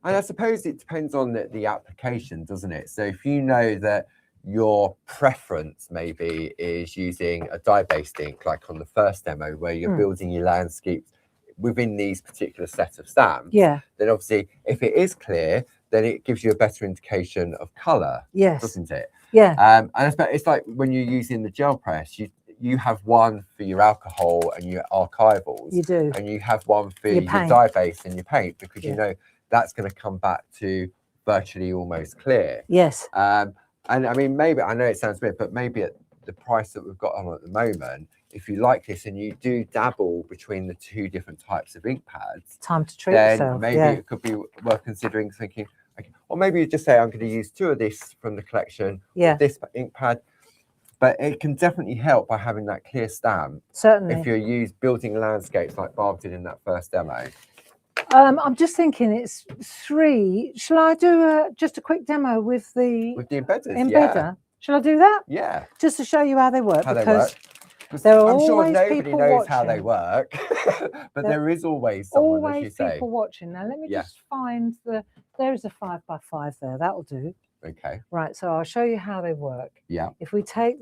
And I suppose it depends on the application, doesn't it? So if you know that your preference maybe is using a dye-based ink, like on the first demo where you're building your landscapes within these particular set of stamps, then obviously if it is clear, then it gives you a better indication of colour, doesn't it? Yeah. And it's like when you're using the gel press, you have one for your alcohol and your archivals. You do. And you have one for your dye base and your paint, because you know that's going to come back to virtually almost clear. Yes. And I mean, maybe, I know it sounds weird, but maybe at the price that we've got on at the moment, if you like this and you do dabble between the two different types of ink pads, Time to treat then yourself. maybe it could be worth considering thinking, okay, or maybe you just say, I'm going to use 2 of this from the collection, or this ink pad. But it can definitely help by having that clear stamp. Certainly. If you're building landscapes like Barb did in that first demo. I'm just thinking it's 3. Shall I do just a quick demo with the embedders? Yeah. Shall I do that? Yeah. Just to show you how they work. There are I'm sure nobody knows how they work, but there is always someone, as you say. People watching. Now, let me just find there's a 5x5 there. That'll do. Okay. Right, so I'll show you how they work. Yeah. If we take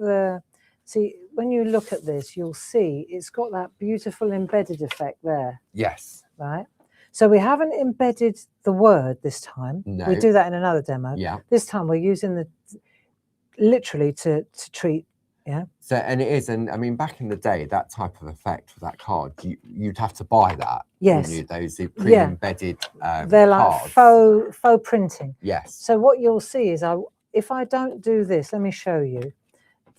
see, when you look at this, you'll see it's got that beautiful embedded effect there. Yes. Right. So we haven't embedded the word this time. No. We do that in another demo. Yeah. This time we're using literally to treat. Yeah. So, and it is, and I mean, back in the day, that type of effect for that card, you'd have to buy that. Yes. Those pre-embedded they're like faux printing. Yes. So what you'll see is if I don't do this, let me show you.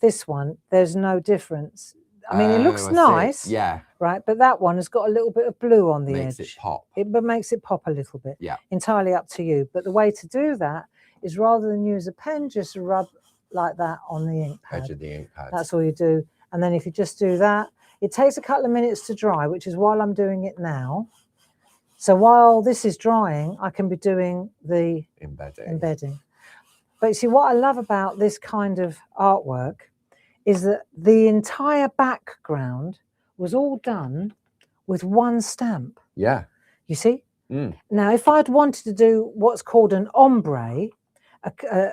This one, there's no difference. I mean, it looks nice. Yeah. Right, but that one has got a little bit of blue on the edge. Makes it pop. But makes it pop a little bit. Yeah. Entirely up to you. But the way to do that is rather than use a pen, just rub like that on the ink pad. Edge of the ink pad. That's all you do. And then if you just do that, it takes a couple of minutes to dry, which is while I'm doing it now. So while this is drying, I can be doing the embedding. But you see, what I love about this kind of artwork is that the entire background was all done with one stamp. Yeah. You see? Now, if I'd wanted to do what's called an ombre,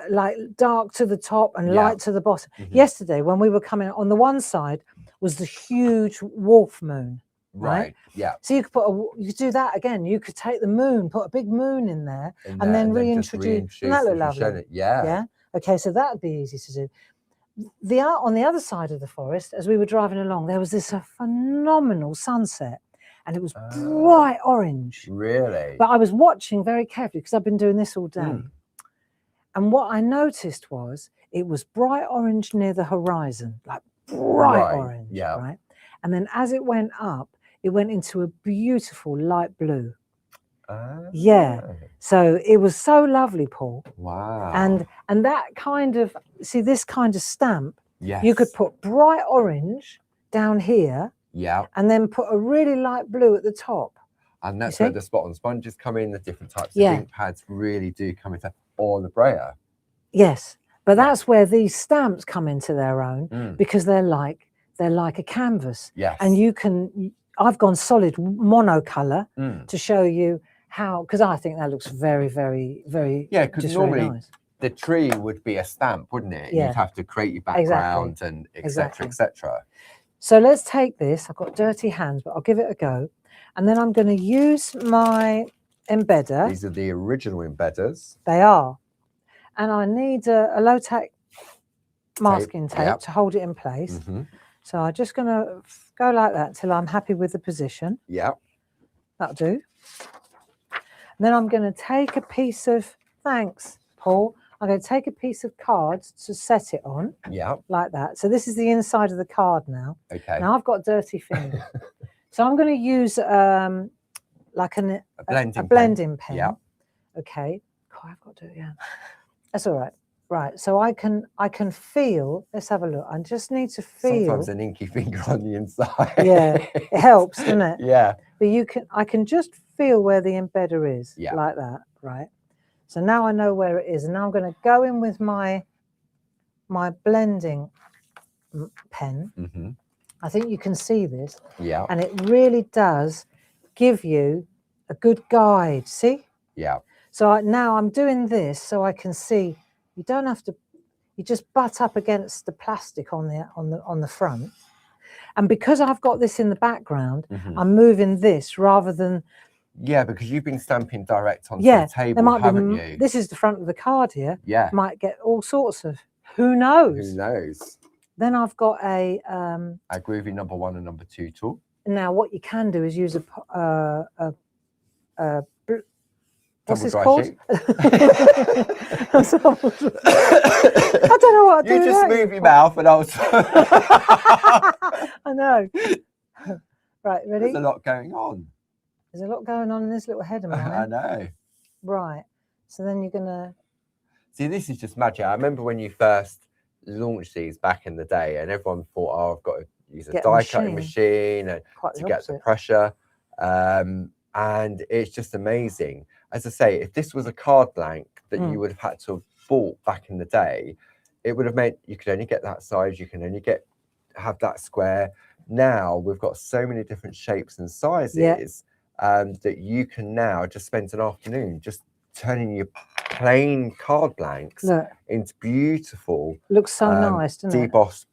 like dark to the top and light to the bottom. Yesterday, when we were coming on the one side was the huge wolf moon. Right. Yeah. So you could you could do that again. You could take the moon, put a big moon in there, and then reintroduce. And that look lovely. Yeah. Yeah. Okay. So that would be easy to do. The art on the other side of the forest, as we were driving along, there was this phenomenal sunset, and it was bright orange. Really. But I was watching very carefully because I've been doing this all day. And what I noticed was it was bright orange near the horizon, like bright orange. Yeah. Right. And then as it went up, it went into a beautiful light blue. Yeah. So it was so lovely, Paul. Wow. And that kind of, see, this kind of stamp, you could put bright orange down here. Yeah. And then put a really light blue at the top. And that's where the spot on sponges come in, the different types of ink pads really do come into, or the brayer. Yes. But that's where these stamps come into their own because they're like a canvas. Yes. And I've gone solid monocolor to show you how, because I think that looks very, very, very, because normally the tree would be a stamp, wouldn't it? You'd have to create your background and etc. etc. So let's take this. I've got dirty hands, but I'll give it a go. And then I'm going to use my embedder. These are the original embedders. They are. And I need a low-tack masking tape to hold it in place. So I'm just going to go like that till I'm happy with the position. Yeah. That'll do. And then I'm going to take a piece of, thanks, Paul. I'm going to take a piece of card to set it on. Yeah. Like that. So this is the inside of the card now. Okay. Now I've got dirty fingers. So I'm going to use like a blending pen. Yeah. Okay. God, I've got to, That's all right. Right, so I can feel. Let's have a look. I just need to feel. Sometimes an inky finger on the inside. Yeah, it helps, doesn't it? Yeah. But I can just feel where the embedder is, like that, right? So now I know where it is, and now I'm going to go in with my blending pen. I think you can see this. Yeah. And it really does give you a good guide. See? Yeah. So now I'm doing this so I can see. You don't have to. You just butt up against the plastic on the front, and because I've got this in the background, I'm moving this rather than. Yeah, because you've been stamping direct onto the table, haven't you? This is the front of the card here. Yeah. Might get all sorts of. Who knows? Who knows? Then I've got a groovy number 1 and number 2 tool. Now what you can do is use What's Tumble this dry called? sheet. I don't know what I do. You just with move your mouth and I'll... that. I know. Right, ready? There's a lot going on. There's a lot going on in this little head of mine. I know. Right. So then you're going to... See, this is just magic. I remember when you first launched these back in the day and everyone thought, oh, I've got to use a die cutting machine and to get the pressure. And it's just amazing. As I say, if this was a card blank that you would have had to have bought back in the day, it would have meant you could only get that size, you can only have that square. Now we've got so many different shapes and sizes that you can now just spend an afternoon just turning your plain card blanks into beautiful, looks so nice, doesn't it? debossed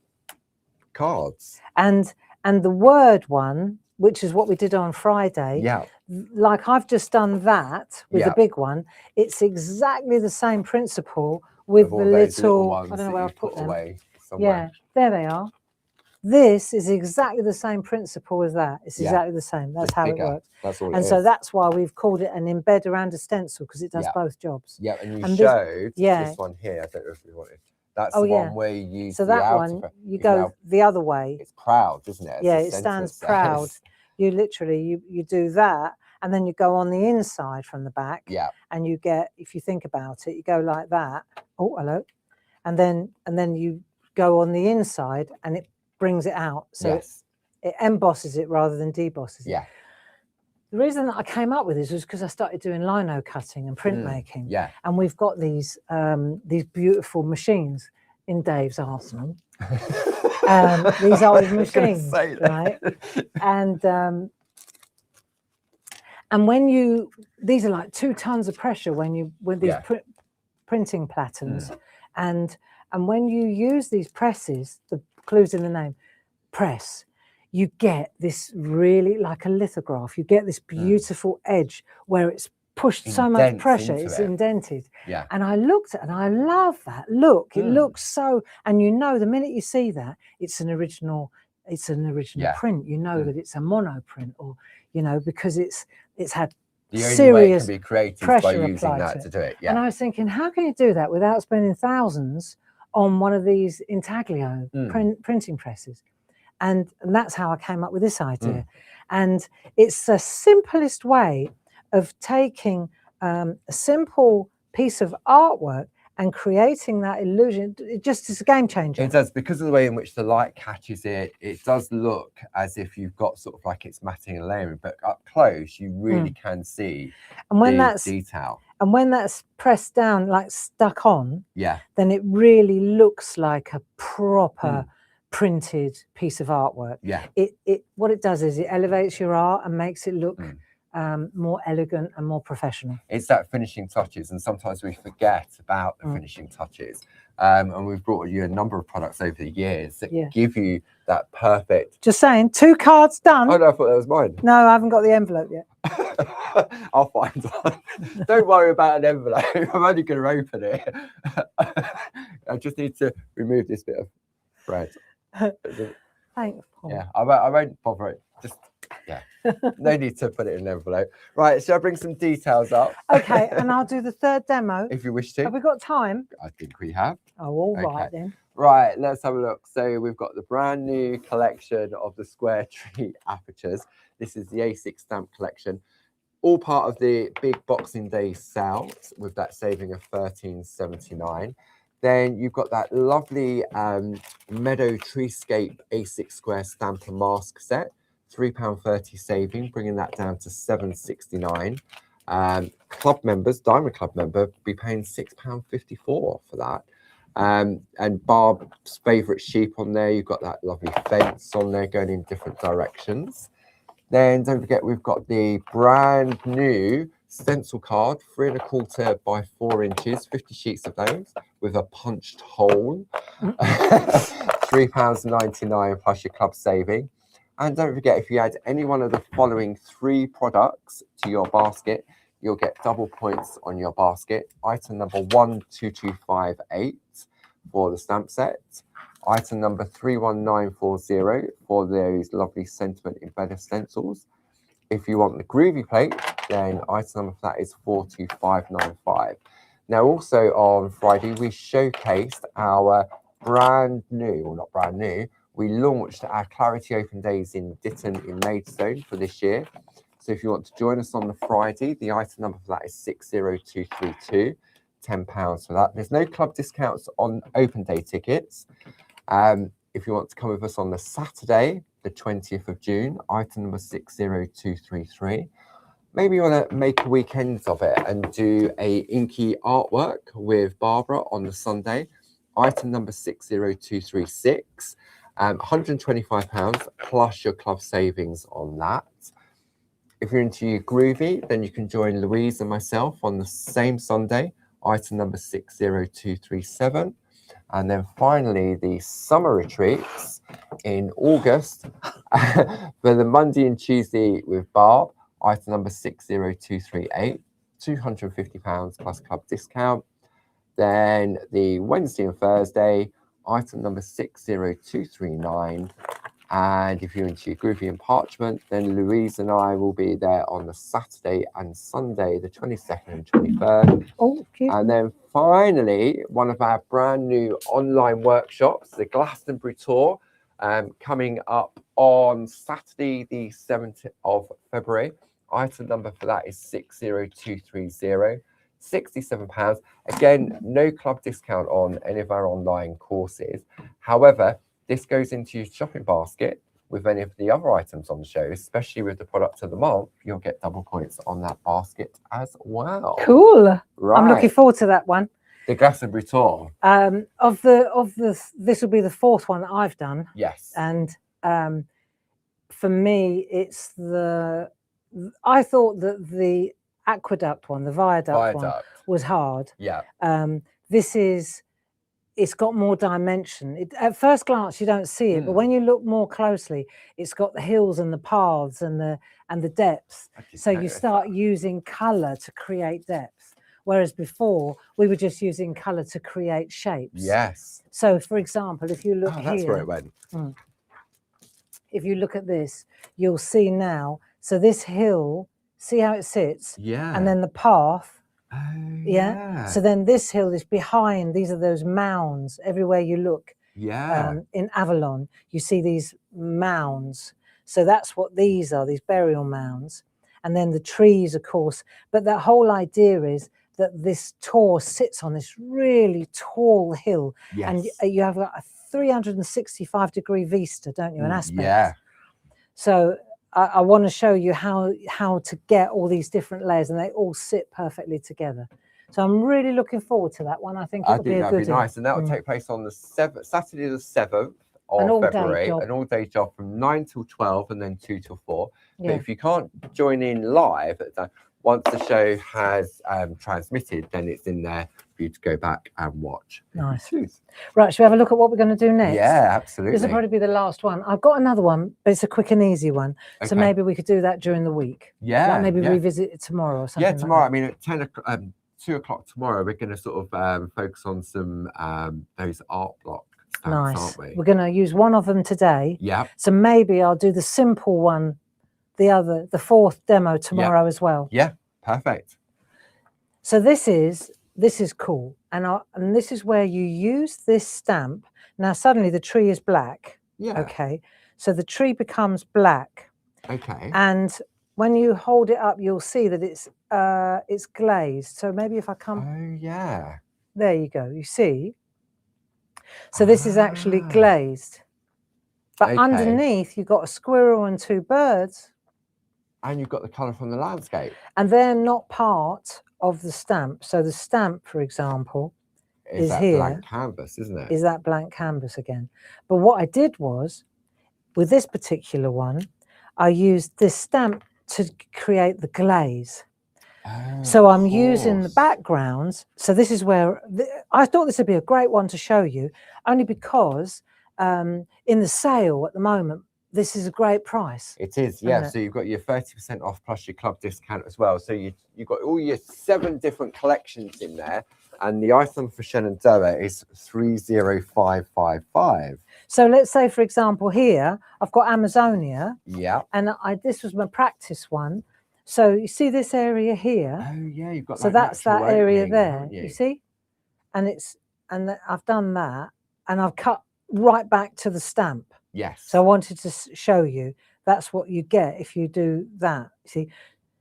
cards. And the word one, which is what we did on Friday. Yeah. Like I've just done that with the big one. It's exactly the same principle with the little I don't know where I've put them. Yeah, there they are. This is exactly the same principle as that. It's exactly the same. That's how it works. That's all. And so that's why we've called it an embedder and a stencil, because it does both jobs. Yeah, and you showed this one here. I don't know if you wanted. That's the one where you use the outer. So that one, you go the other way. It's proud, isn't it? Yeah, it stands proud. You literally, you do that, and then you go on the inside from the back. Yeah. And you get, if you think about it, you go like that. Oh, hello. And then you go on the inside, and it brings it out. So it embosses it rather than debosses it. Yeah. The reason that I came up with this was because I started doing lino cutting and printmaking. Yeah. And we've got these beautiful machines in Dave's arsenal. These old machines, right? And when these are like 2 tons of pressure with these printing patterns, and when you use these presses, the clues in the name, press, you get this really like a lithograph. You get this beautiful edge where it's pushed so much pressure, it's indented. Yeah. And I looked at it and I love that look. It looks so, and you know the minute you see that, it's an original print. You know that it's a mono print, or because it's had the only serious way it can be created by pressure using that to do it. Yeah. And I was thinking, how can you do that without spending thousands on one of these intaglio printing presses? And that's how I came up with this idea. And it's the simplest way of taking a simple piece of artwork and creating that illusion. It just is a game changer. It does, because of the way in which the light catches it. It does look as if you've got sort of like it's matting and layering, but up close you really can see the detail. And when that's pressed down, like stuck on, yeah, then it really looks like a proper printed piece of artwork. Yeah. What it does is it elevates your art and makes it look more elegant and more professional. It's that finishing touches, and sometimes we forget about the finishing touches. And we've brought you a number of products over the years that give you that perfect. Just saying, 2 cards done. Oh no, I thought that was mine. No, I haven't got the envelope yet. I'll find one. Don't worry about an envelope. I'm only going to open it. I just need to remove this bit of thread. Thanks, Paul. Yeah, I won't bother it. Just no need to put it in an envelope. Right, shall I bring some details up? Okay, and I'll do the 3rd demo if you wish to. Have we got time? I think we have. Oh, all right then. Right, let's have a look. So we've got the brand new collection of the square tree apertures. This is the A6 stamp collection, all part of the big Boxing Day sale with that saving of £13.79. Then you've got that lovely Meadow Treescape A6 square stamp and mask set, £3.30 saving, bringing that down to £7.69. Club members, Diamond Club member, be paying £6.54 for that. And Barb's favourite sheep on there. You've got that lovely fence on there going in different directions. Then don't forget, we've got the brand new stencil card, 3 1/4 by 4 inches, 50 sheets of those with a punched hole. £3.99 plus your club saving. And don't forget, if you add any one of the following 3 products to your basket, you'll get double points on your basket. Item number 12258 for the stamp set. Item number 31940 for those lovely sentiment embedder stencils. If you want the groovy plate, then item number for that is 42595. Now, also on Friday, we showcased our brand new, or not brand new, we launched our Clarity Open Days in Ditton in Maidstone for this year. So if you want to join us on the Friday, the item number for that is 60232, £10 for that. There's no club discounts on open day tickets. If you want to come with us on the Saturday, the 20th of June, item number 60233. Maybe you want to make a weekend of it and do a inky artwork with Barbara on the Sunday, item number 60236. £125 plus your club savings on that. If you're into groovy, then you can join Louise and myself on the same Sunday, item number 60237. And then finally, the summer retreats in August for the Monday and Tuesday with Barb, item number 60238, £250 plus club discount. Then the Wednesday and Thursday, item number 60239. And if you're into groovy and parchment, then Louise and I will be there on the Saturday and Sunday, the 22nd and 23rd. Oh, cute. And then finally, one of our brand new online workshops, the Glastonbury Tour, coming up on Saturday, the 7th of February. Item number for that is 60230, £67. Again, no club discount on any of our online courses. However, this goes into your shopping basket with any of the other items on the show, especially with the product of the month. You'll get double points on that basket as well. Cool. Right. I'm looking forward to that one. The Glastonbury Tour. This will be the fourth one that I've done. Yes. And for me, it's I thought that the aqueduct one, the viaduct one, was hard. Yeah. It's got more dimension. At first glance, you don't see it, but when you look more closely, it's got the hills and the paths and the depth. So you start using colour to create depth, whereas before we were just using colour to create shapes. Yes. So, for example, if you look that's here, where it went. If you look at this, you'll see now. So this hill, see how it sits? Yeah. And then the path. Oh, yeah. So then this hill is behind. These are those mounds. Everywhere you look, in Avalon, you see these mounds. So that's what these are, these burial mounds. And then the trees, of course. But the whole idea is that this tour sits on this really tall hill. Yes. And you have a 365-degree vista, don't you? An aspect. Yeah. So I want to show you how to get all these different layers, and they all sit perfectly together. So I'm really looking forward to that one. I think it'll be a good one. Nice, and that will take place on the Saturday the 7th of February, an all-day job from 9 till 12 and then 2 till 4. Yeah. But if you can't join in live, once the show has transmitted, then it's in there for you to go back and watch. Nice. Right, shall we have a look at what we're going to do next? Yeah, absolutely. This will probably be the last one. I've got another one, but it's a quick and easy one. Okay. So maybe we could do that during the week. Yeah. Like maybe revisit it tomorrow or something. Yeah, tomorrow. Like I mean, at 2 o'clock tomorrow, we're going to sort of focus on some those art block stamps, aren't we? We're going to use one of them today. Yeah. So maybe I'll do the simple one, the fourth demo tomorrow as well. Yeah, perfect. So this is cool, and this is where you use this stamp. Now suddenly the tree is black. Yeah. Okay. So the tree becomes black. Okay. And when you hold it up, you'll see that it's glazed. So maybe if I come. Oh yeah. There you go. You see. So this is actually glazed, but underneath you've got a squirrel and 2 birds. And you've got the colour from the landscape. And they're not part of the stamp. So the stamp, for example, is that here. Blank canvas, isn't it? Is that blank canvas again. But what I did was, with this particular one, I used this stamp to create the glaze. Oh, so I'm using the backgrounds. So this is where I thought this would be a great one to show you, only because in the sale at the moment, this is a great price. It is, yeah. So you've got your 30% off plus your club discount as well. So you've got all your 7 different collections in there. And the item for Shenandoah is 30555. So let's say, for example, here, I've got Amazonia. Yeah. And this was my practice one. So you see this area here? Oh yeah, you've got So that that's that natural area opening, there. haven't You see? And I've done that, and I've cut right back to the stamp. Yes. So I wanted to show you that's what you get if you do that. See?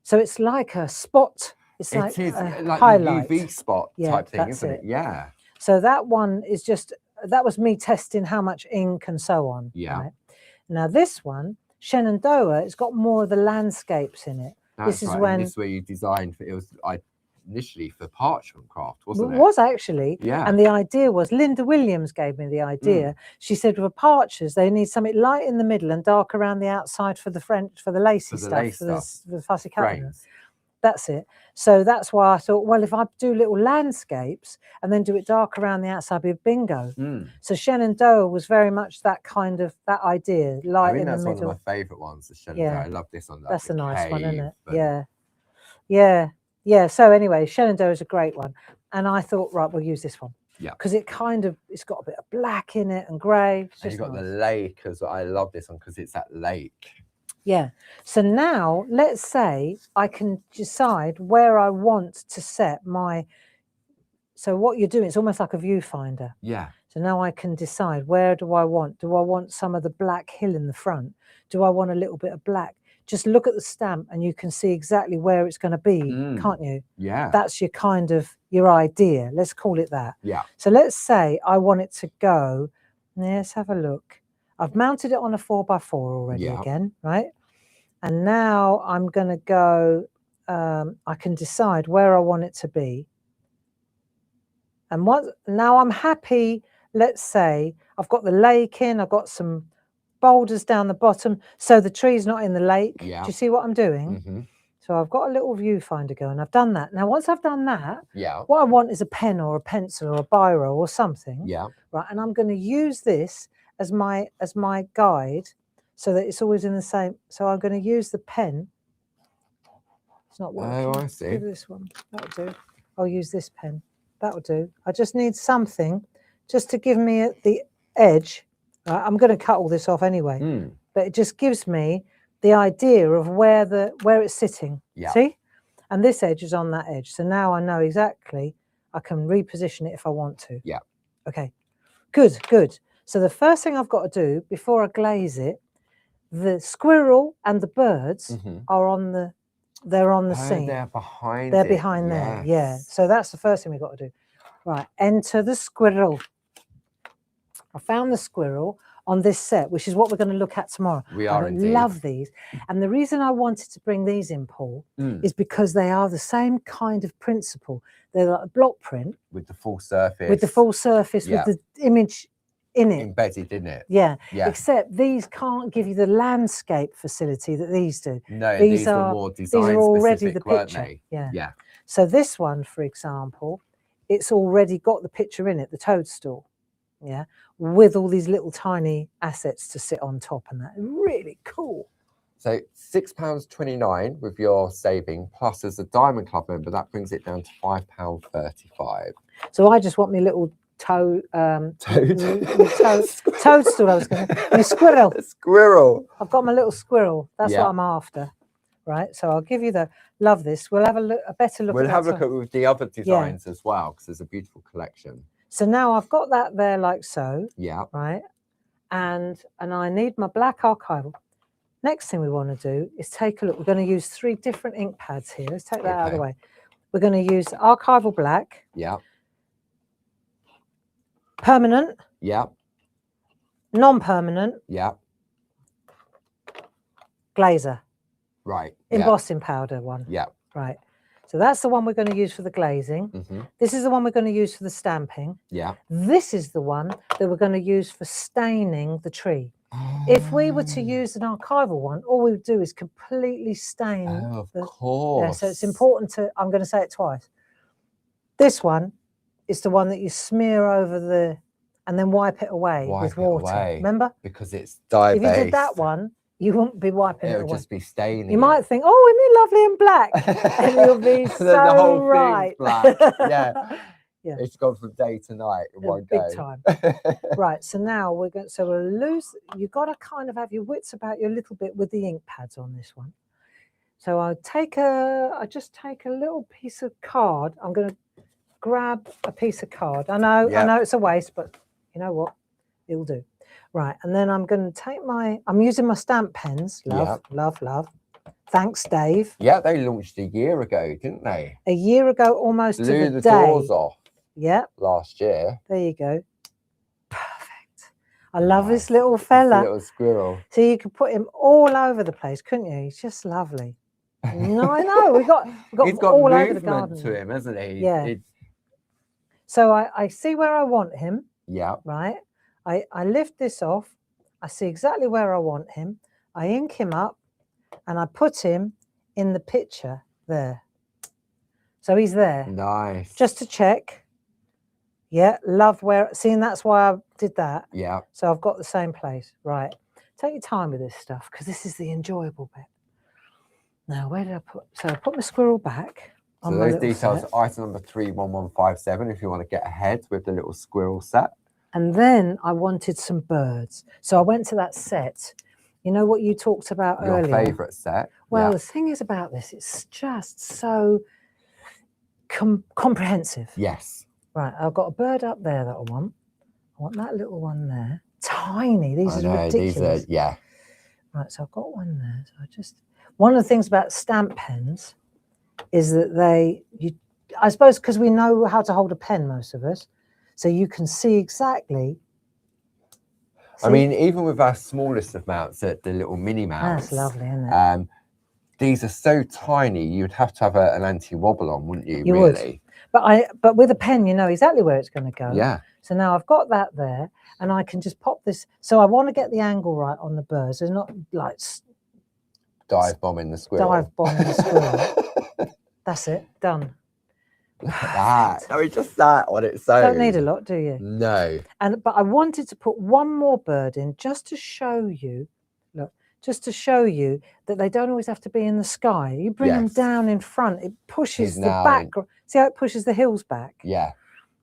So it's like a spot. It's like it is a like highlight. the UV spot type thing, isn't it? Yeah. So that one is just, that was me testing how much ink and so on. Yeah. Right? Now this one, Shenandoah, it's got more of the landscapes in it. That's this is right. when And this is where you designed for, it was initially for parchment craft, wasn't it? It was actually. Yeah. And the idea was, Linda Williams gave me the idea. She said with parchers, they need something light in the middle and dark around the outside for the lacy stuff, for the fussy cutting. That's it. So that's why I thought, well, if I do little landscapes and then do it dark around the outside, it'd be bingo. So Shenandoah was very much that kind of, that idea, light in the middle. That's one of my favourite ones, the Shenandoah. I love this one. That's a nice one, isn't it? Yeah. So anyway, Shenandoah is a great one. And I thought, right, we'll use this one. Yeah. Because it kind of, it's got a bit of black in it and grey. And you've got the lake as well. I love this one because it's that lake. Yeah. So now let's say I can decide where I want to set my, so what you're doing, it's almost like a viewfinder. Yeah. So now I can decide, where do I want some of the black hill in the front? Do I want a little bit of black? Just look at the stamp and you can see exactly where it's going to be, can't you? Yeah. That's your kind of, your idea. Let's call it that. Yeah. So let's say I want it to go, let's have a look. I've mounted it on a 4x4 already again, right? And now I'm going to go, I can decide where I want it to be. And now I'm happy, let's say, I've got the lake in, I've got some boulders down the bottom, so the tree's not in the lake. Yeah. Do you see what I'm doing? So I've got a little viewfinder going. I've done that. Now, once I've done that, what I want is a pen or a pencil or a biro or something. Yeah. Right. And I'm going to use this as my guide so that it's always in the same. So I'm going to use the pen. It's not working. Oh, I see. Give this one. That'll do. I'll use this pen. That'll do. I just need something just to give me the edge. I'm going to cut all this off anyway, but it just gives me the idea of where it's sitting. Yeah. See? And this edge is on that edge. So now I know exactly, I can reposition it if I want to. Yeah. Okay. Good, good. So the first thing I've got to do before I glaze it, the squirrel and the birds are on the, they're on the scene. They're behind They're behind there. Yeah. So that's the first thing we've got to do. Right. Enter the squirrel. I found the squirrel on this set, which is what we're going to look at tomorrow. We are indeed. I love these. And the reason I wanted to bring these in, Paul, is because they are the same kind of principle. They're like a block print. With the full surface. With the full surface, with the image in it. Embedded in it. Yeah. Yeah. Except these can't give you the landscape facility that these do. No, these are more design these are already specific, the weren't picture. they? Yeah. Yeah. So this one, for example, it's already got the picture in it, the toadstool. Yeah, with all these little tiny assets to sit on top, and that really cool. So £6.29 with your saving, plus as a Diamond Club member, that brings it down to £5.35. So I just want my little toadstool. I was going to my squirrel. A squirrel. I've got my little squirrel. That's what I'm after. Right. So I'll give you the love this. We'll have a better look. We'll have a look at with the other designs as well, because there's a beautiful collection. So now I've got that there like so. Yeah. Right. And I need my black archival. Next thing we want to do is take a look. We're going to use 3 different ink pads here. Let's take that out of the way. We're going to use archival black. Yeah. Permanent. Yeah. Non-permanent. Yeah. Glazer. Right. Embossing powder one. Yeah. Right. So that's the one we're going to use for the glazing. This is the one we're going to use for the stamping. Yeah. This is the one that we're going to use for staining the tree. If we were to use an archival one, all we would do is completely stain. Oh, of course. Yeah, so it's important to, I'm going to say it twice. This one is the one that you smear over and then wipe it away with water. Remember? Because it's dye-based. If you did that one, you wouldn't be wiping it away. It would just be staining. You might think, oh, isn't it lovely and black? And you'll be the whole right. Black. Yeah. Yeah. It's gone from day to night in one go. Big time. Right. So now we're going. So we'll lose. You've got to kind of have your wits about you a little bit with the ink pads on this one. So I just take a little piece of card. I'm going to grab a piece of card. I know it's a waste, but you know what? It'll do. Right, and then I'm going to take I'm using my stamp pens. Love, love, love. Thanks, Dave. Yeah, they launched a year ago, didn't they? A year ago, almost Blew to the the day. doors off. Yeah. Last year. There you go. Perfect. I love this little fella. This little squirrel. So you could put him all over the place, couldn't you? He's just lovely. No, I know. We've got He's got all movement over the garden to him, hasn't he? Yeah. So I see where I want him. Yeah. Right. I lift this off. I see exactly where I want him. I ink him up and I put him in the picture there. So he's there. Nice. Just to check. Yeah, love where, seeing that's why I did that. Yeah. So I've got the same place. Right. Take your time with this stuff because this is the enjoyable bit. Now, where did I put? So I put my squirrel back. So those details are item number 31157 if you want to get ahead with the little squirrel set. And then I wanted some birds. So I went to that set. You know what you talked about earlier? Your favourite set. Well, the thing is about this, it's just so comprehensive. Yes. Right, I've got a bird up there that I want. I want that little one there. Tiny. These are ridiculous. These are, Right, so I've got one there. So one of the things about stamp pens is that I suppose because we know how to hold a pen, most of us, so you can see exactly. I mean, even with our smallest of mounts, the little mini mounts. That's lovely, isn't it? These are so tiny, you'd have to have an anti-wobble on, wouldn't you? You really? Would. But with a pen, you know exactly where it's going to go. Yeah. So now I've got that there, and I can just pop this. So I want to get the angle right on the birds. There's not like dive bombing the squirrel. Dive bombing the squirrel. That's it. Done. Look at that. I mean, just that on its own. Don't need a lot, do you? No. But I wanted to put one more bird in just to show you. Look, just to show you that they don't always have to be in the sky. You bring them down in front. It pushes the back. See how it pushes the hills back? Yeah.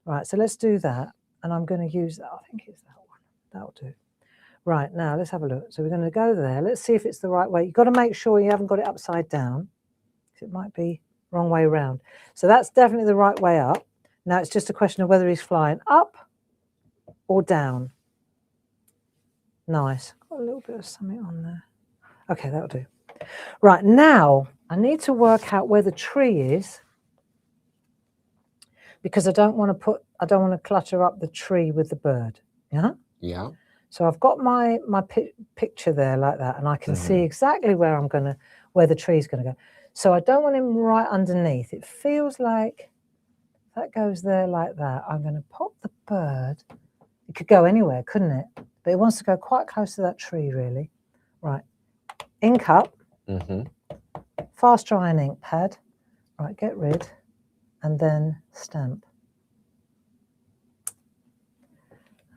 Right. So let's do that. And I'm going to use that. I think it's that one. That'll do. Right. Now let's have a look. So we're going to go there. Let's see if it's the right way. You've got to make sure you haven't got it upside down. It might be wrong way round. So that's definitely the right way up. Now it's just a question of whether he's flying up or down. Nice. Got a little bit of something on there. Okay, that'll do. Right, now I need to work out where the tree is because I don't want to clutter up the tree with the bird. Yeah? Yeah. So I've got my picture there like that, and I can see exactly where where the tree's going to go. So I don't want him right underneath. It feels like that goes there like that. I'm going to pop the bird. It could go anywhere, couldn't it? But it wants to go quite close to that tree, really. Right. Ink up. Fast drying ink pad. Right, get rid. And then stamp.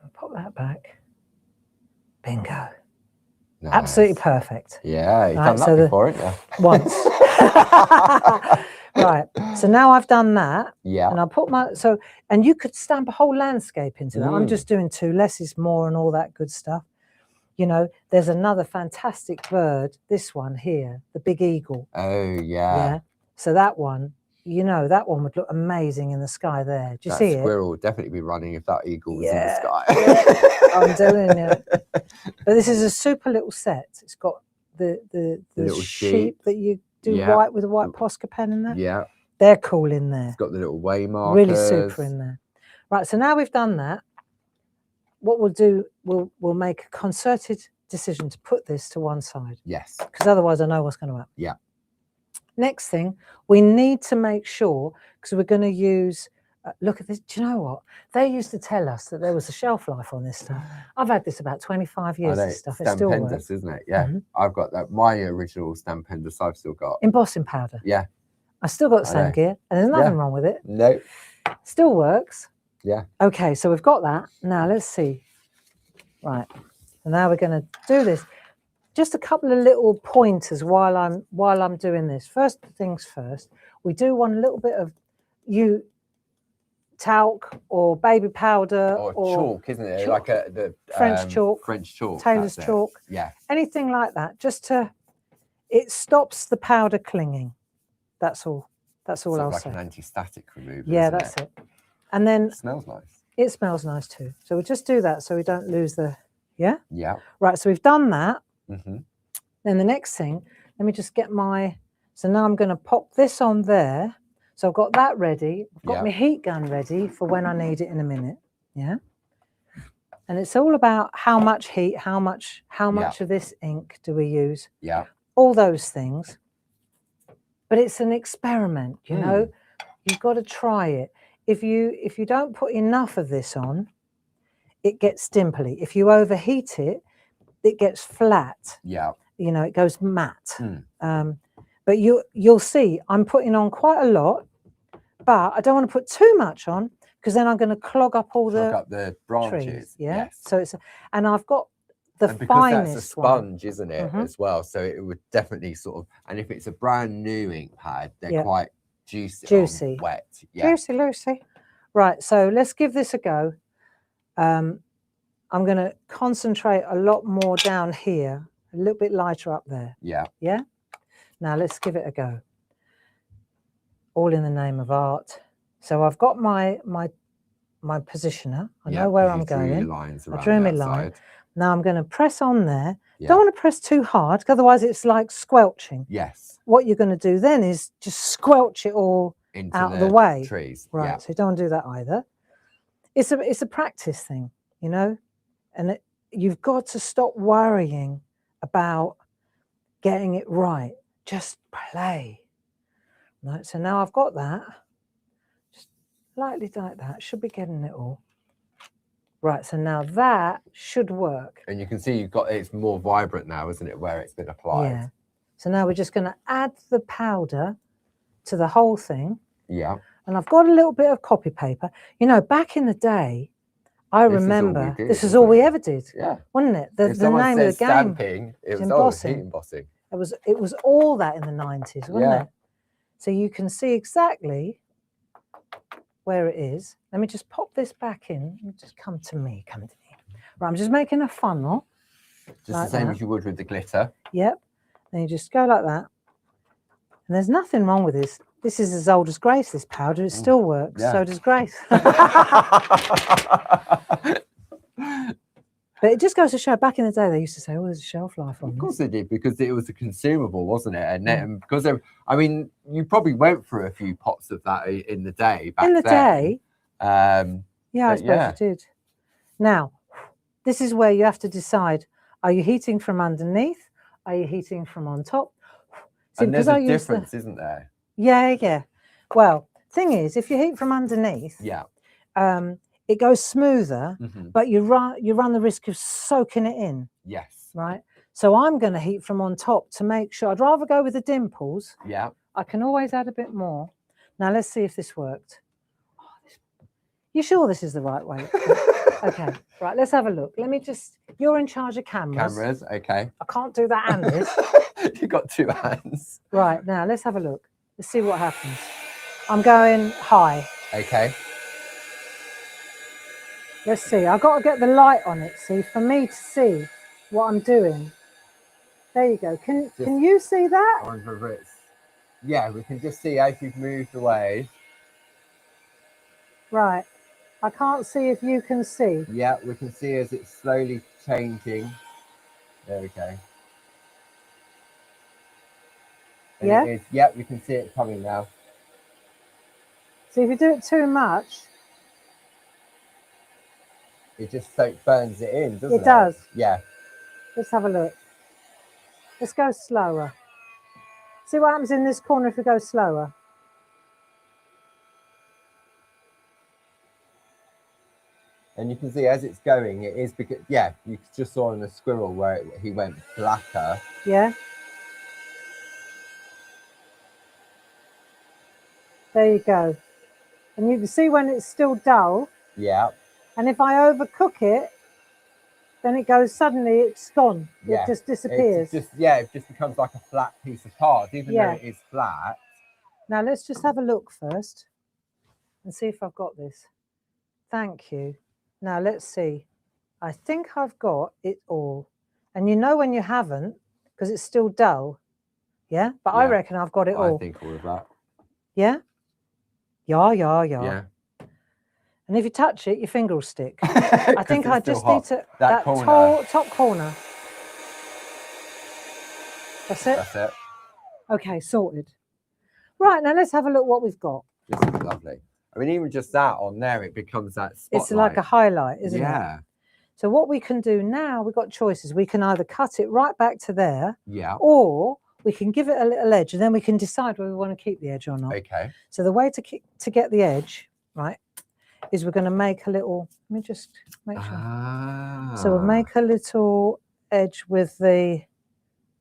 I'll pop that back. Bingo. Nice. Absolutely perfect. Yeah, you've done that before, haven't you? Once. Right. So now I've done that. Yeah. And I'll put and you could stamp a whole landscape into that. I'm just doing 2, less is more and all that good stuff. You know, there's another fantastic bird, this one here, the big eagle. Oh, yeah. Yeah. So that one, you know, that one would look amazing in the sky there. Do you see it? That squirrel would definitely be running if that eagle was in the sky. Yeah. I'm telling you. But this is a super little set. It's got the little sheep that you do white with a white Posca pen in there. Yeah. They're cool in there. It's got the little way markers. Really super in there. Right, so now we've done that. What we'll do, we'll make a concerted decision to put this to one side. Yes. Because otherwise I know what's going to happen. Yeah. Next thing, we need to make sure, because we're going to use, look at this, do you know what? They used to tell us that there was a shelf life on this stuff. I've had this about 25 years, this stuff. It still works. Isn't it? Yeah. I've got that. My original Stampendous I've still got. Embossing powder. Yeah. I've still got the same gear, and there's nothing wrong with it. No. Still works. Yeah. Okay, so we've got that. Now let's see. Right. And now we're going to do this. Just a couple of little pointers while I'm doing this. First things first, we do want a little bit of talc or baby powder or chalk, isn't it? Chalk. Like the French chalk. French chalk. Tailor's chalk. Yeah. Anything like that, just to it stops the powder clinging. That's all. That's all Sort I'll of like say. an anti-static remover. Yeah, isn't that's it. And then It smells nice. it smells nice too. So we'll just do that so we don't lose the, yeah? Yeah. Right, so we've done that. Mm-hmm. Then the next thing, let me just get my, so now I'm going to pop this on there. So I've got that ready. I've got my heat gun ready for when I need it in a minute. Yeah. And it's all about how much heat, how much of this ink do we use? Yeah. All those things. But it's an experiment, you know. You've got to try it. If you don't put enough of this on, it gets dimply. If you overheat it, it gets flat. Yeah. You know, it goes matte. But you'll see I'm putting on quite a lot, but I don't want to put too much on because then I'm going to clog up all the branches. Trees, yeah. Yes. So it's, and I've got the and because finest that's a one. sponge, isn't it, as well? So it would definitely sort of, and if it's a brand new ink pad, they're quite juicy, wet. Yeah. Juicy, Lucy. Right, so let's give this a go. I'm going to concentrate a lot more down here, a little bit lighter up there. Yeah. Yeah? Now let's give it a go. All in the name of art. So I've got my positioner. I know where I'm going. I drew my line. Now I'm going to press on there. Don't want to press too hard, because otherwise it's like squelching. Yes. What you're going to do then is just squelch it all out of the way. Trees. Right. So you don't want to do that either. It's a practice thing, you know, and you've got to stop worrying about getting it right. Just play. Right. So now I've got that. Just lightly like that. Should be getting it all. Right, so now that should work. And you can see it's more vibrant now, isn't it, where it's been applied? Yeah. So now we're just going to add the powder to the whole thing. Yeah. And I've got a little bit of copy paper. You know, back in the day, I remember this is all we ever did. Yeah. Wasn't it? The name of the game. Stamping, it was embossing. Heat embossing. It was all that in the 90s, wasn't it? So you can see exactly where it is. Let me just pop this back in. Just come to me. Right, I'm just making a funnel. Just like the same as you would with the glitter. Yep. Then you just go like that. And there's nothing wrong with this. This is as old as Grace, this powder. It still works. So does Grace. But it just goes to show, back in the day, they used to say, oh, there's a shelf life on this. Of course they did, because it was a consumable, wasn't it? And then, because, I mean, you probably went through a few pots of that in the day back then. In the day? Yeah, I suppose you did. Now, this is where you have to decide, are you heating from underneath? Are you heating from on top? See, and there's a difference, isn't there? Yeah, yeah. Well, thing is, if you heat from underneath, it goes smoother, but you run the risk of soaking it in. Yes. Right? So I'm going to heat from on top to make sure. I'd rather go with the dimples. Yeah. I can always add a bit more. Now, let's see if this worked. You sure this is the right way? Okay. Right, let's have a look. Let me just... You're in charge of cameras. Cameras, okay. I can't do that and this. You've got two hands. Right, now let's have a look. Let's see what happens. I'm going high. Okay. Let's see. I've got to get the light on it, see, for me to see what I'm doing. There you go. Can you see that? Yeah, we can just see as you've moved away. Right. I can't see if you can see. Yeah, we can see as it's slowly changing. There we go. And yeah? It is, yeah, we can see it coming now. See, if you do it too much, it just burns it in, doesn't it? It does. Yeah. Let's have a look. Let's go slower. See what happens in this corner if we go slower. And you can see as it's going, it is because, yeah, you just saw in the squirrel where he went blacker. Yeah. There you go. And you can see when it's still dull. Yeah. And if I overcook it, then it goes, suddenly it's gone. Yeah. It just disappears. It just becomes like a flat piece of card, even though it is flat. Now let's just have a look first and see if I've got this. Thank you. Now let's see. I think I've got it all. And you know when you haven't, because it's still dull. Yeah, but I Yeah. reckon I've got it all. I think all of that. Yeah? Yeah. Yeah. And if you touch it, your finger will stick. I think I just need to... That corner. top corner. That's it? That's it. Okay, sorted. Right, now let's have a look what we've got. This is lovely. I mean, even just that on there, it becomes that spotlight. It's like a highlight, isn't it? Yeah. So what we can do now, we've got choices. We can either cut it right back to there, Yeah. or we can give it a little edge, and then we can decide whether we want to keep the edge or not. Okay. So the way to get the edge, right, is we're going to make a little, let me just make sure. Ah. So we'll make a little edge with the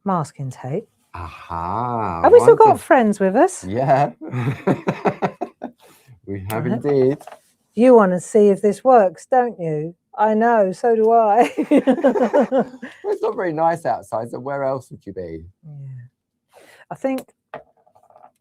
masking tape. Aha. Have we still got friends with us? Yeah. We have indeed. You want to see if this works, don't you? I know, so do I. Well, it's not very nice outside, so where else would you be? Yeah. I think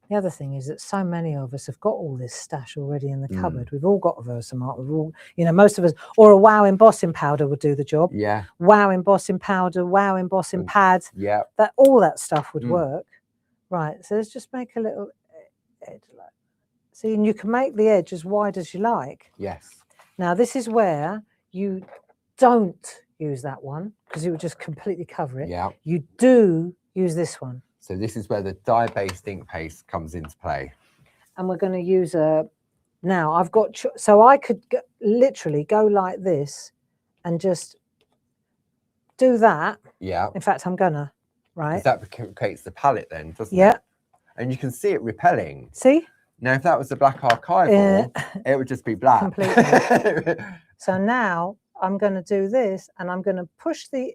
the other thing is that so many of us have got all this stash already in the cupboard. We've all got a Versamark. We've all, you know, most of us, or a Wow embossing powder would do the job. Yeah. Wow embossing powder, Wow embossing pad. Yeah. All that stuff would work. Right. So let's just make a little edge like. See, and you can make the edge as wide as you like. Yes. Now this is where you don't use that one because it would just completely cover it. Yeah. You do use this one. So this is where the dye-based ink paste comes into play. And we're going to use now I've got, so I could literally go like this and just do that. Yeah. In fact, I'm gonna, right? That creates the palette then, doesn't it? Yeah. And you can see it repelling. See? Now, if that was the black archival, it would just be black. Completely. So now I'm going to do this and I'm going to push the,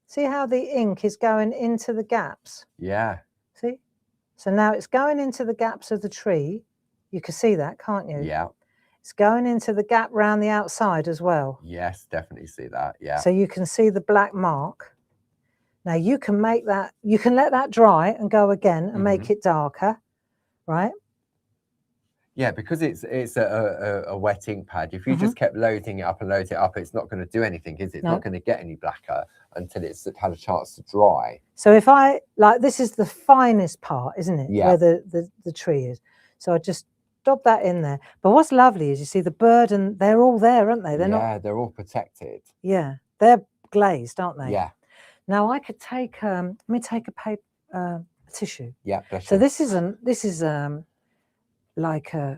see how the ink is going into the gaps? Yeah. See? So now it's going into the gaps of the tree. You can see that, can't you? Yeah. It's going into the gap round the outside as well. Yes, definitely see that. Yeah. So you can see the black mark. Now you can make that, you can let that dry and go again and make it darker, right? Yeah, because it's a wet ink pad. If you just kept loading it up and loading it up, it's not going to do anything, is it? It's not going to get any blacker until it's had a chance to dry. So if I, like, this is the finest part, isn't it? Yeah. Where the tree is. So I just dab that in there. But what's lovely is you see the bird and they're all there, aren't they? They're not. They're all protected. Yeah, they're glazed, aren't they? Yeah. Now I could take, let me take a paper, a tissue. Yeah. So this is like a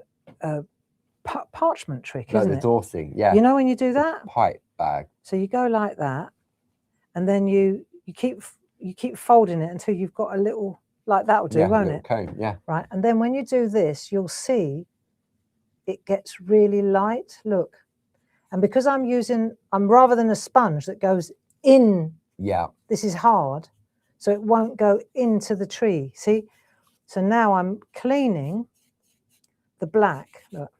parchment trick, like isn't the it? dorsing, yeah. You know when you do that? Pipe bag. So you go like that, and then you keep folding it until you've got a little, like that will do, won't it? Cone, yeah. Right, and then when you do this, you'll see it gets really light. Look, and because I'm rather than a sponge that goes in. Yeah. This is hard, so it won't go into the tree. See, so now I'm cleaning the black. Look,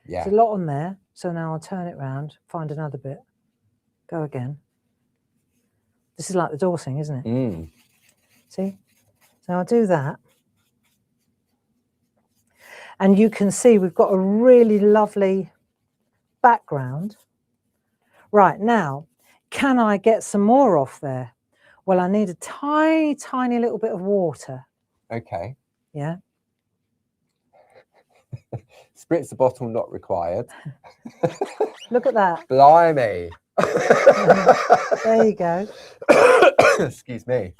Yeah. there's a lot on there. So now I'll turn it round, find another bit, go again. This is like the dorsing, isn't it? See? So I'll do that. And you can see we've got a really lovely background. Right, now, can I get some more off there? Well, I need a tiny, tiny little bit of water. Okay. Yeah. Spritz the bottle not required. Look at that. Blimey. There you go. Excuse me.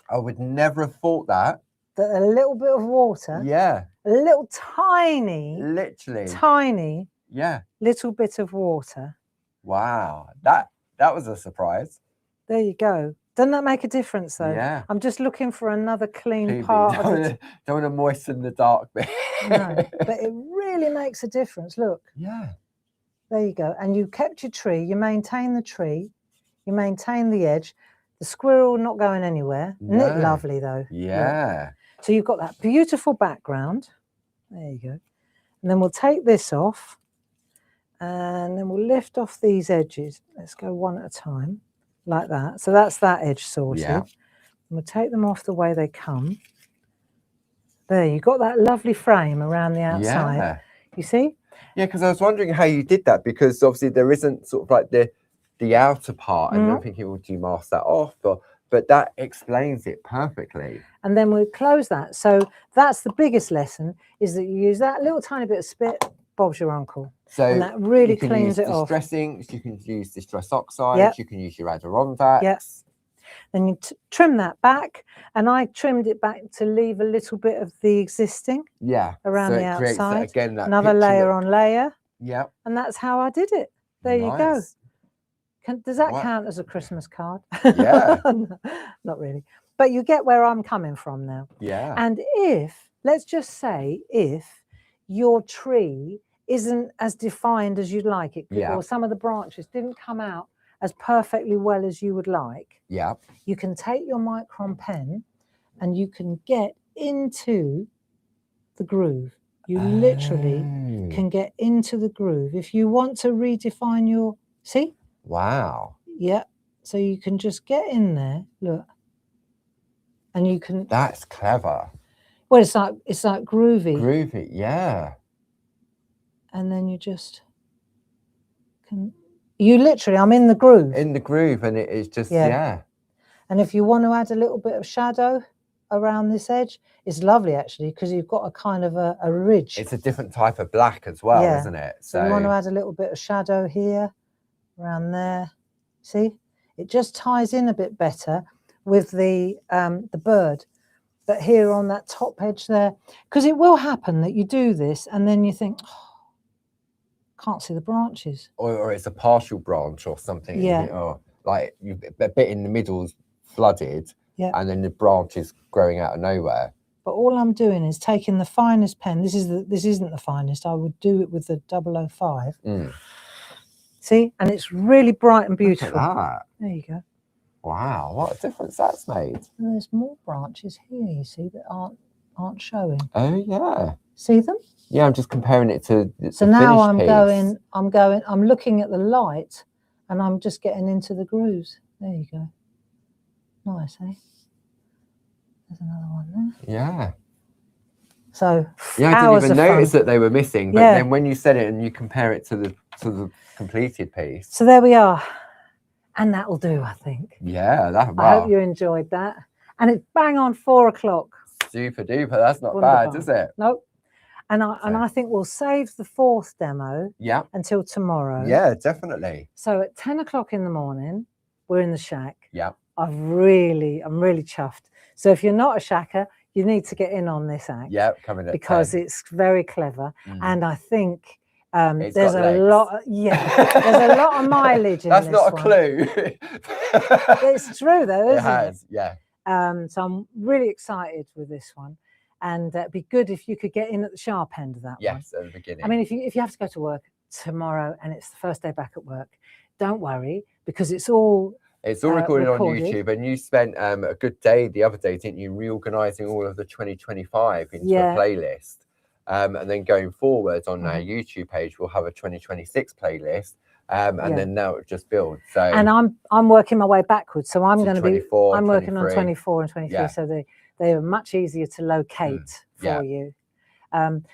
I would never have thought that. That a little bit of water. Yeah. A little tiny. Literally. Tiny. Yeah. Little bit of water. Wow. That was a surprise. There you go. Doesn't that make a difference though? Yeah. I'm just looking for another clean PB. part of Don't want to moisten the dark bit. No, but it really makes a difference. Look. Yeah. There you go. And you kept your tree, you maintain the tree, you maintain the edge. The squirrel not going anywhere. No. Isn't it lovely though? Yeah. Look. So you've got that beautiful background. There you go. And then we'll take this off and then we'll lift off these edges. Let's go one at a time like that. So that's that edge sorted. Yeah. And we'll take them off the way they come. There, you've got that lovely frame around the outside. Yeah. You see? Yeah, because I was wondering how you did that, because obviously there isn't sort of like the outer part, and I'm thinking, well, do you mask that off? But that explains it perfectly. And then we close that. So that's the biggest lesson, is that you use that little tiny bit of spit, Bob's your uncle. So and that really you can cleans use it off. distress inks, you can use distress oxides, Yep. you can use your Adirondacks. Yep. Then you trim that back, and I trimmed it back to leave a little bit of the existing around so the it creates outside. again that another layer on layer. Yeah. And that's how I did it. There you go. Does that count as a Christmas card? Yeah. Not really. But you get where I'm coming from now. Yeah. And if, let's just say, if your tree isn't as defined as you'd like it, or some of the branches didn't come out as perfectly well as you would like, you can take your micron pen and you can get into the groove. You literally can get into the groove. If you want to redefine your, see? Wow. Yeah. So you can just get in there, look. And you can. That's clever. Well, it's like groovy. Groovy, yeah. And then you just can. You literally, I'm in the groove. In the groove, and it is just yeah. And if you want to add a little bit of shadow around this edge, it's lovely actually, because you've got a kind of a ridge. It's a different type of black as well, isn't it? So you want to add a little bit of shadow here, around there. See, it just ties in a bit better with the bird. But here on that top edge there, because it will happen that you do this and then you think, oh, can't see the branches. Or it's a partial branch or something. Yeah. Or like a bit in the middle's flooded, and then the branch is growing out of nowhere. But all I'm doing is taking the finest pen. This isn't the finest. I would do it with the 005. See, and it's really bright and beautiful. Look at that. There you go. Wow, what a difference that's made. And there's more branches here, you see, that aren't showing. Oh yeah. See them? Yeah, I'm just comparing it to so now I'm looking at the light and I'm just getting into the grooves. There you go. Nice, eh? There's another one there. Yeah. So yeah, I didn't even notice that they were missing, but then when you said it and you compare it to the completed piece. So there we are. And that'll do, I think. Yeah, wow. I hope you enjoyed that. And it's bang on 4 o'clock. Super duper. That's not bad, is it? Nope. And I think we'll save the 4th demo until tomorrow. Yeah, definitely. So at 10 o'clock in the morning, we're in the shack. Yeah. I'm really chuffed. So if you're not a shacker, you need to get in on this act. Yeah, coming at because 10. It's very clever. And I think there's a lot. There's a lot of mileage in That's this not a one. clue. It's true though, isn't it? Yeah. So I'm really excited with this one, and it'd be good if you could get in at the sharp end of that one. Yes, at the beginning. I mean, if you have to go to work tomorrow and it's the first day back at work, don't worry, because it's all recorded on YouTube, and you spent a good day the other day, didn't you, reorganizing all of the 2025 into a playlist. And then going forward on our YouTube page, we'll have a 2026 playlist. And then now it just builds. So and I'm working my way backwards. So I'm going to be I'm working 23. on 24 and 23. So they are much easier to locate for you.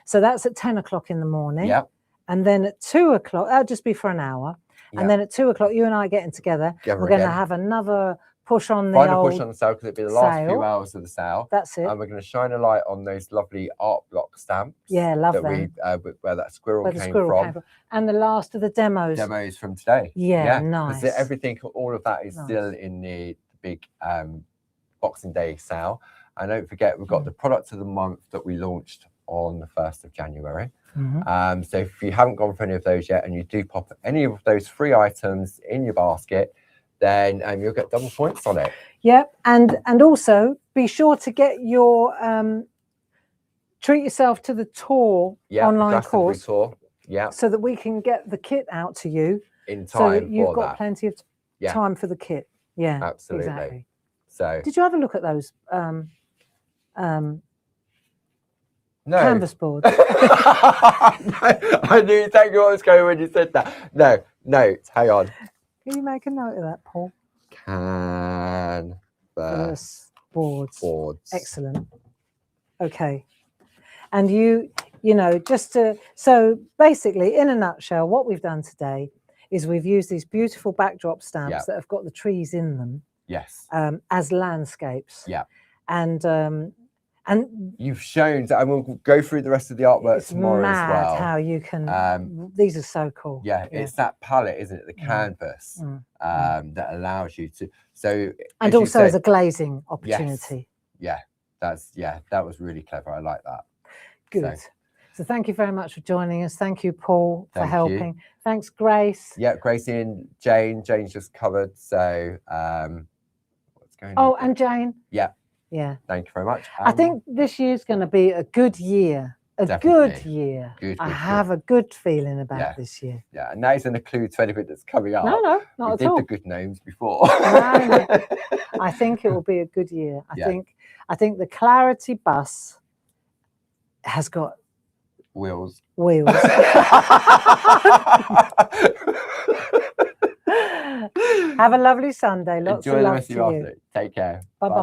So that's at 10 o'clock in the morning. Yeah. And then at 2 o'clock, that'll just be for an hour. Yeah. And then at 2 o'clock, you and I are getting together. We're going to have another push on the final push on the sale, because it'll be the last few hours of the sale. That's it. And we're going to shine a light on those lovely art block stamps. Yeah, love that them. Where that squirrel came from. And the last of the demos. Demos from today. Yeah, nice. Everything, all of that is still in the big Boxing Day sale. And don't forget, we've got the product of the month that we launched on the 1st of January. So if you haven't gone for any of those yet, and you do pop any of those free items in your basket, then you'll get double points on it. Yep, and also be sure to get your treat yourself to the tour online course. Tour. Yeah. So that we can get the kit out to you in time. So that you've got plenty of time for the kit. Yeah, absolutely. Exactly. So did you have a look at those no. canvas boards? I knew exactly what I was going when you said that. No, notes. Hang on. Can you make a note of that, Paul? Canvas boards. Excellent. Okay. And you know, so basically, in a nutshell, what we've done today is we've used these beautiful backdrop stamps that have got the trees in them. Yes. As landscapes. Yeah. And you've shown that, and we'll go through the rest of the artwork it's tomorrow as mad well. how you can. These are so cool. Yeah, it's that palette, isn't it? The canvas that allows you to. So and also as a glazing opportunity. Yes, that was really clever. I like that. Good. So thank you very much for joining us. Thank you, Paul, for helping. Thanks, Grace. Yeah, Gracie and Jane. Jane's just covered. So what's going on? Oh, and Jane. Yeah. Yeah. Thank you very much. I think this year's going to be a good year. Good year. I have a good feeling about this year. Yeah, and that isn't a clue to anything that's coming up. No, not at all. We did the good names before. No. I think it will be a good year. I think the Clarity bus has got wheels. Have a lovely Sunday. Lots Enjoy of the love rest of to your you. afternoon. Take care. Bye-bye.